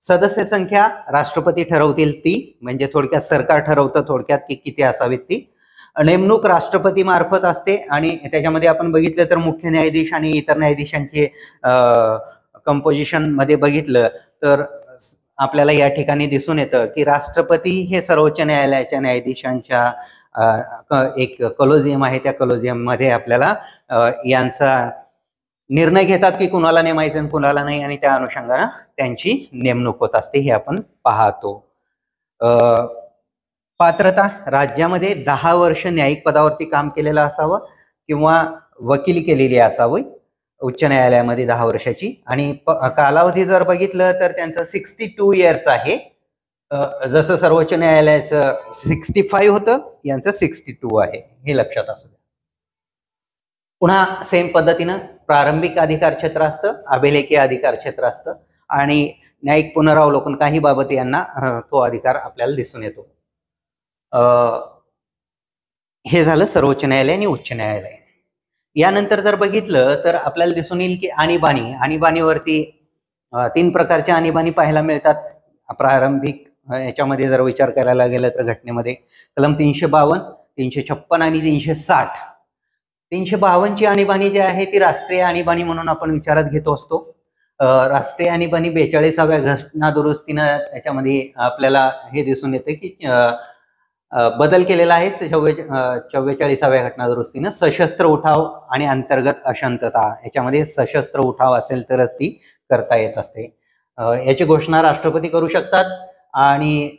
सदस्य संख्या राष्ट्रपती ठरवतील ती, म्हणजे थोडक्यात सरकार ठरवतं थोडक्यात की किती असावीत ती. नेमणूक राष्ट्रपती मार्फत असते आणि त्याच्यामध्ये आपण बघितलं तर मुख्य न्यायाधीश आणि इतर न्यायाधीशांचे कंपोजिशन मध्ये बघितलं तर आपल्याला या ठिकाणी दिसून येतं की राष्ट्रपती हे सर्वोच्च न्यायालयाच्या न्यायाधीशांच्या एक कलोजियम आहे, त्या कलोजियम मध्ये आपल्याला यांचा निर्णय घेतात की कुणाला नेमायचं आणि कुणाला नाही, आणि त्या अनुषंगाने त्यांची नेमणूक होत असते हे आपण पाहतो. पात्रता राज्यामध्ये 10 वर्ष न्यायिक पदावरती काम केलेलं असावं किंवा वकिली केलेली असावी उच्च न्यायालयामध्ये 10 वर्षाची, आणि कालावधी जर बघितलं तर त्यांचं 62 इयर्स आहे. जसं सर्वोच्च न्यायालयाचं 65 होतं, यांचं 62 आहे, हे लक्षात असू द्या. पुन्हा सेम पद्धतीनं प्रारंभिक अधिकार क्षेत्र असतं, अभिलेखीय अधिकार क्षेत्र असतं आणि न्यायिक पुनरावलोकन काही बाबत यांना तो अधिकार आपल्याला दिसून येतो. हे झालं सर्वोच्च न्यायालय आणि उच्च न्यायालय. यानंतर जर बघितलं तर आपल्याला दिसून येईल की आणीबाणीवरती 3 प्रकारच्या आणीबाणी पाहायला मिळतात. प्रारंभिक याच्यामध्ये जर विचार करायला गेलं तर घटनेमध्ये कलम 352, 356 आणि 360. 352 ची आणीबाणी जी आहे ती राष्ट्रीय आणीबाणी म्हणून आपण विचारात घेतो असतो. राष्ट्रीय आणीबाणी 42व्या घटना दुरुस्तीनं त्याच्यामध्ये आपल्याला हे दिसून येते की बदल केलेला आहे. 44व्या घटना दुरुस्तीनं सशस्त्र उठाव आणि अंतर्गत अशांतता याच्यामध्ये सशस्त्र उठाव असेल तरच ती करता येत असते. याची घोषणा राष्ट्रपती करू शकतात आणि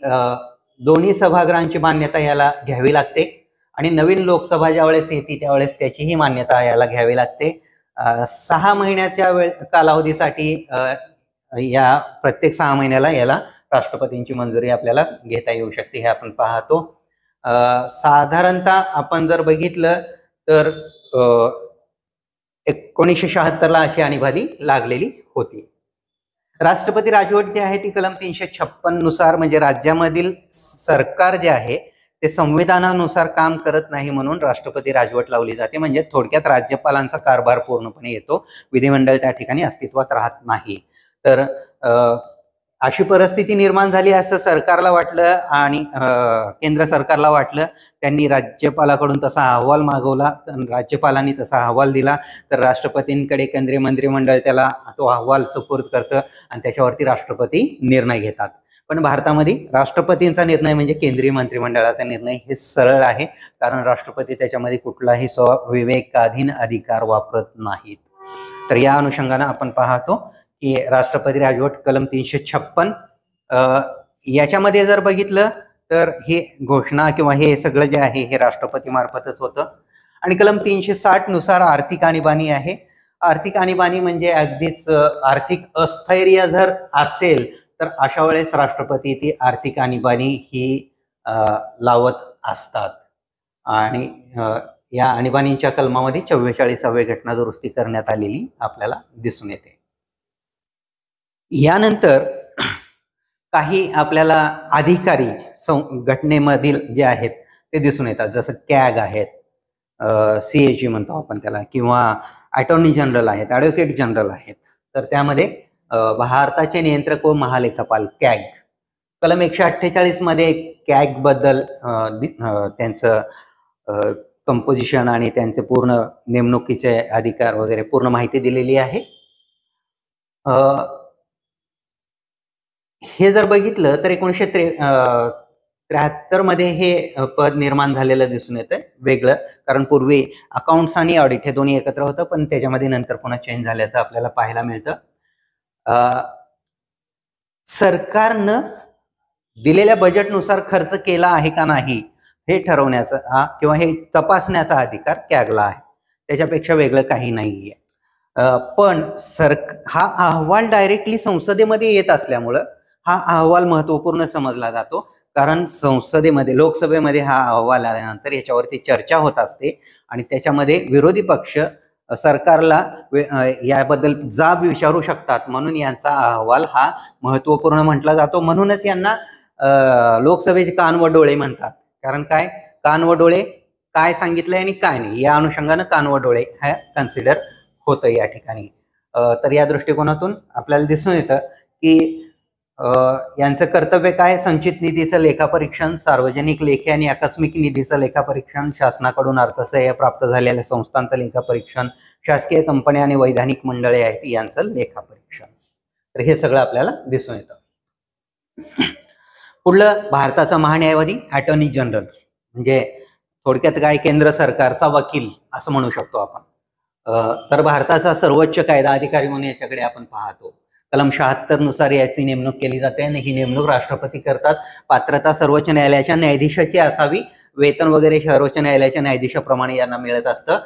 दोन्ही सभागृहांची मान्यता याला घ्यावी लागते आणि नवीन लोकसभा ज्यावेळेस येते त्यावेळेस त्याचीही मान्यता याला घ्यावी लागते. 6 महिन्याच्या कालावधीसाठी या प्रत्येक 6 महिन्याला याला राष्ट्रपतींची मंजुरी आपल्याला घेता येऊ शकते, हे आपण पाहतो. साधारणतः आपण जर बघितलं तर 1976 ला अशी आणीबाणी लागलेली होती. राष्ट्रपती राजवट जी आहे ती कलम 356 नुसार, म्हणजे राज्यामधील सरकार जे आहे ते संविधानानुसार काम करत नाही म्हणून राष्ट्रपती राजवट लावली जाते. म्हणजे थोडक्यात राज्यपालांचा कारभार पूर्णपणे येतो, विधिमंडळ त्या ठिकाणी अस्तित्वात राहत नाही. तर अशी परिस्थिती निर्माण झाली असं सरकारला वाटलं आणि केंद्र सरकारला वाटलं. त्यांनी राज्यपालाकडून तसा अहवाल मागवला, राज्यपालांनी तसा अहवाल दिला तर राष्ट्रपतींकडे केंद्रीय मंत्रिमंडळ त्याला तो अहवाल सुपूर्द करतं आणि त्याच्यावरती राष्ट्रपती निर्णय घेतात. पण भारतामध्ये राष्ट्रपतींचा निर्णय म्हणजे केंद्रीय मंत्रिमंडळाचा निर्णय हे सरळ आहे, कारण राष्ट्रपती त्याच्यामध्ये कुठलाही विवेकाधीन अधिकार वापरत नाहीत. तर या अनुषंगाने आपण पाहतो की राष्ट्रपती राजवट कलम 356 याच्यामध्ये जर बघितलं तर हे घोषणा किंवा हे सगळं जे आहे हे राष्ट्रपती मार्फतच होतं. आणि कलम 360 नुसार आर्थिक आणीबाणी आहे. आर्थिक आणीबाणी म्हणजे अगदीच आर्थिक अस्थैर्य जर असेल तर अशा वेळेस राष्ट्रपती ती आर्थिक आणीबाणी ही लावत असतात आणि या आणीबाणीच्या कलमामध्ये 44व्या घटना दुरुस्ती करण्यात आलेली आपल्याला दिसून येते. यानंतर काही आपल्याला अधिकारी घटनेमधील जे आहेत ते दिसून येतात, जसं कॅग आहेत, CAG म्हणतो आपण त्याला, किंवा अटॉर्नी जनरल आहेत, ॲडव्होकेट जनरल आहेत. तर त्यामध्ये भारताचे नियंत्रक व महालेखापाल कॅग कलम 148 मध्ये कॅग बद्दल त्यांचं कंपोजिशन आणि त्यांचे पूर्ण नेमणुकीचे अधिकार वगैरे पूर्ण माहिती दिलेली आहे. हे जर बघितलं तर 1973 मध्ये हे पद निर्माण झालेलं दिसून येतं वेगळं, कारण पूर्वी अकाउंट्स आणि ऑडिट हे दोन्ही एकत्र होतं, पण त्याच्यामध्ये नंतर पुन्हा चेंज झाल्याचं आपल्याला पाहायला मिळतं. सरकारनं दिलेल्या बजेटनुसार खर्च केला आहे का नाही हे ठरवण्याचा किंवा हे तपासण्याचा अधिकार कॅगला आहे, त्याच्यापेक्षा वेगळं काही नाहीये. पण हा अहवाल डायरेक्टली संसदेमध्ये येत असल्यामुळं हा अहवाल महत्वपूर्ण समजला जातो, कारण संसदेमध्ये लोकसभेमध्ये हा अहवाल आल्यानंतर याच्यावरती चर्चा होत असते आणि त्याच्यामध्ये विरोधी पक्ष सरकारला याबद्दल जाब विचारू शकतात, म्हणून यांचा अहवाल हा महत्वपूर्ण म्हटला जातो. म्हणूनच यांना लोकसभेचे कान व डोळे म्हणतात, कारण काय कान व डोळे काय सांगितलंय आणि काय नाही या अनुषंगानं कान व डोळे हा कन्सिडर होतं या ठिकाणी. तर या दृष्टिकोनातून आपल्याला दिसून येतं की यांचं कर्तव्य काय? संचित निधीचं लेखापरीक्षण, सार्वजनिक लेखी आणि आकस्मिक निधीचं लेखापरीक्षण, शासनाकडून अर्थसहाय्य प्राप्त झालेल्या संस्थांचं लेखापरीक्षण, शासकीय कंपन्या आणि वैधानिक मंडळे आहेत यांचं लेखापरीक्षण. तर हे सगळं आपल्याला दिसून येतं. पुढलं भारताचा महान्यायवादी, अटॉर्नी जनरल, म्हणजे थोडक्यात काय, केंद्र सरकारचा वकील असं म्हणू शकतो आपण. तर भारताचा सर्वोच्च कायदा अधिकारी म्हणून याच्याकडे आपण पाहतो. कलम 76 नुसार याची नेमणूक केली जाते आणि ही नेमणूक राष्ट्रपती करतात. पात्रता सर्वोच्च न्यायालयाच्या न्यायाधीशाची असावी. वेतन वगैरे सर्वोच्च न्यायालयाच्या न्यायाधीशाप्रमाणे यांना मिळत असतं.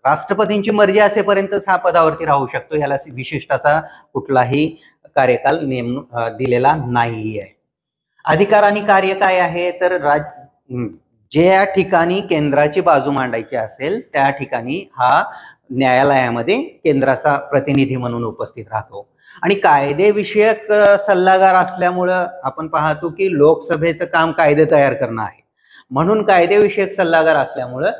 राष्ट्रपतींची मर्जी असेपर्यंतच हा पदावरती राहू शकतो. याला विशिष्टाचा कुठलाही कार्यकाल दिलेला नाहीये. अधिकार आणि कार्य काय आहे? तर ज्या ठिकाणी केंद्राची बाजू मांडायची असेल त्या ठिकाणी हा न्यायालयामध्ये केंद्राचा प्रतिनिधी म्हणून उपस्थित राहतो. आणि कायदेविषयक सल्लागार असल्यामुळं आपण पाहतो की लोकसभेचं काम कायदे तयार करणं आहे, म्हणून कायदेविषयक सल्लागार असल्यामुळं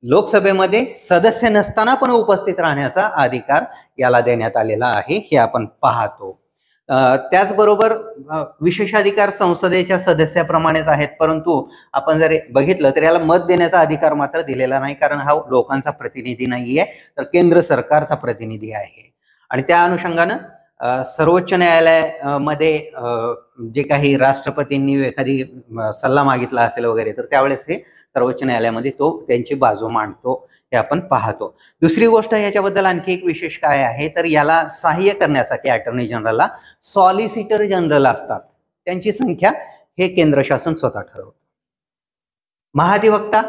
लोकसभेमध्ये सदस्य नसताना पण उपस्थित राहण्याचा अधिकार याला देण्यात आलेला आहे, हे आपण पाहतो. त्याचबरोबर विशेषाधिकार संसदेच्या सदस्याप्रमाणेच आहेत, परंतु आपण जर बघितलं तर याला मत देण्याचा अधिकार मात्र दिलेला नाही, कारण हा लोकांचा प्रतिनिधी नाहीये, तर केंद्र सरकारचा प्रतिनिधी आहे. आणि त्या अनुषंगानं सर्वोच्च न्यायालयामध्ये जे काही राष्ट्रपतींनी एखादी सल्ला मागितला असेल वगैरे, तर त्यावेळेस हे सर्वोच्च न्यायालयामध्ये तो त्यांची बाजू मांडतो, हे आपण पाहतो. दुसरी गोष्ट याच्याबद्दल आणखी एक विशेष काय आहे, तर याला सहाय्य करण्यासाठी अटॉर्नी जनरलला सॉलिसिटर जनरल असतात, त्यांची संख्या हे केंद्र शासन स्वतः ठरवतं. महाधिवक्ता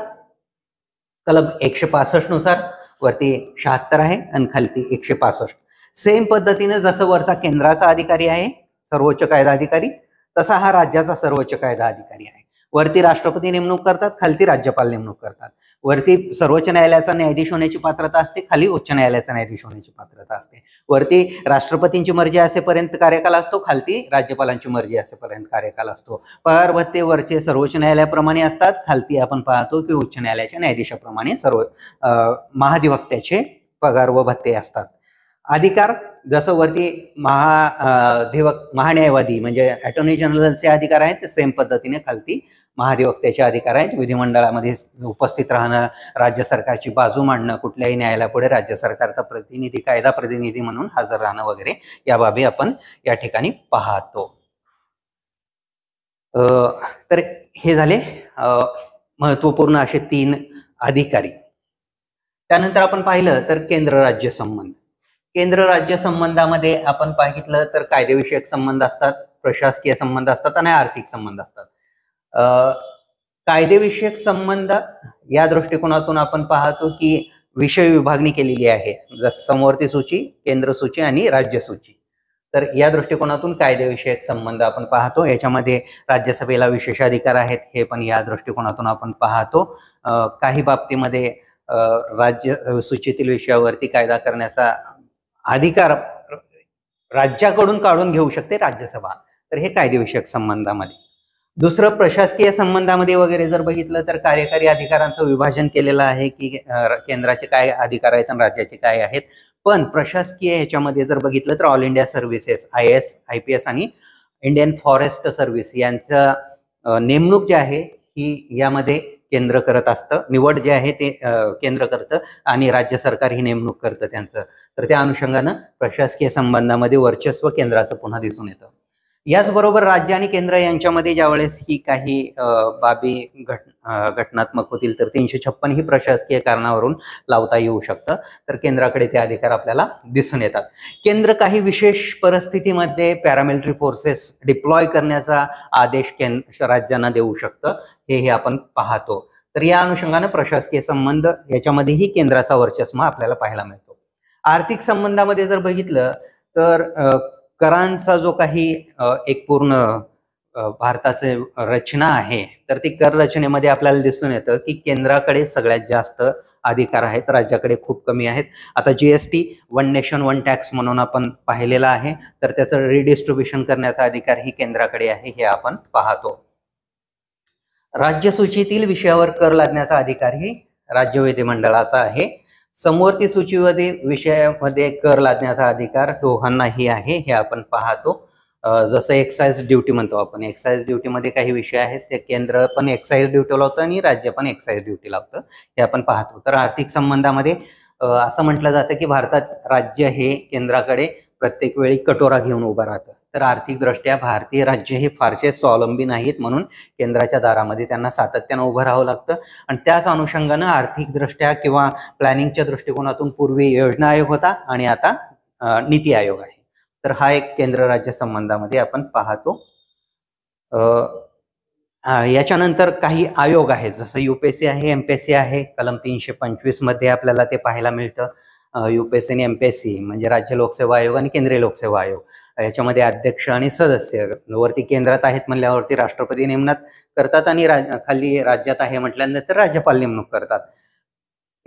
कलम 165 नुसार वरती 76 आहे आणि खालती 165. सेम पद्धतीने जसं वरचा केंद्राचा अधिकारी आहे सर्वोच्च कायदा अधिकारी, तसा हा राज्याचा सर्वोच्च कायदा अधिकारी आहे. वरती राष्ट्रपती नेमणूक करतात, खालती राज्यपाल नेमणूक करतात. वरती सर्वोच्च न्यायालयाचा न्यायाधीश होण्याची पात्रता असते, खाली उच्च न्यायालयाचा न्यायाधीश होण्याची पात्रता असते. वरती राष्ट्रपतींची मर्जी असेपर्यंत कार्यकाल असतो, खालती राज्यपालांची मर्जी असेपर्यंत कार्यकाल असतो. पगार भत्ते वरचे सर्वोच्च न्यायालयाप्रमाणे असतात, खालती आपण पाहतो की उच्च न्यायालयाच्या न्यायाधीशाप्रमाणे सर्व महाधिवक्त्याचे पगार व भत्ते असतात. अधिकार जसं वरती महान्यायवादी म्हणजे अटॉर्नी जनरलचे अधिकार आहेत, ते सेम पद्धतीने खालती महाधिवक्त्याचे अधिकार आहेत. विधिमंडळामध्ये उपस्थित राहणं, राज्य सरकारची बाजू मांडणं, कुठल्याही न्यायालयापुढे राज्य सरकारचा प्रतिनिधी, कायदा प्रतिनिधी म्हणून हजर राहणं वगैरे या बाबी आपण या ठिकाणी पाहतो. तर हे झाले महत्वपूर्ण असे 3 अधिकारी. त्यानंतर आपण पाहिलं तर केंद्र राज्य संबंध. केंद्र राज्य संबंधामध्ये आपण पाहिलं तर कायदेविषयक संबंध असतात, प्रशासकीय संबंध असतात आणि आर्थिक संबंध असतात. कायदेविषयक संबंध या दृष्टिकोनातून आपण पाहतो की विषय विभागणी केलेली आहे, जसं समवर्ती सूची, केंद्र सूची आणि राज्य सूची. तर या दृष्टिकोनातून कायदेविषयक संबंध आपण पाहतो. याच्यामध्ये राज्यसभेला विशेषाधिकार आहेत, हे पण या दृष्टिकोनातून आपण पाहतो. काही बाबतीमध्ये राज्य सूचीतील विषयावरती कायदा करण्याचा अधिकार राज्याकडून काढून घेऊ शकते राज्यसभा. तर हे कायदेविषयक संबंधामध्ये. दुसरं प्रशासकीय संबंधामध्ये वगैरे जर बघितलं तर कार्यकारी अधिकारांचं विभाजन केलेलं आहे की केंद्राचे काय अधिकार आहेत आणि राज्याचे काय आहेत. पण प्रशासकीय ह्याच्यामध्ये जर बघितलं तर all India services, IAS, IPS आणि इंडियन फॉरेस्ट सर्व्हिस यांचं नेमणूक जे आहे ही यामध्ये केंद्र करत असतं. निवड जे आहे ते केंद्र करतं आणि राज्य सरकार ही नेमणूक करतं त्यांचं. तर त्या अनुषंगानं प्रशासकीय संबंधामध्ये वर्चस्व केंद्राचं पुन्हा दिसून येतं. याचबरोबर राज्य आणि केंद्र यांच्यामध्ये ज्यावेळेस ही काही बाबी घटनात्मक होतील तर 356 ही प्रशासकीय कारणावरून लावता येऊ शकतं. तर केंद्राकडे ते अधिकार आपल्याला दिसून येतात. केंद्र काही विशेष परिस्थितीमध्ये पॅरामिलिटरी फोर्सेस डिप्लॉय करण्याचा आदेश राज्यांना देऊ शकतं, हे आपण पाहतो. तर या अनुषंगाने प्रशासकीय संबंध याच्यामध्येही केंद्राचा वर्चस्व आपल्याला पाहायला मिळतो. आर्थिक संबंधामध्ये जर बघितलं तर करांचा जो काही एक पूर्ण भारताचे रचना आहे, तर ती कर रचनेमध्ये आपल्याला दिसून येतं की केंद्राकडे सगळ्यात जास्त अधिकार आहेत, राज्याकडे खूप कमी आहेत. आता GST, one nation one tax म्हणून आपण पाहिलेला आहे, तर त्याचं रिडिस्ट्रीब्युशन करण्याचा अधिकार ही केंद्राकडे आहे, हे आपण पाहतो. राज्य सूचीतील विषयावर कर लादण्याचा अधिकार ही राज्य विधिमंडळाचा आहे. समवर्ती सूचीमध्ये विषयामध्ये कर लादण्याचा अधिकार दोघांनाही आहे, हे आपण पाहतो. जसं एक्साईज ड्युटी म्हणतो आपण, एक्साईज ड्युटीमध्ये काही विषय आहेत, ते केंद्र पण एक्साईज ड्युटी लावतं आणि राज्य पण एक्साईज ड्युटी लावतं, हे आपण पाहतो. तर आर्थिक संबंधामध्ये असं म्हटलं जातं की भारतात राज्य हे केंद्राकडे प्रत्येक वेळी कटोरा घेऊन उभं राहतं. तर आर्थिकदृष्ट्या भारतीय राज्य हे फारसे स्वावलंबी नाहीत, म्हणून केंद्राच्या दारामध्ये त्यांना सातत्यानं उभं राहावं लागतं. आणि त्याच अनुषंगानं आर्थिकदृष्ट्या किंवा प्लॅनिंगच्या दृष्टिकोनातून पूर्वी योजना आयोग होता आणि आता नीती आयोग आहे. तर हा एक केंद्र राज्य संबंधामध्ये आपण पाहतो. याच्यानंतर काही आयोग आहेत, जसं युपीएससी आहे, एमपीएससी आहे. कलम 325 मध्ये आपल्याला ते पाहायला मिळतं. युपीएससी आणि एमपीएससी म्हणजे राज्य लोकसेवा आयोग आणि केंद्रीय लोकसेवा आयोग. याच्यामध्ये अध्यक्ष आणि सदस्य वरती केंद्रात आहेत म्हणल्यावरती राष्ट्रपती नेमणूक करतात आणि खाली राज्यात आहे म्हटल्यानंतर राज्यपाल नेमणूक करतात.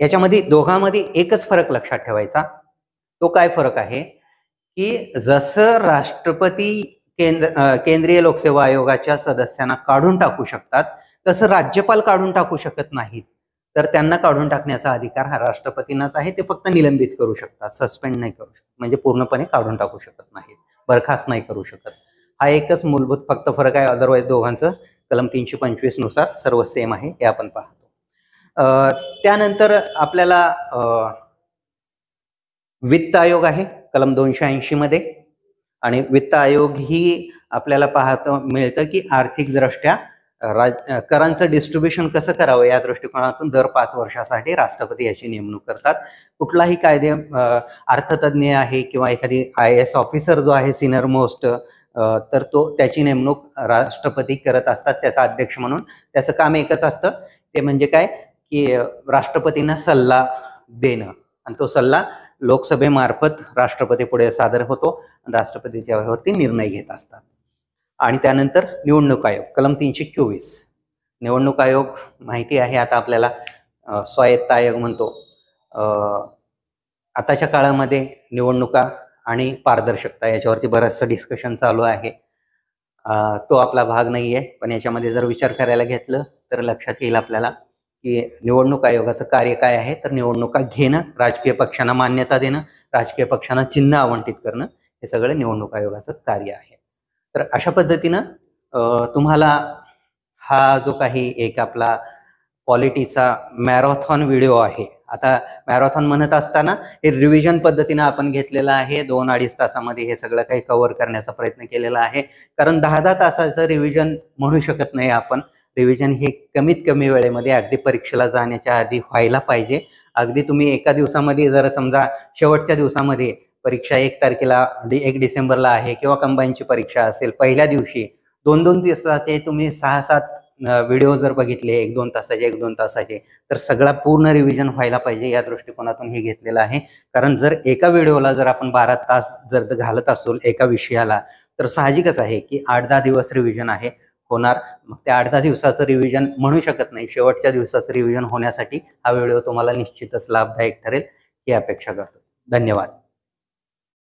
याच्यामध्ये दोघांमध्ये एकच फरक लक्षात ठेवायचा. तो काय फरक आहे की जसं राष्ट्रपती केंद्रीय लोकसेवा आयोगाच्या सदस्यांना काढून टाकू शकतात, तसं राज्यपाल काढून टाकू शकत नाहीत. तर त्यांना काढून टाकण्याचा अधिकार हा राष्ट्रपतींनाच आहे. ते फक्त निलंबित करू शकतात, सस्पेंड नाही करू शकत, म्हणजे पूर्णपणे काढून टाकू शकत नाहीत, बरखास्त नाही करू शकत. हा एकच मूलभूत फक्त फरक आहे. अदरवाईज दोघांचं कलम 325 नुसार सर्व सेम आहे, हे आपण पाहतो. त्यानंतर आपल्याला वित्त आयोग आहे कलम 280 मध्ये. आणि वित्त आयोग ही आपल्याला पाहता मिळतं की आर्थिकदृष्ट्या करांचं डिस्ट्रीब्युशन कसं करावं या दृष्टिकोनातून दर 5 वर्षासाठी राष्ट्रपती याची नेमणूक करतात. कुठलाही कायदे अर्थतज्ञ आहे किंवा एखादी IAS ऑफिसर जो आहे सिनियर मोस्ट, तर त्याची नेमणूक राष्ट्रपती करत असतात त्याचा अध्यक्ष म्हणून. त्याचं काम एकच असतं, ते म्हणजे काय की राष्ट्रपतींना सल्ला देणं, आणि तो सल्ला लोकसभेमार्फत राष्ट्रपती पुढे सादर होतो. राष्ट्रपतीच्या वरती निर्णय घेत असतात. आणि त्यानंतर निवडणूक आयोग कलम 324. निवडणूक आयोग माहिती आहे आता आपल्याला, स्वायत्त आयोग म्हणतो. आताच्या काळामध्ये निवडणुका आणि पारदर्शकता याच्यावरती बरंचसं डिस्कशन चालू आहे. तो आपला भाग नाहीये, पण याच्यामध्ये जर विचार करायला घेतलं तर लक्षात येईल आपल्याला की निवडणूक आयोगाचं कार्य काय आहे. तर निवडणुका घेणं, राजकीय पक्षांना मान्यता देणं, राजकीय पक्षांना चिन्ह आवंटित करणं, हे सगळं निवडणूक आयोगाचं कार्य आहे. तर अशा पद्धतीनं तुम्हाला हा जो काही एक आपला पॉलिटीचा मॅरेथॉन व्हिडिओ आहे. आता मॅरेथॉन म्हणत असताना हे रिव्हिजन पद्धतीनं आपण घेतलेलं आहे. 2-2.5 तासामध्ये हे सगळं काही कव्हर करण्याचा प्रयत्न केलेला आहे. कारण 10-10 तासाचं रिव्हिजन म्हणू शकत नाही आपण. रिव्हिजन हे कमीत कमी वेळेमध्ये अगदी परीक्षेला जाण्याच्या आधी व्हायला पाहिजे. अगदी तुम्ही एका दिवसामध्ये जर समजा शेवटच्या दिवसामध्ये परीक्षा 1 तारखेला 1 डिसेंबरला आहे किंवा कंबाईनची परीक्षा असेल, पहिल्या दिवशी 2-2 दिवसाचे तुम्ही 6-7 व्हिडिओ जर बघितले 1-2 तासाचे 1-2 तासाचे, तर सगळा पूर्ण रिव्हिजन व्हायला पाहिजे. या दृष्टिकोनातून हे घेतलेलं आहे. कारण जर एका व्हिडिओला जर आपण 12 तास जर घालत असू एका विषयाला, तर साहजिकच आहे की 8-10 दिवस रिव्हिजन आहे होणार. मग त्या 8-10 दिवसाचं रिव्हिजन म्हणू शकत नाही. शेवटच्या दिवसाचं रिव्हिजन होण्यासाठी हा व्हिडिओ तुम्हाला निश्चितच लाभदायक ठरेल ही अपेक्षा करतो. धन्यवाद.